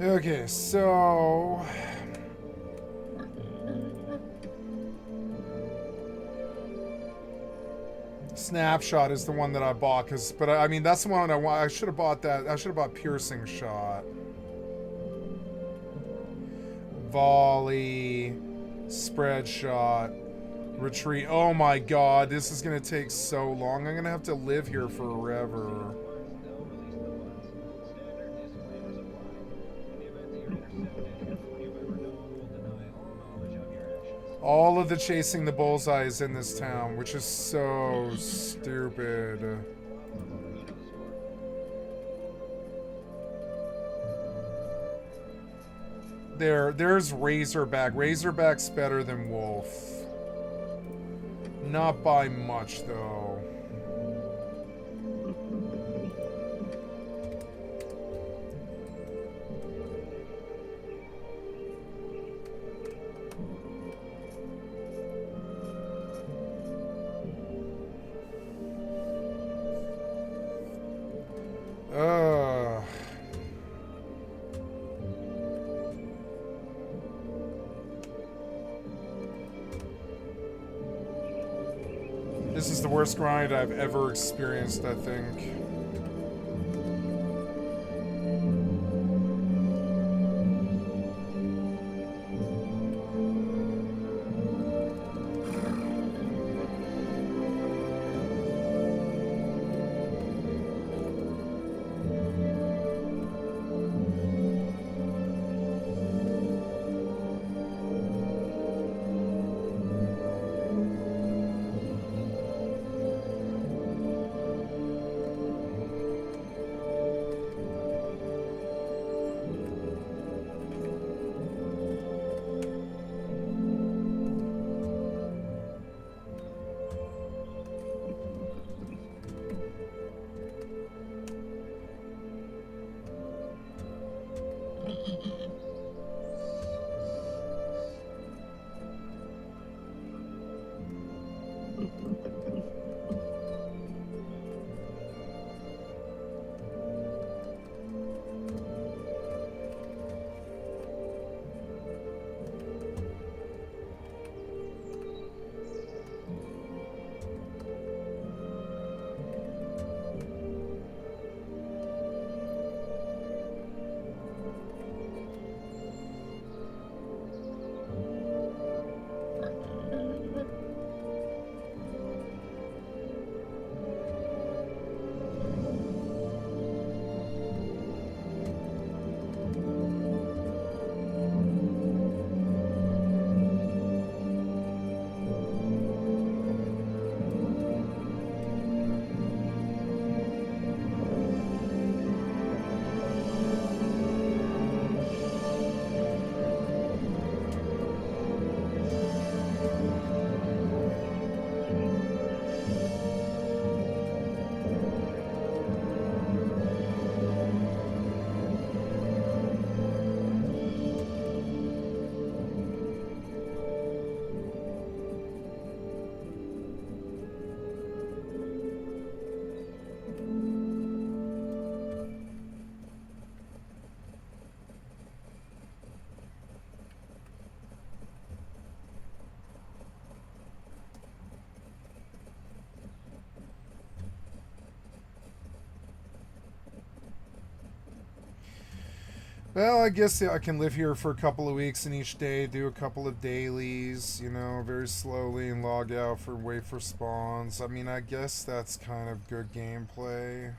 Okay, so snapshot is the one that I bought, but I mean that's the one I want. I should have bought that. I should have bought piercing shot, volley, spread shot, retreat. Oh my god, this is gonna take so long. I'm gonna have to live here forever. All of the chasing the bullseye is in this town, which is so stupid. There's Razorback. Razorback's better than Wolf. Not by much, though. This is the worst grind I've ever experienced, I think. Well, I guess I can live here for a couple of weeks and each day do a couple of dailies, you know, very slowly and log out for wait for spawns. I mean, I guess that's kind of good gameplay.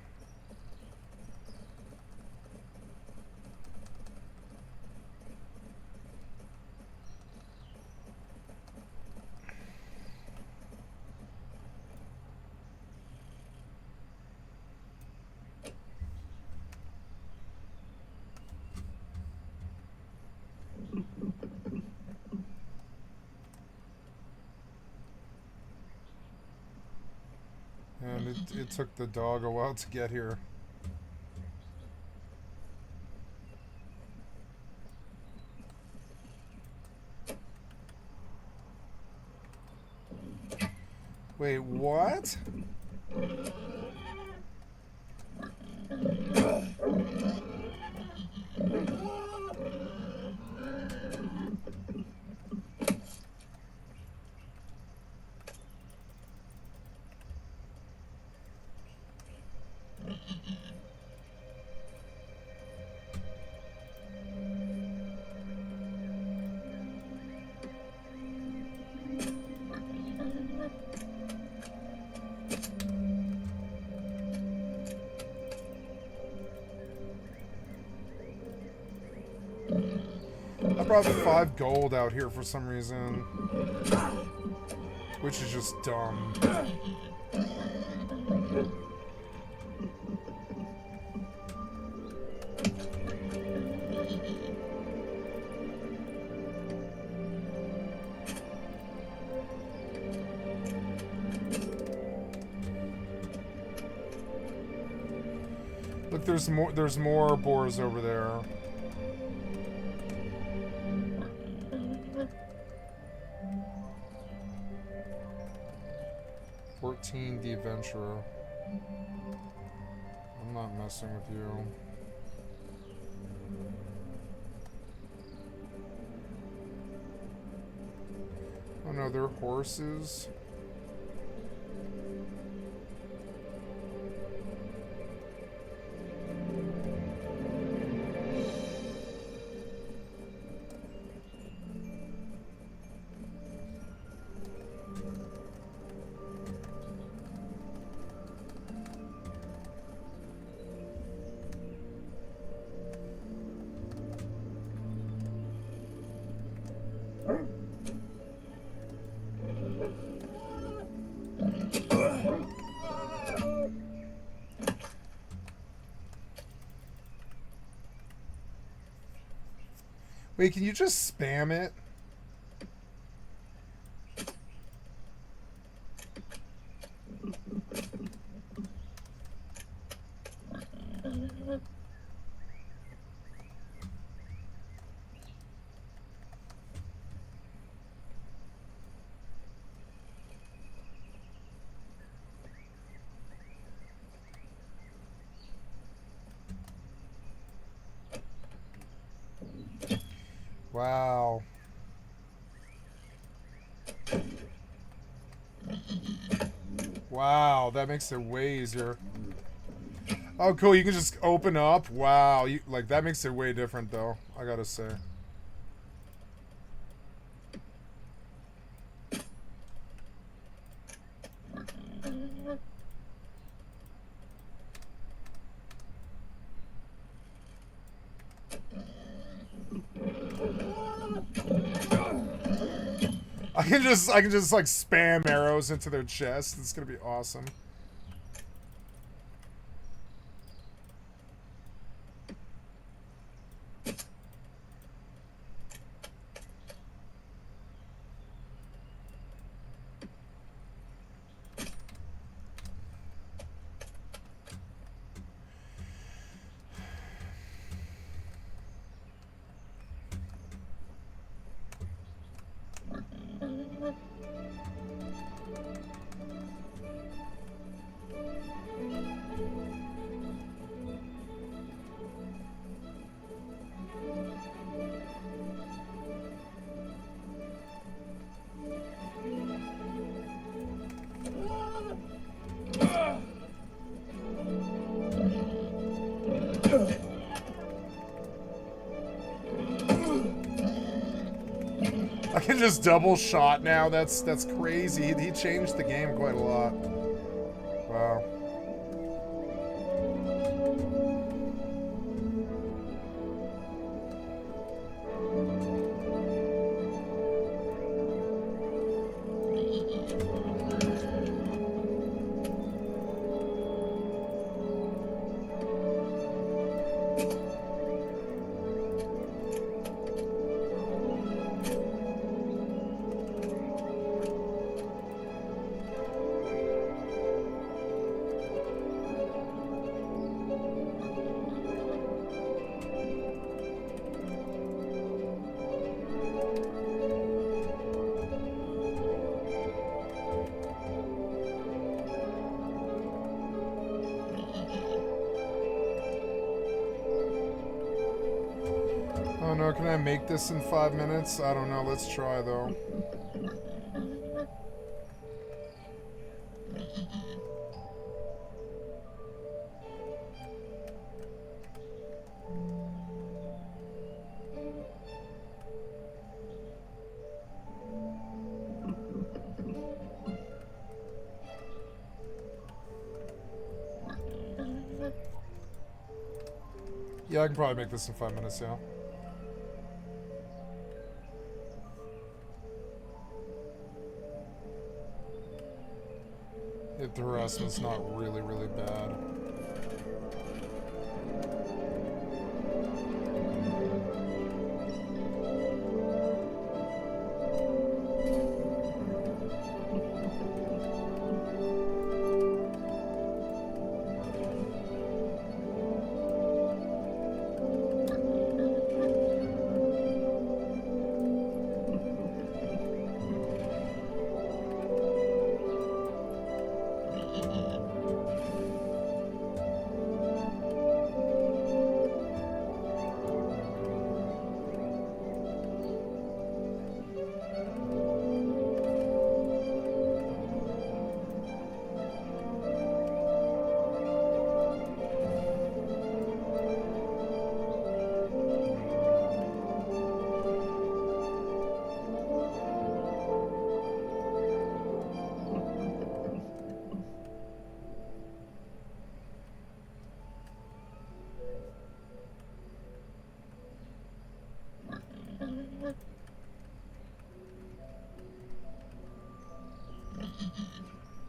And it took the dog a while to get here. Wait, what? I brought 5 gold out here for some reason, which is just dumb. Look, there's more boars over there. The adventurer. I'm not messing with you. Oh no, they're horses. Wait, can you just spam it? Wow. Wow, that makes it way easier. Oh, cool, you can just open up. Wow, like that makes it way different though, I gotta say. I can just like spam arrows into their chest. It's gonna be awesome. just double shot now. That's crazy. He changed the game quite a lot. Wow. Oh no, can I make this in 5 minutes? I don't know, let's try though. Yeah, I can probably make this in 5 minutes, yeah. If the harassment's not really, really bad.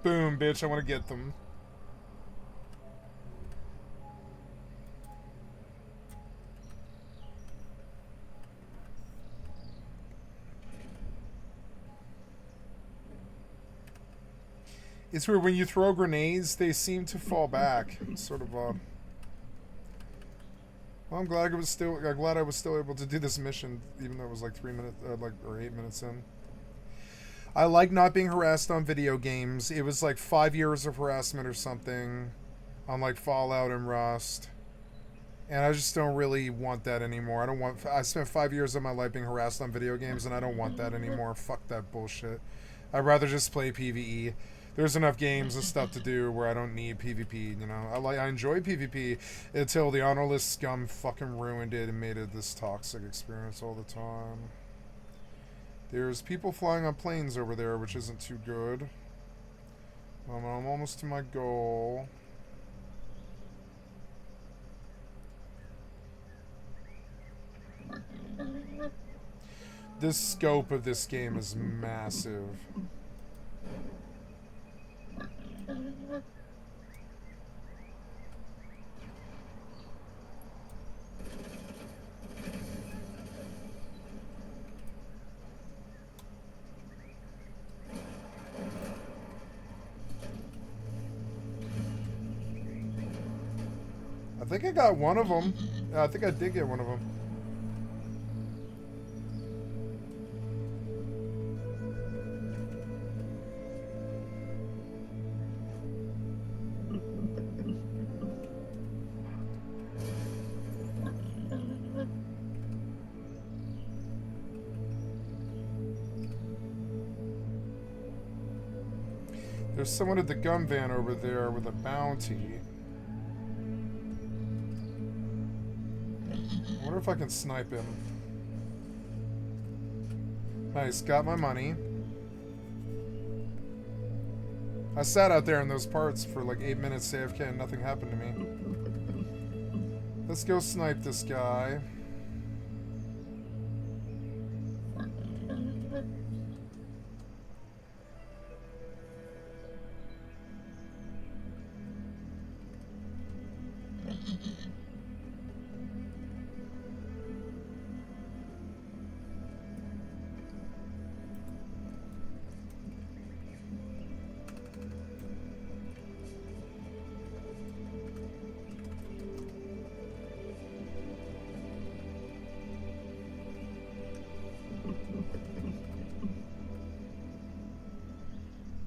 Boom, bitch, I want to get them. It's weird, when you throw grenades, they seem to fall back. It's sort of odd. Well, I'm glad I was still able to do this mission, even though it was like 3 minutes, or 8 minutes in. I like not being harassed on video games. It was like 5 years of harassment or something on like Fallout and Rust. And I just don't really want that anymore. I spent 5 years of my life being harassed on video games, and I don't want that anymore. Fuck that bullshit. I'd rather just play PvE. There's enough games and stuff to do where I don't need PvP, you know. I enjoy PvP until the honorless scum fucking ruined it and made it this toxic experience all the time. There's people flying on planes over there, which isn't too good. I'm almost to my goal. The scope of this game is massive. I think I got one of them. I think I did get one of them. There's someone at the gun van over there with a bounty. I wonder if I can snipe him. Nice, got my money. I sat out there in those parts for like 8 minutes AFK and nothing happened to me. Let's go snipe this guy.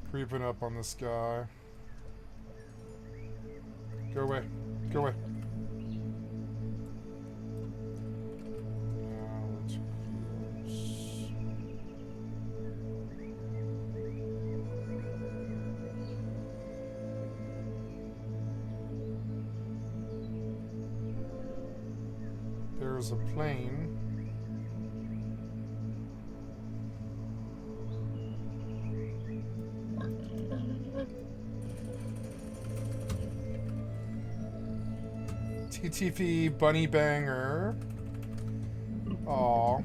Creeping up on this guy. Go away. Go away. Now let's close. There's a plane. TTV bunny banger. Aw.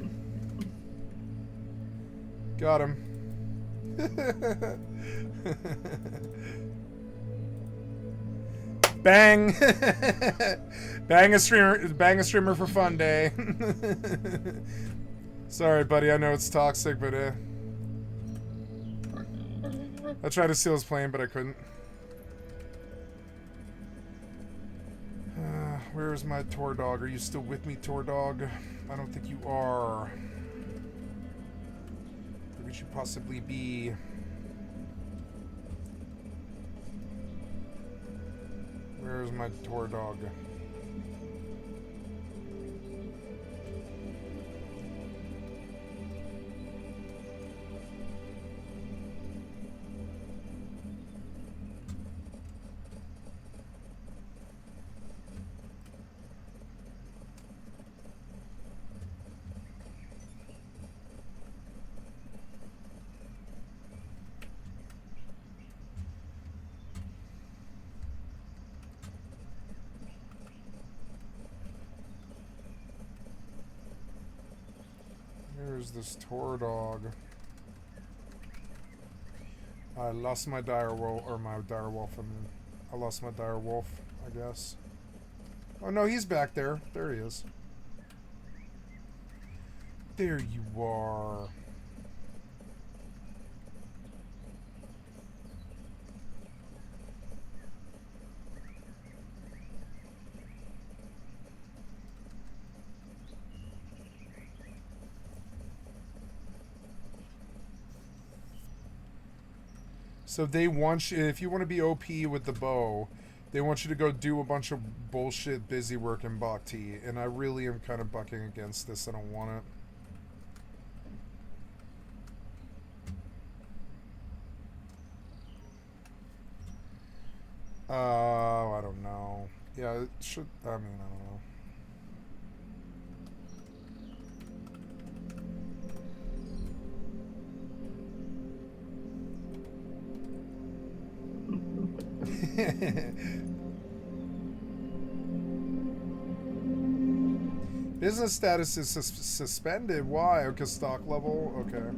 Got him. Bang! Bang a streamer for fun day. Sorry, buddy, I know it's toxic, but I tried to steal his plane, but I couldn't. Where's my tour dog? Are you still with me, tour dog? I don't think you are. Where could you possibly be? Where's my tour dog? Where's this tour dog? I lost my dire wolf, or my dire wolf. I lost my dire wolf, I guess. Oh no, he's back there. There he is. There you are. So they want you, if you want to be OP with the bow, they want you to go do a bunch of bullshit busy work in Bhakti, and I really am kind of bucking against this. I don't want it. I don't know. Yeah, it should, I mean, I don't know. Business status is suspended. Why? Okay, stock level. Okay.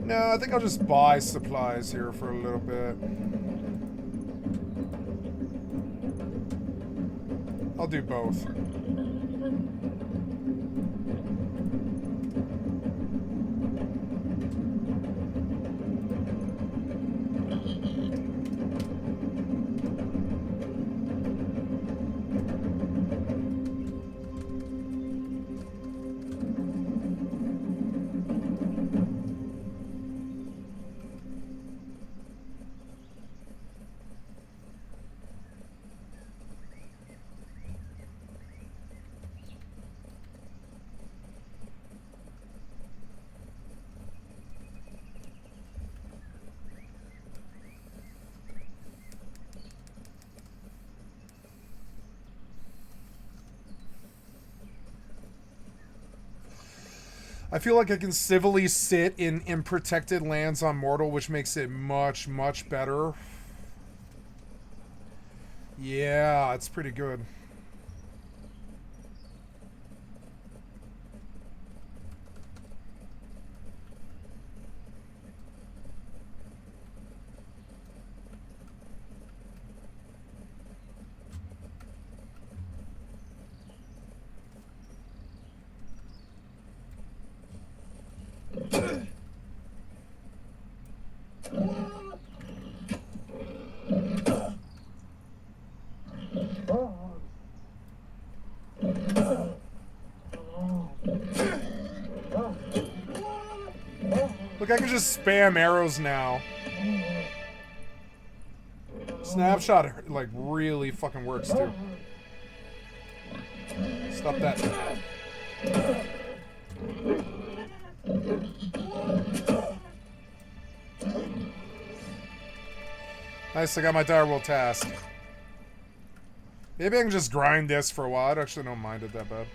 No, I think I'll just buy supplies here for a little bit. I'll do both. I feel like I can civilly sit in protected lands on Mortal, which makes it much, much better. Yeah, it's pretty good. Look, I can just spam arrows now. Snapshot, like, really fucking works, too. Stop that. Nice, I got my direwolf task. Maybe I can just grind this for a while. I actually don't mind it that bad.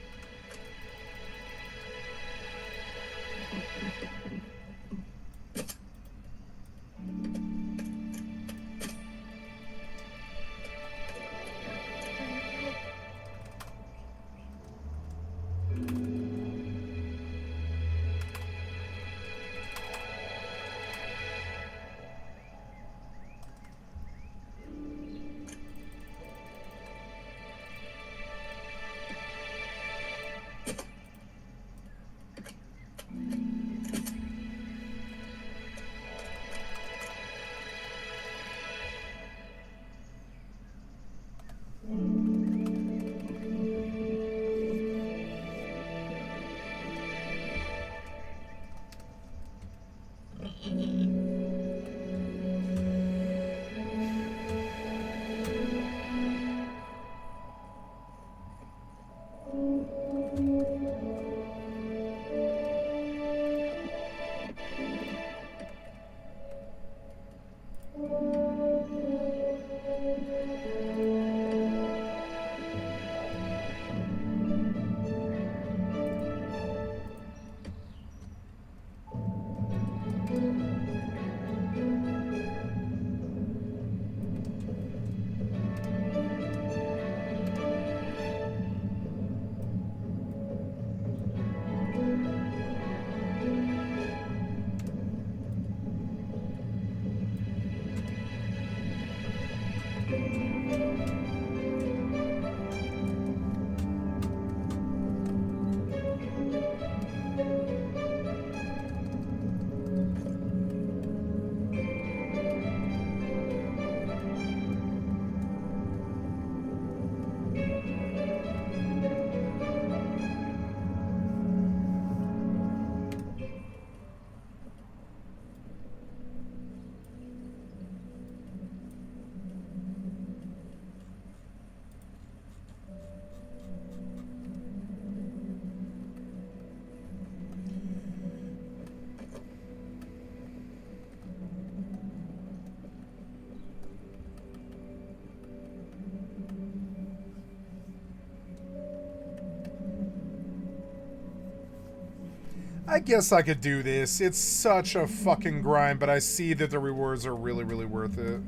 I guess I could do this. It's such a fucking grind, but I see that the rewards are really, really worth it.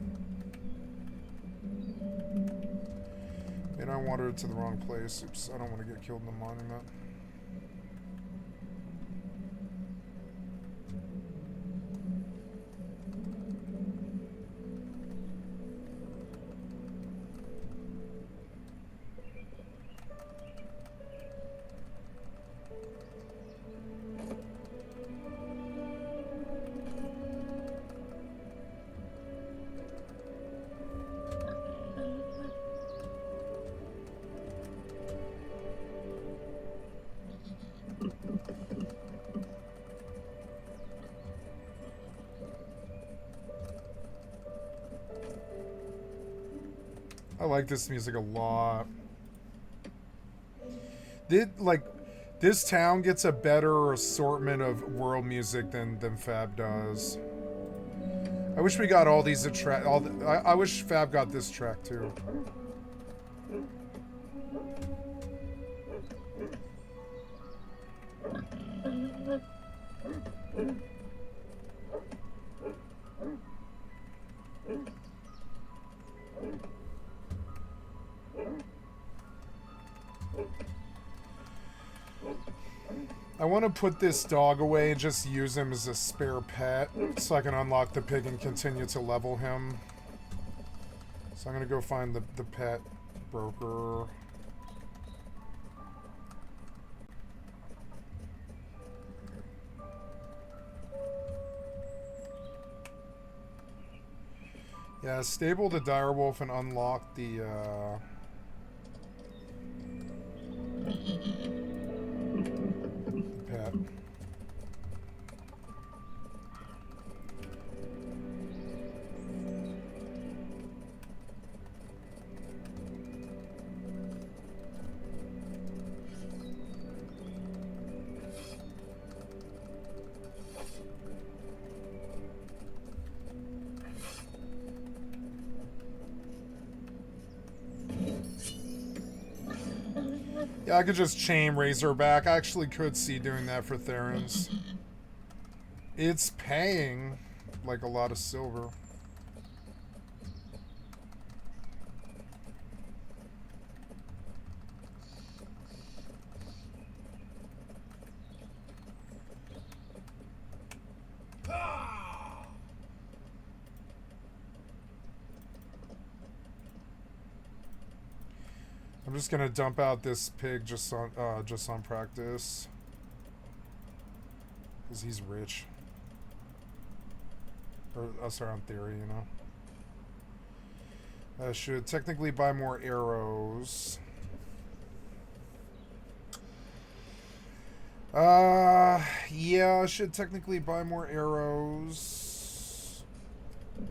And I wandered to the wrong place. Oops, I don't want to get killed in the monument. I like this music a lot. This town gets a better assortment of world music than Fab does. I wish we got all these I wish Fab got this track too. I want to put this dog away and just use him as a spare pet so I can unlock the pig and continue to level him. So I'm going to go find the pet broker. Yeah, stable the direwolf and unlock the pet. Yeah, I could just chain Razorback. I actually could see doing that for Therans. It's paying like a lot of silver. I'm just gonna dump out this pig just on practice, cause he's rich. Or sorry, on theory, you know. I should technically buy more arrows. Yeah, I should technically buy more arrows.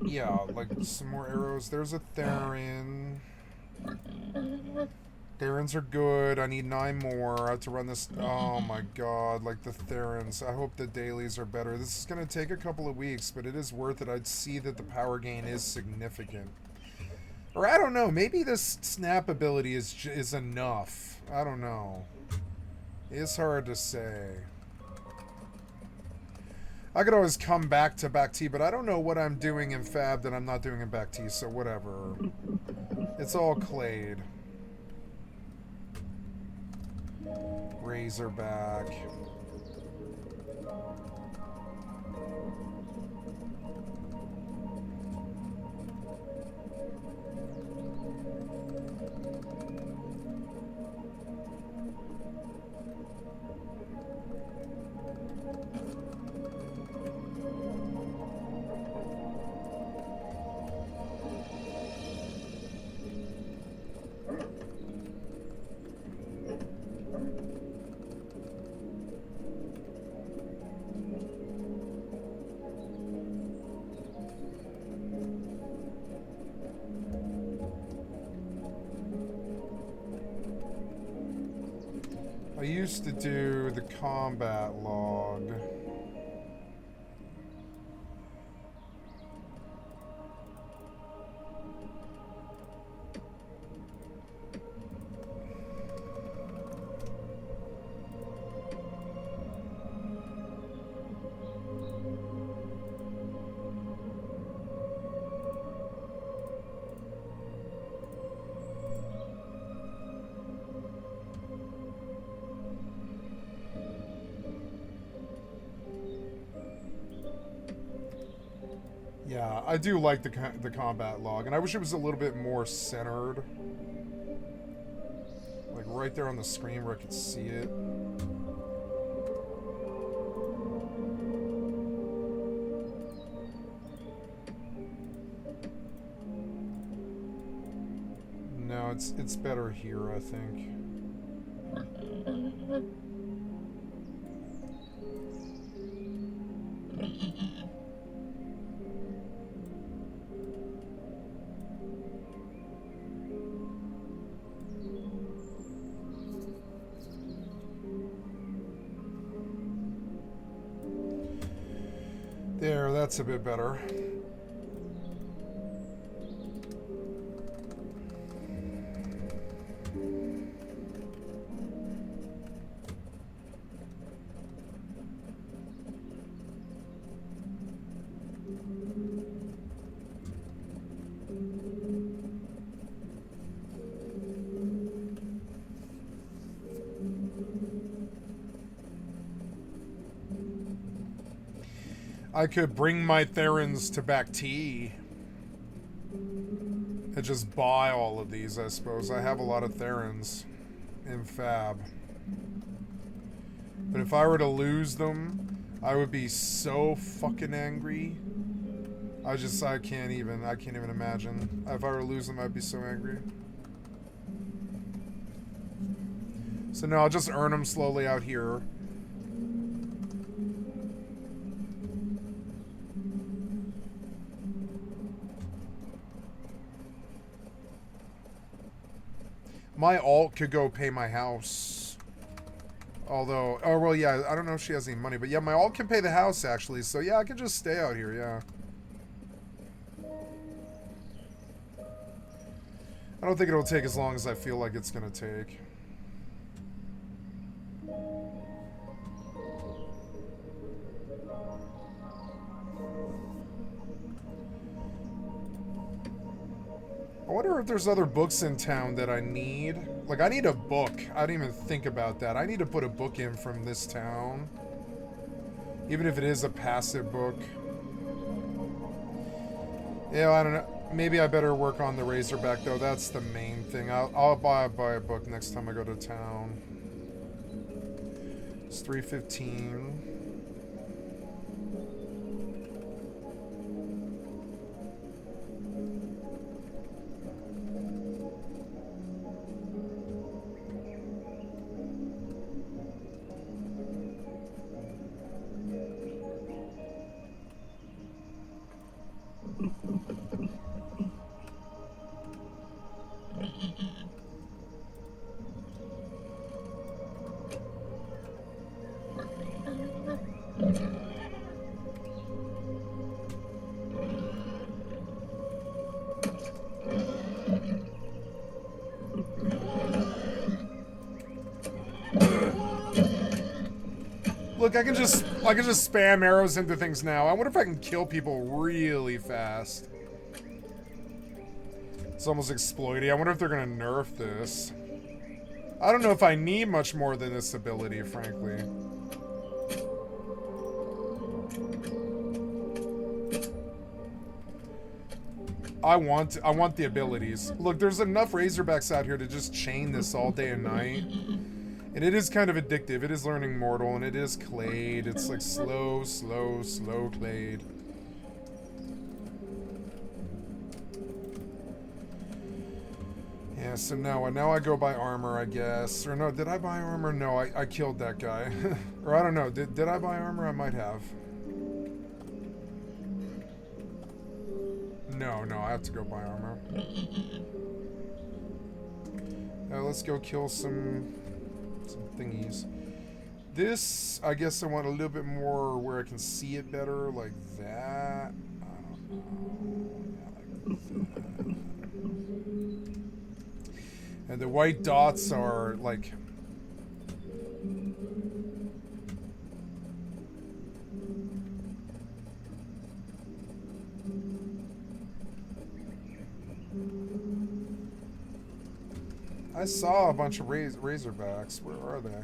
Yeah, like some more arrows. There's a Theron. Therans are good. I need 9 more. I have to run this. Oh my god, like the Therans. I hope the dailies are better. This is going to take a couple of weeks, but it is worth it. I'd see that the power gain is significant. Or I don't know, maybe this snap ability is enough. I don't know. It's hard to say. I could always come back to back T, but I don't know what I'm doing in Fab that I'm not doing in back T, so whatever. It's all Clade. Razorback. I used to do the combat log. Yeah, I do like the combat log, and I wish it was a little bit more centered. Like right there on the screen where I could see it. No, it's better here, I think. There, that's a bit better. I could bring my Therans to back T and just buy all of these, I suppose. I have a lot of Therans in Fab. But if I were to lose them, I would be so fucking angry. I can't even imagine. If I were to lose them, I'd be so angry. So no, I'll just earn them slowly out here. My alt could go pay my house. Although, oh well, yeah, I don't know if she has any money, but yeah, my alt can pay the house actually. So yeah, I can just stay out here, yeah. I don't think it'll take as long as I feel like it's gonna take. I wonder if there's other books in town that I need. Like, I need a book. I didn't even think about that. I need to put a book in from this town. Even if it is a passive book. Yeah, I don't know. Maybe I better work on the Razorback, though. That's the main thing. I'll buy a book next time I go to town. It's 3:15. Look, I can just spam arrows into things now. I wonder if I can kill people really fast. It's almost exploity. I wonder if they're gonna nerf this. I don't know if I need much more than this ability, frankly. I want the abilities. Look, there's enough Razorbacks out here to just chain this all day and night. And it is kind of addictive. It is learning Mortal, and it is Clade. It's like slow Clade. Yeah, so now I go buy armor, I guess. Or no, did I buy armor? No, I killed that guy. Or I don't know. Did I buy armor? I might have. No, I have to go buy armor. Let's go kill some thingies. This, I guess I want a little bit more where I can see it better, like that. I don't know. Yeah, like that. And the white dots are like... I saw a bunch of Razorbacks. Where are they?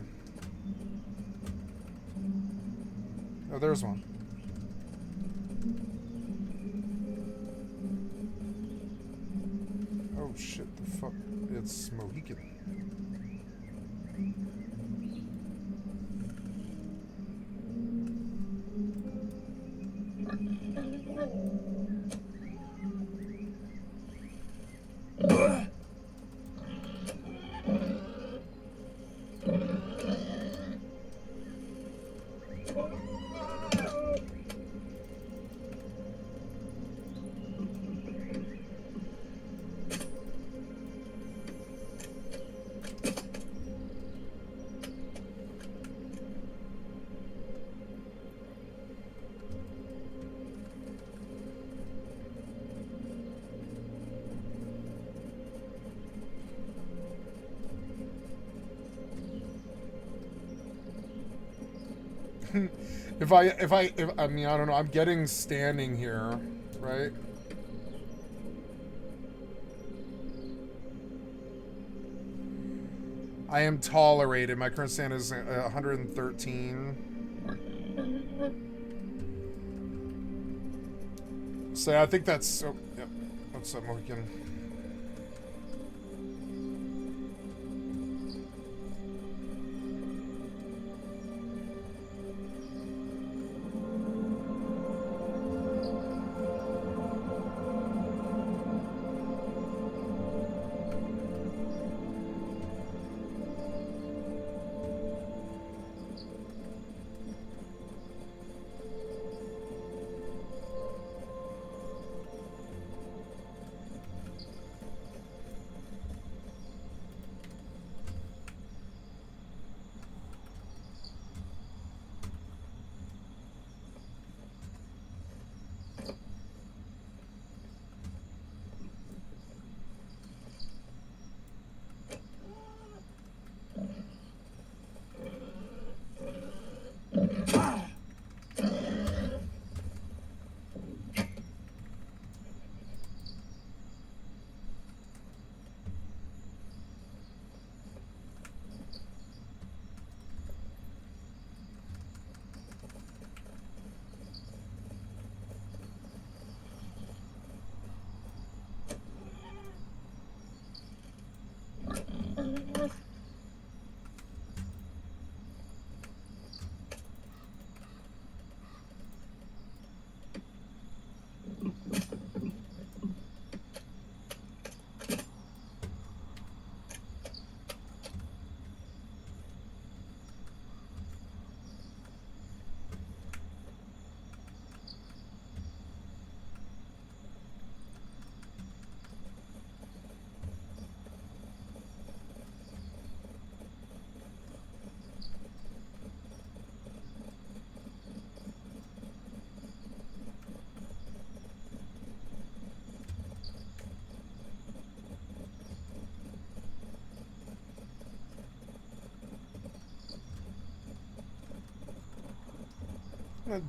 Oh, there's one. Oh shit, the fuck. It's Mohican. If I mean, I don't know, I'm getting standing here, right? I am tolerated. My current stand is 113. So I think that's... Oh, yep. What's up, Mohican?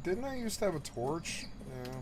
Didn't I used to have a torch? Yeah.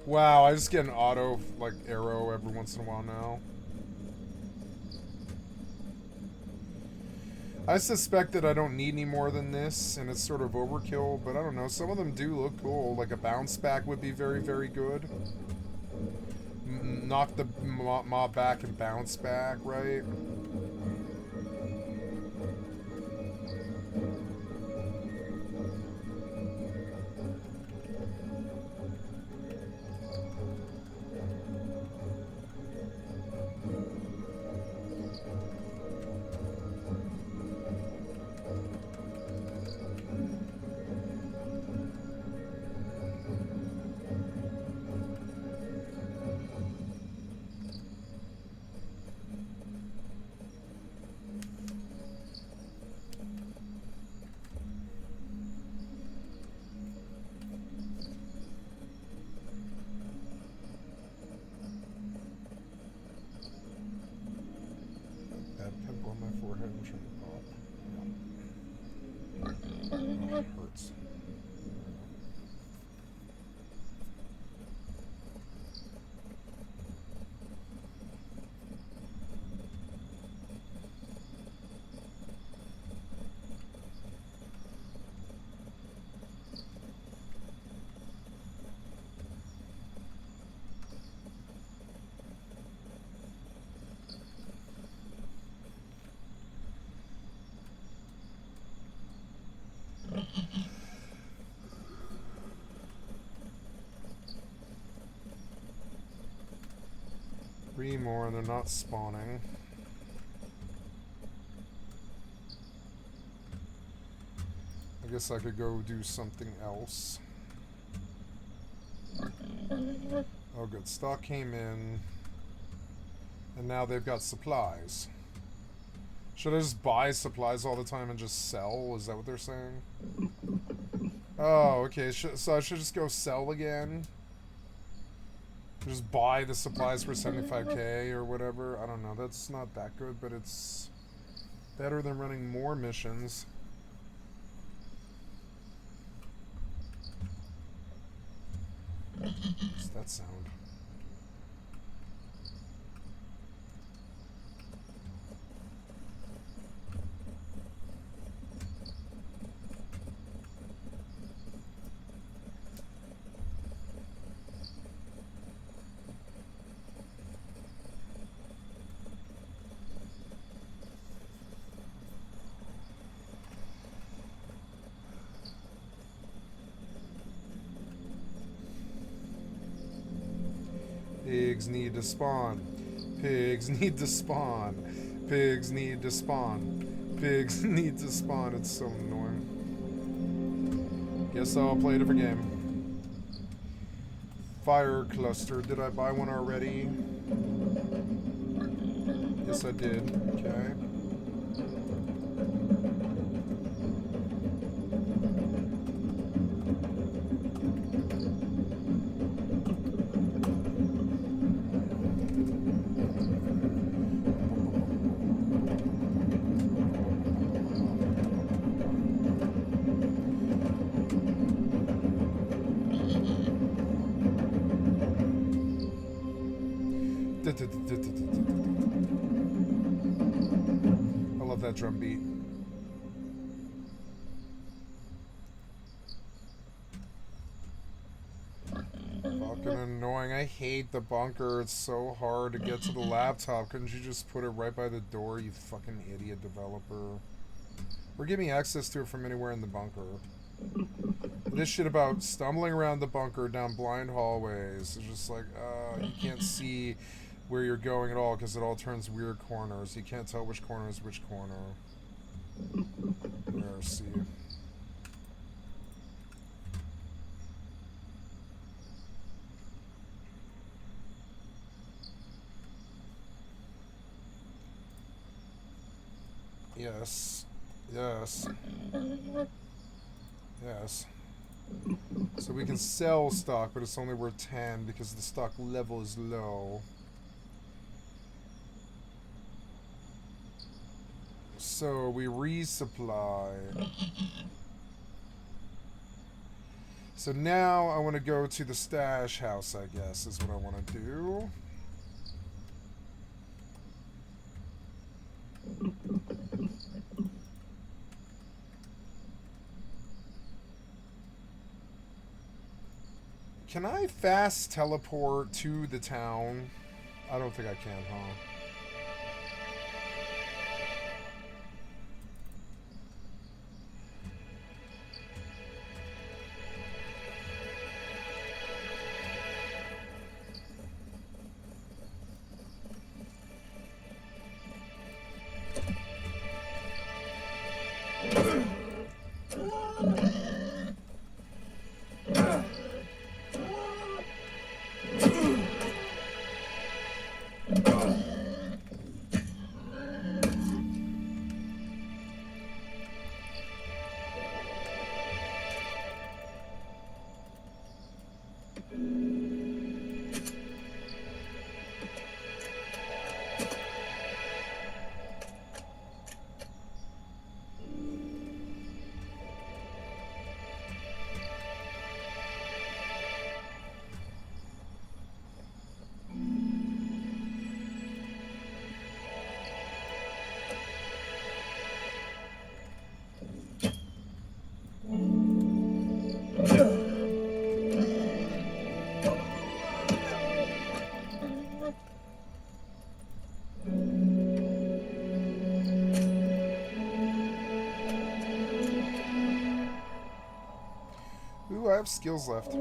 Wow, I just get an auto, like, arrow every once in a while now. I suspect that I don't need any more than this, and it's sort of overkill, but I don't know. Some of them do look cool. Like a bounce back would be very, very good. Knock the mob back and bounce back, right? Hurts. Three more, and they're not spawning. guess I could go do something else. Oh good, stock came in. And now they've got supplies. Should I just buy supplies all the time and just sell? Is that what they're saying? Oh, okay. So I should just go sell again? Just buy the supplies for 75k or whatever? I don't know. That's not that good, but it's better than running more missions. What's that sound? Pigs need to spawn. Pigs need to spawn. Pigs need to spawn. Pigs need to spawn. It's so annoying. Guess I'll play a different game. Fire cluster. Did I buy one already? Yes, I did. Okay. I love that drum beat. Fucking annoying. I hate the bunker. It's so hard to get to the laptop. Couldn't you just put it right by the door, you fucking idiot developer? Or give me access to it from anywhere in the bunker. This shit about stumbling around the bunker down blind hallways is just like, you can't see where you're going at all because it all turns weird corners. You can't tell which corner is which corner. There, see. Yes. Yes. Yes. So we can sell stock, but it's only worth 10 because the stock level is low. So we resupply. So now I want to go to the stash house, I guess, is what I want to do. Can I fast teleport to the town? I don't think I can, huh? Ooh, I have skills left.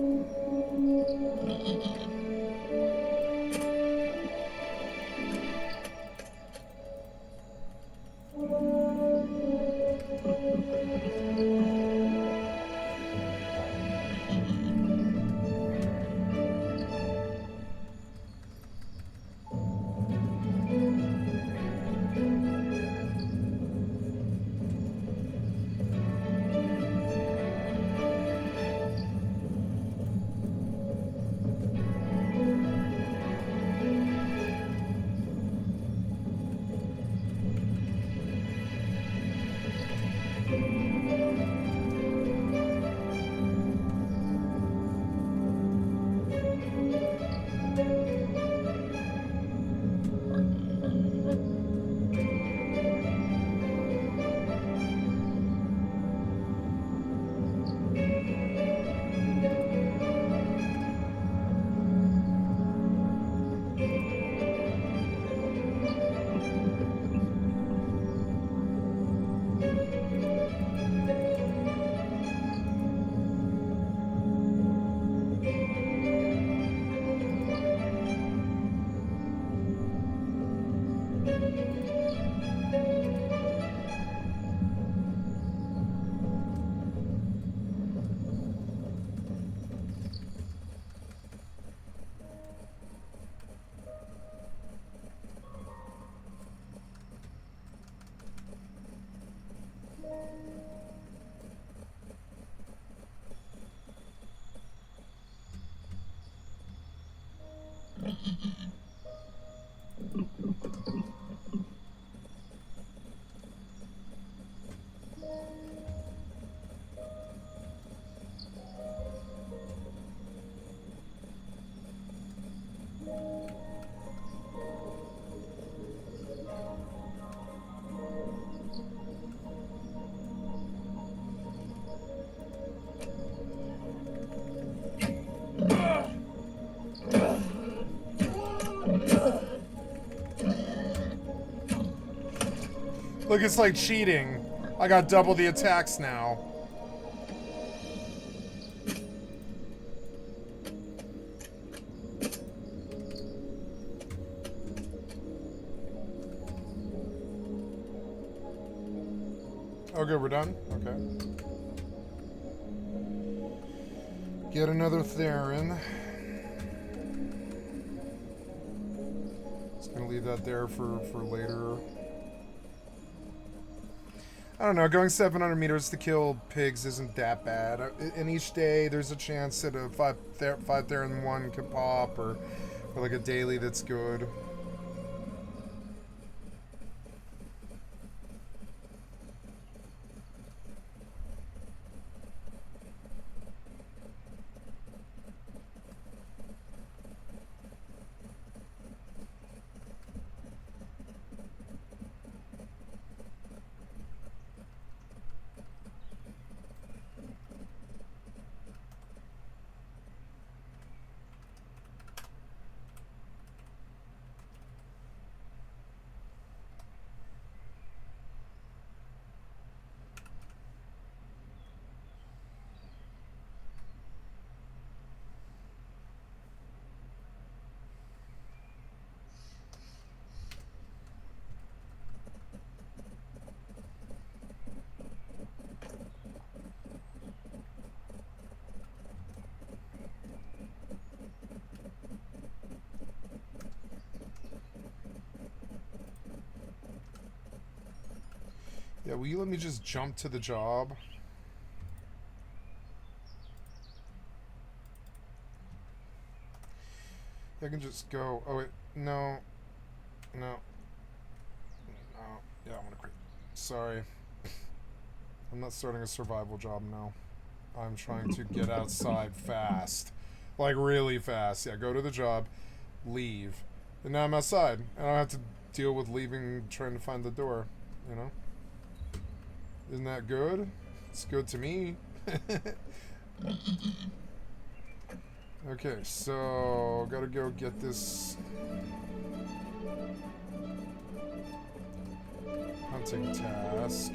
Look, it's like cheating. I got double the attacks now. Okay, we're done? Okay. Get another Theron. Just gonna leave that there for later. I don't know, going 700 meters to kill pigs isn't that bad. And each day there's a chance that a 5 Theron 1 could pop, or like a daily that's good. Yeah, will you let me just jump to the job? I can just go. Oh, wait. No. No. No. Yeah, I'm gonna quit. Sorry. I'm not starting a survival job now. I'm trying to get outside fast. Like, really fast. Yeah, go to the job. Leave. And now I'm outside. I don't have to deal with leaving, trying to find the door. You know? Isn't that good? It's good to me. Okay, so gotta go get this hunting task.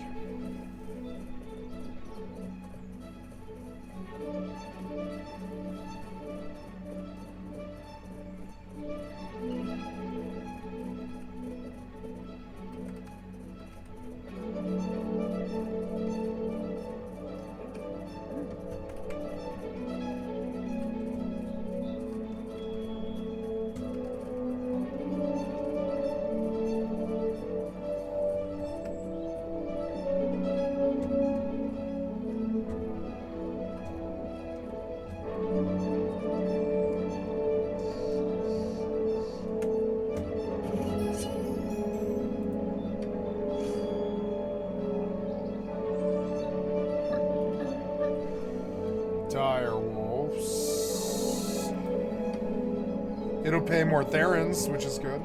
It'll pay more Therans, which is good.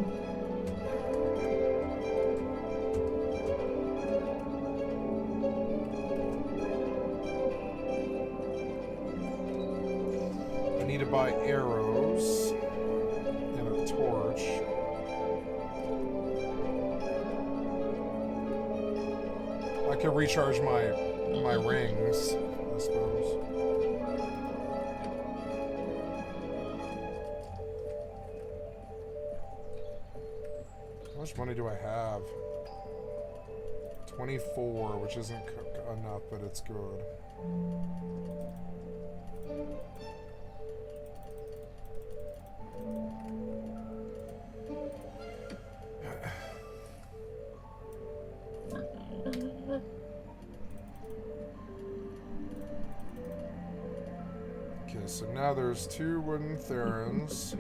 I need to buy arrows and a torch. I could recharge my rings, I suppose. How much money do I have? 24, which isn't enough, but it's good. Okay, so now there's 2 wooden Therans.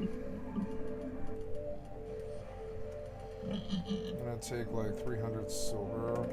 I'm gonna take like 300 silver.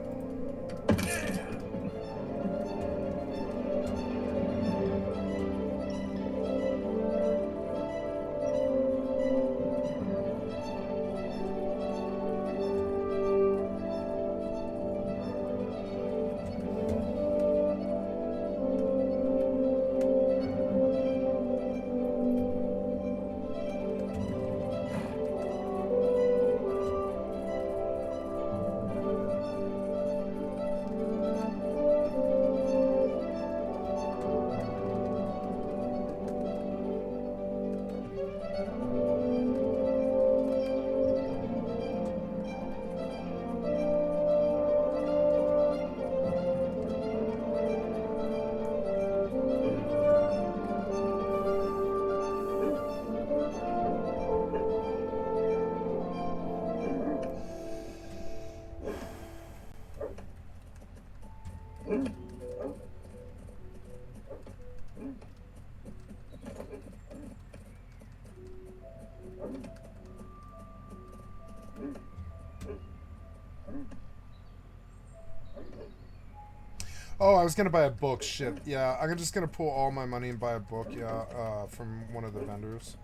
Oh, I was gonna buy a book. Shit. Yeah, I'm just gonna pull all my money and buy a book. Yeah, from one of the vendors.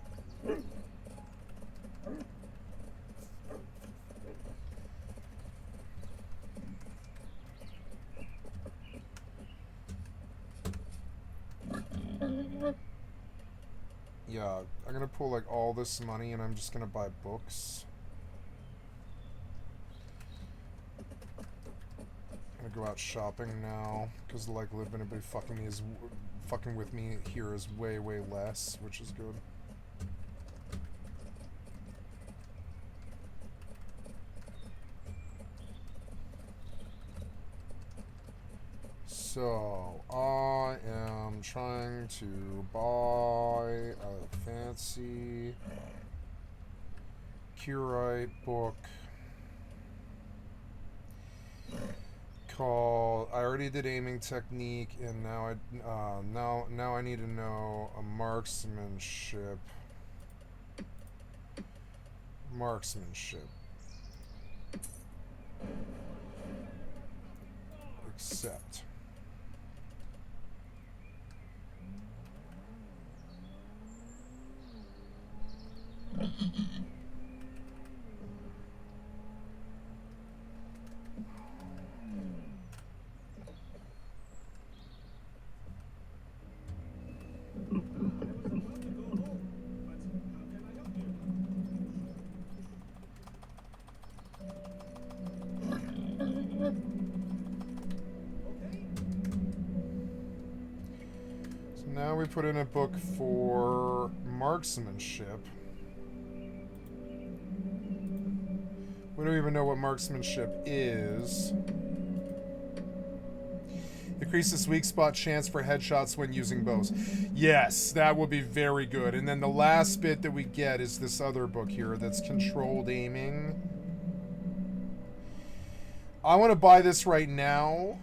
Yeah, I'm gonna pull like all this money and I'm just gonna buy books. I'm gonna go out shopping now because the likelihood of anybody fucking with me here is way, way less, which is good. So, I am trying to buy a fancy Curite book called, I already did aiming technique, and now I need to know a marksmanship. Accept. Now we put in a book for marksmanship. We don't even know what marksmanship is. Increases weak spot chance for headshots when using bows. Yes, that will be very good. And then the last bit that we get is this other book here that's controlled aiming. I want to buy this right now.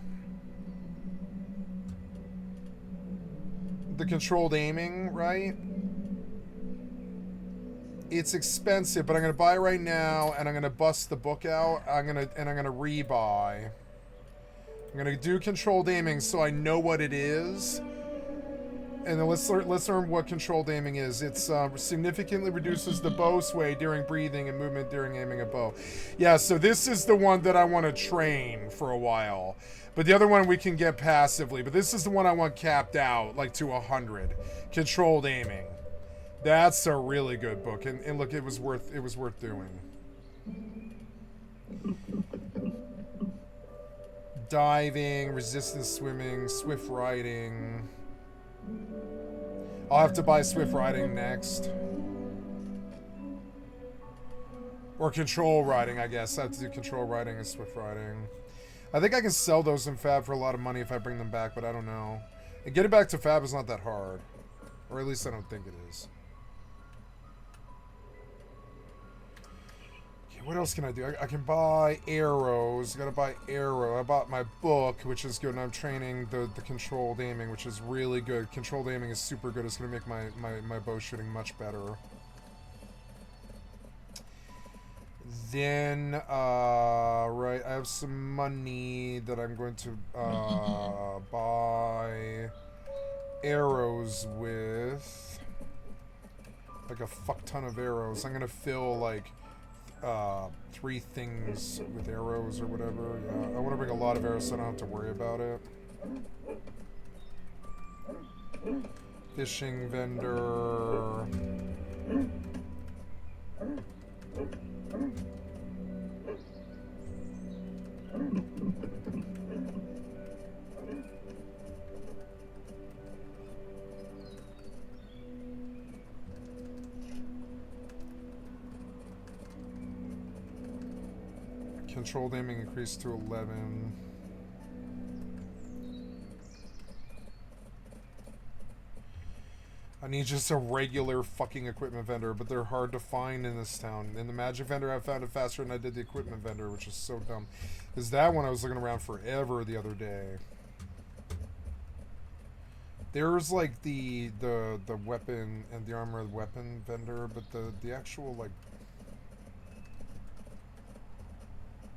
The controlled aiming, right? It's expensive, but I'm gonna buy it right now, and I'm gonna bust the book out. I'm gonna rebuy. I'm gonna do controlled aiming so I know what it is, and then let's learn what controlled aiming is. It's significantly reduces the bow sway during breathing and movement during aiming a bow. Yeah, so this is the one that I want to train for a while. But the other one we can get passively. But this is the one I want capped out, like to 100. Controlled aiming. That's a really good book. And look, it was worth doing. Diving, resistance swimming, swift riding. I'll have to buy swift riding next. Or control riding, I guess. I have to do control riding and swift riding. I think I can sell those in Fab for a lot of money if I bring them back, but I don't know. And getting back to Fab is not that hard. Or at least I don't think it is. Okay, what else can I do? I can buy arrows. I gotta buy arrow. I bought my book, which is good, and I'm training the controlled aiming, which is really good. Controlled aiming is super good. It's gonna make my bow shooting much better. Then, right, I have some money that I'm going to buy arrows with. Like a fuck ton of arrows. I'm gonna fill like 3 things with arrows or whatever. Yeah, I want to bring a lot of arrows so I don't have to worry about it. Fishing vendor. Controlled aiming increased to 11. I need just a regular fucking equipment vendor, but they're hard to find in this town. In the magic vendor, I found it faster than I did the equipment vendor, which is so dumb. Is that one I was looking around forever the other day. There's like the weapon and the armored weapon vendor, but the actual like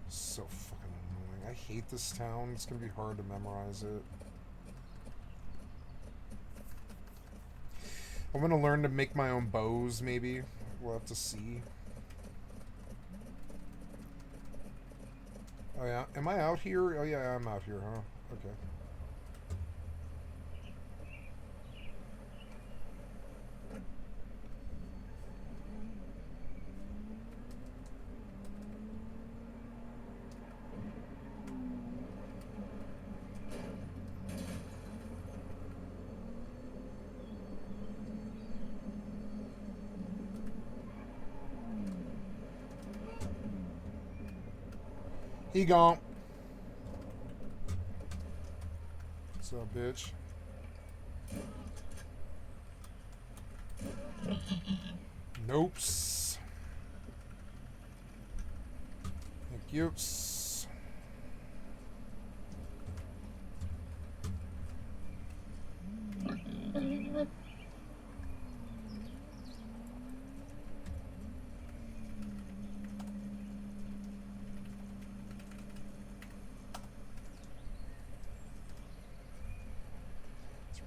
so fucking annoying. I hate this town. It's gonna be hard to memorize it. I'm gonna learn to make my own bows, maybe. We'll have to see. Oh yeah, am I out here? Oh yeah, I'm out here, huh? Okay. He gone. What's up, bitch? Nopes. Thank you.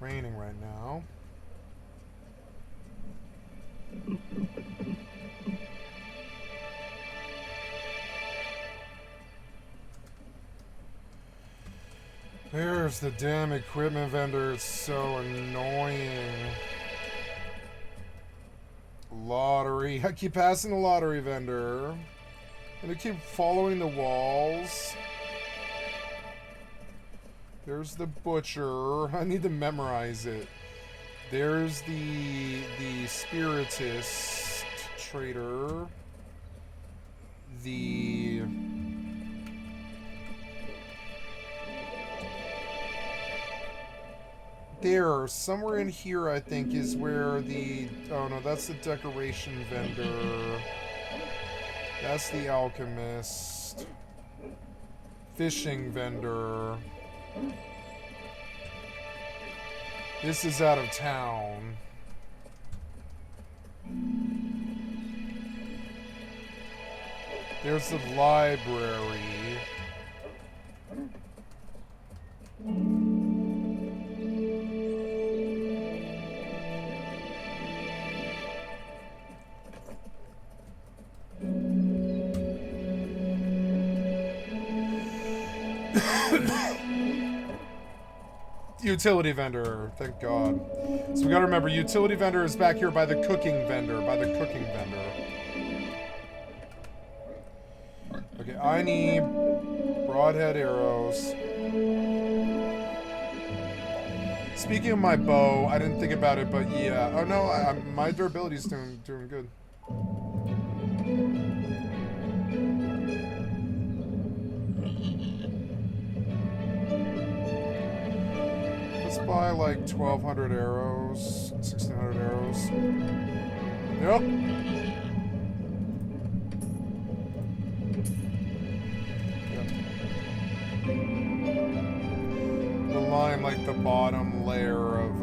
Raining right now. There's the damn equipment vendor. It's so annoying. Lottery. I keep passing the lottery vendor. And I keep following the walls. There's the butcher. I need to memorize it. There's the spiritist trader. There, somewhere in here, I think, is where the... Oh, no, that's the decoration vendor. That's the alchemist. Fishing vendor. This is out of town. There's the library. Utility vendor, thank God. So we gotta remember, utility vendor is back here by the cooking vendor, Okay, I need broadhead arrows. Speaking of my bow, I didn't think about it, but yeah. Oh no, my durability's doing good. Buy like 1,200 arrows, 1,600 arrows. Yep. We'll line like the bottom layer of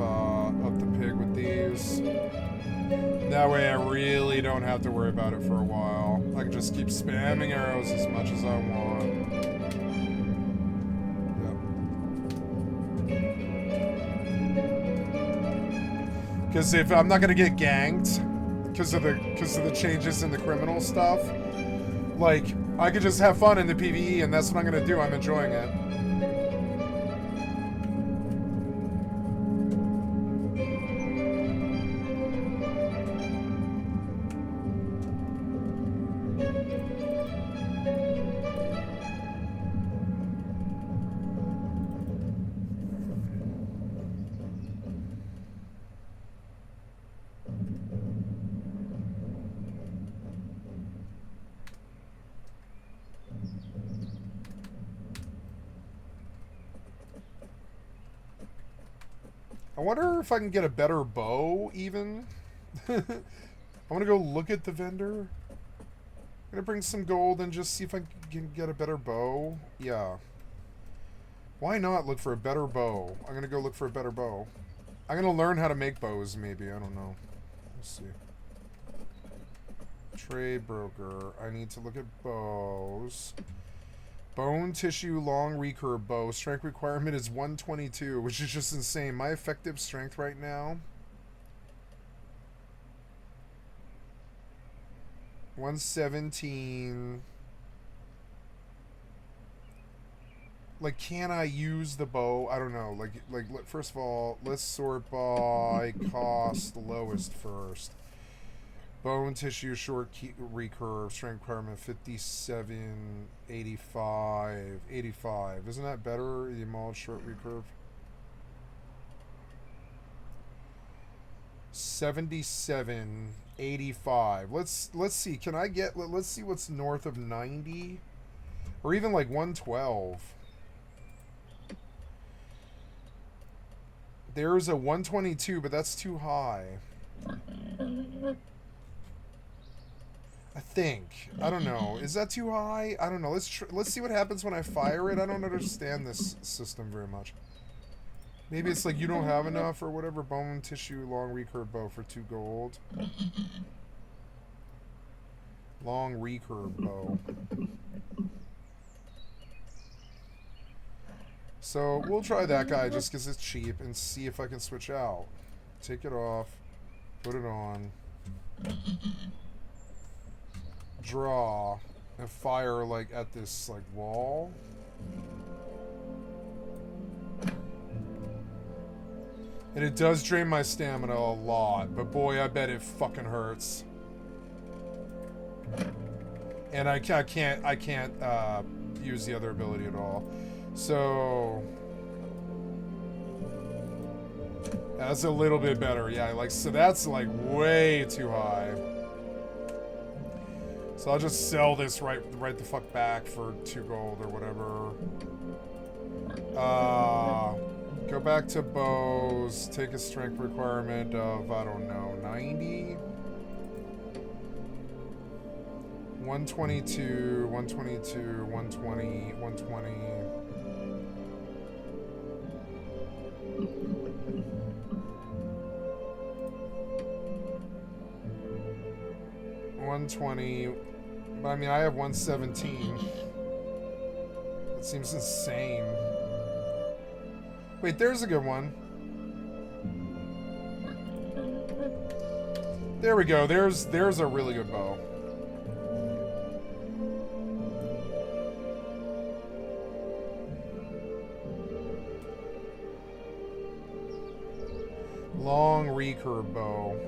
the pig with these. Then That way I really don't have to worry about it for a while. I can just keep spamming arrows as much as I want. Because if I'm not gonna get ganked because of the changes in the criminal stuff, like I could just have fun in the PvE, and that's what I'm gonna do. I'm enjoying it. I wonder if I can get a better bow, even. I want to go look at the vendor. I'm going to bring some gold and just see if I can get a better bow. Yeah. Why not look for a better bow? I'm going to go look for a better bow. I'm going to learn how to make bows, maybe. I don't know. Let's see. Trade broker. I need to look at bows. Bone tissue long recurve bow. Strength requirement is 122, which is just insane. My effective strength right now, 117. Like, can I use the bow? I don't know. Like first of all, let's sort by cost lowest first. Bone tissue short recurve, strength requirement 57, 85, 85. Isn't that better? The amount short recurve. 77, 85. Let's see. Can I get? Let's see what's north of 90, or even like 112. There's a 122, but that's too high. I think. I don't know. Is that too high? I don't know. Let's see what happens when I fire it. I don't understand this system very much. Maybe it's like you don't have enough or whatever. Bone tissue long recurve bow for 2 gold. Long recurve bow. So we'll try that guy just because it's cheap and see if I can switch out. Take it off. Put it on. Draw and fire like at this like wall. And it does drain my stamina a lot, but boy, I bet it fucking hurts. And I can't use the other ability at all. So that's a little bit better. Yeah, like so that's like way too high. So I'll just sell this right the fuck back for 2 gold or whatever. Go back to bows. Take a strength requirement of, I don't know, 90? 122, 122, 120, 120. But I mean, I have 117. That seems insane. Wait, there's a good one. There we go. There's a really good bow. Long recurve bow.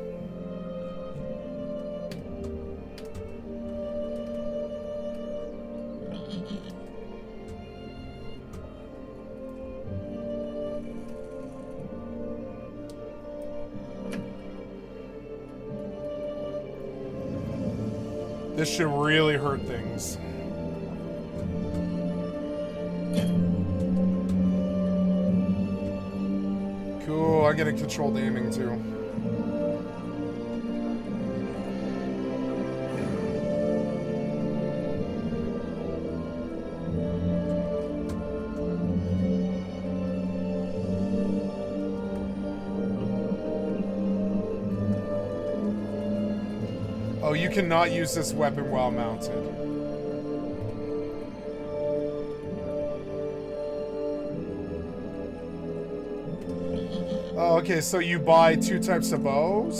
This should really hurt things. Cool, I get a controlled aiming too. Oh, you cannot use this weapon while mounted. Oh, okay, so you buy 2 types of bows?